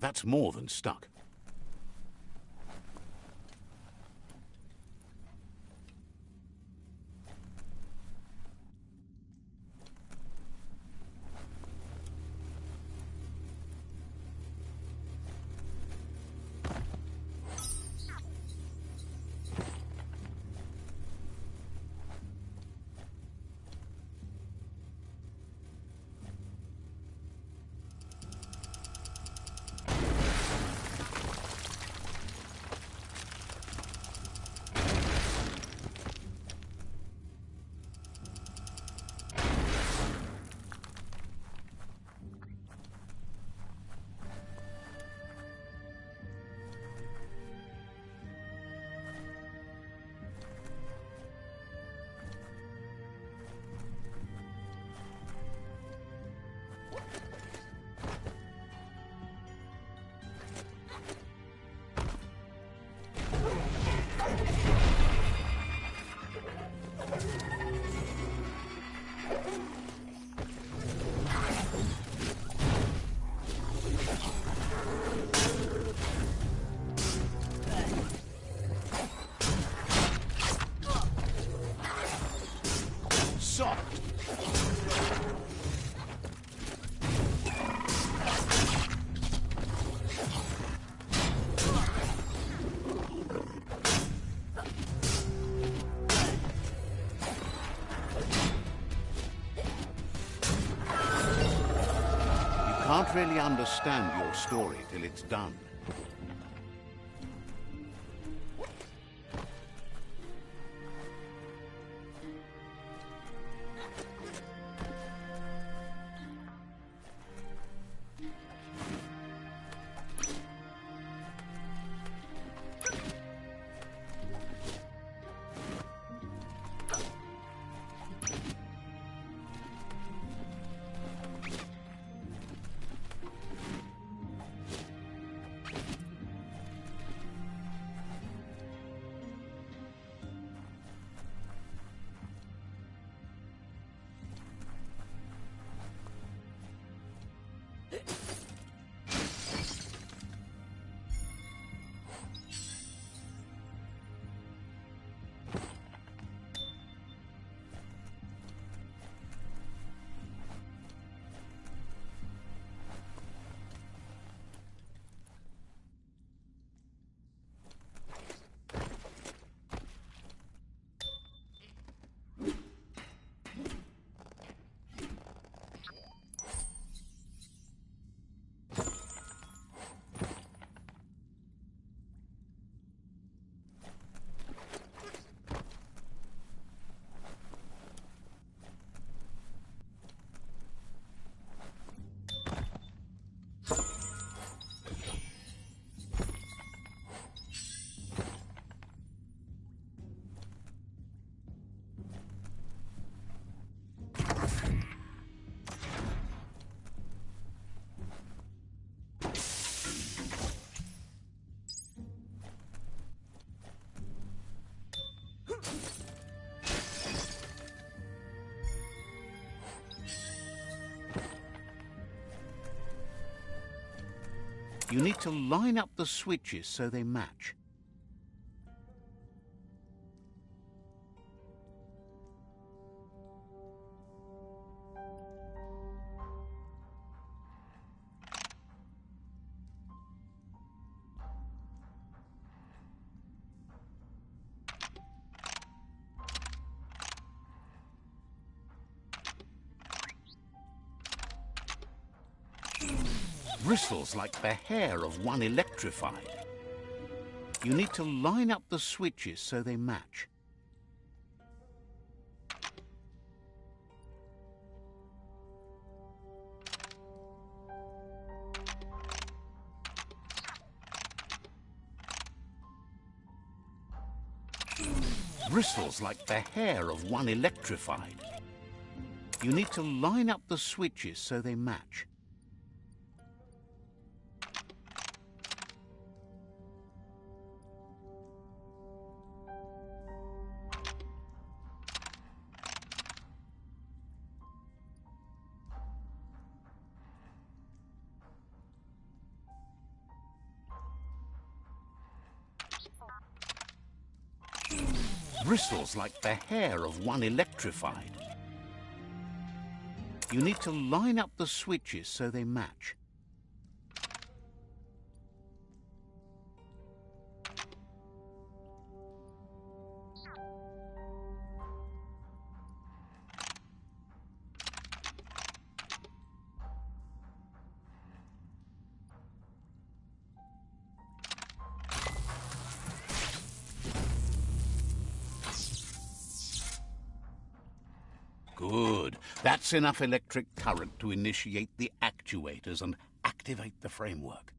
That's more than stuck. can't really understand your story till it's done. You need to line up the switches so they match. Bristles like the hair of one electrified. You need to line up the switches so they match. Bristles like the hair of one electrified. You need to line up the switches so they match. Bristles like the hair of one electrified. You need to line up the switches so they match. Good. That's enough electric current to initiate the actuators and activate the framework.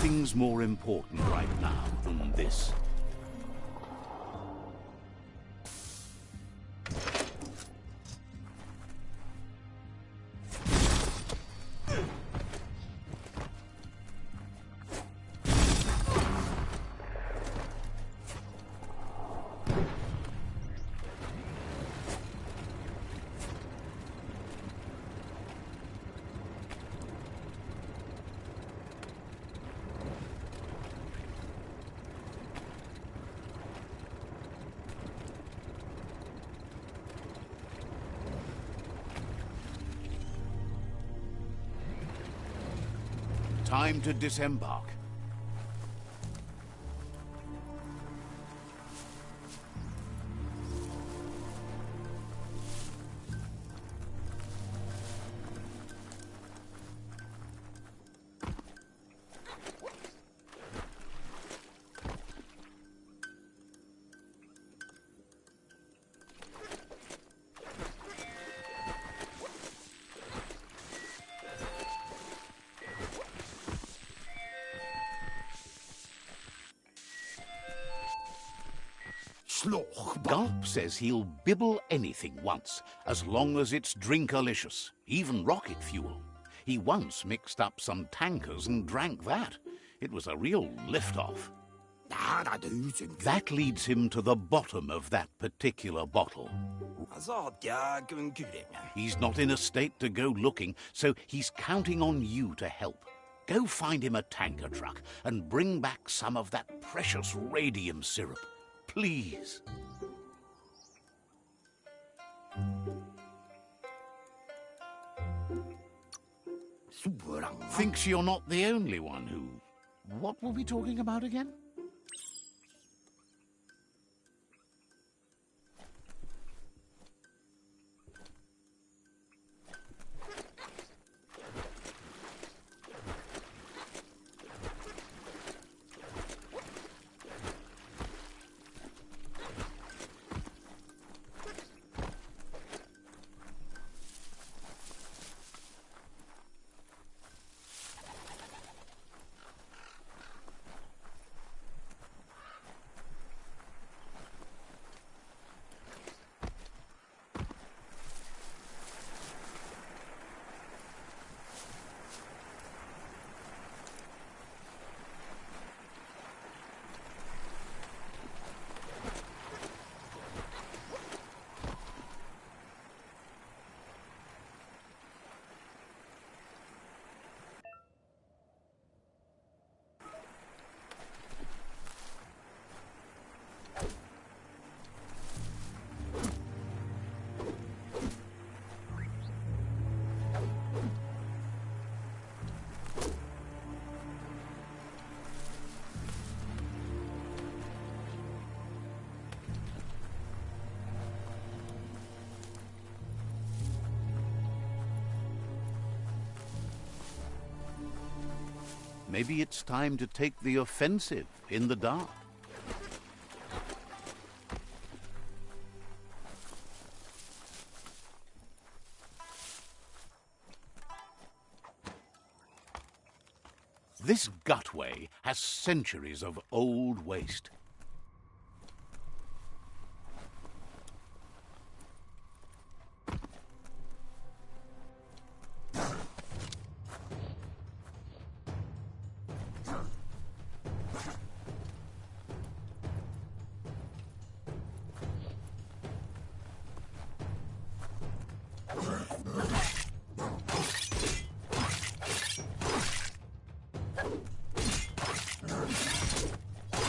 Nothing's more important right now than this. Time to disembark. Gulp says he'll bibble anything once, as long as it's drinkalicious, even rocket fuel. He once mixed up some tankers and drank that. It was a real lift-off. That leads him to the bottom of that particular bottle. He's not in a state to go looking, so he's counting on you to help. Go find him a tanker truck and bring back some of that precious radium syrup. Please. Thinks you're not the only one who... What were we talking about again? Maybe it's time to take the offensive in the dark. This gutway has centuries of old waste.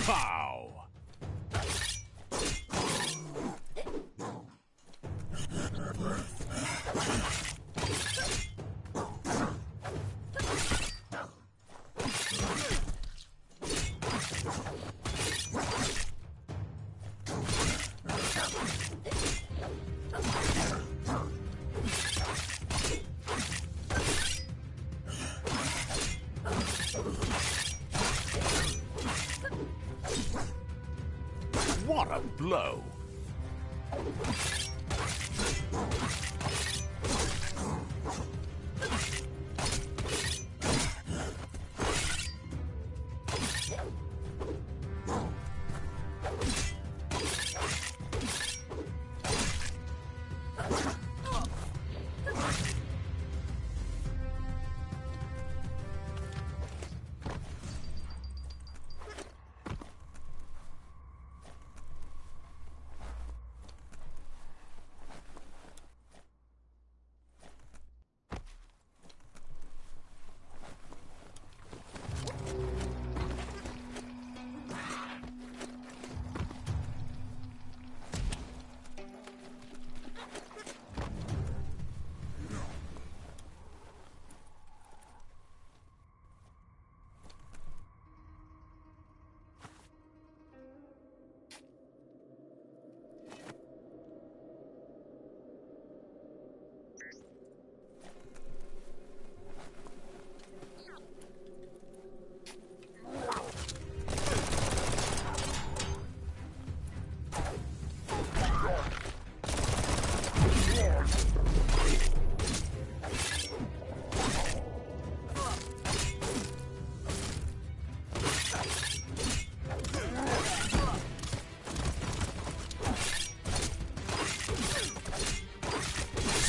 Pow! What a blow!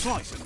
Slice and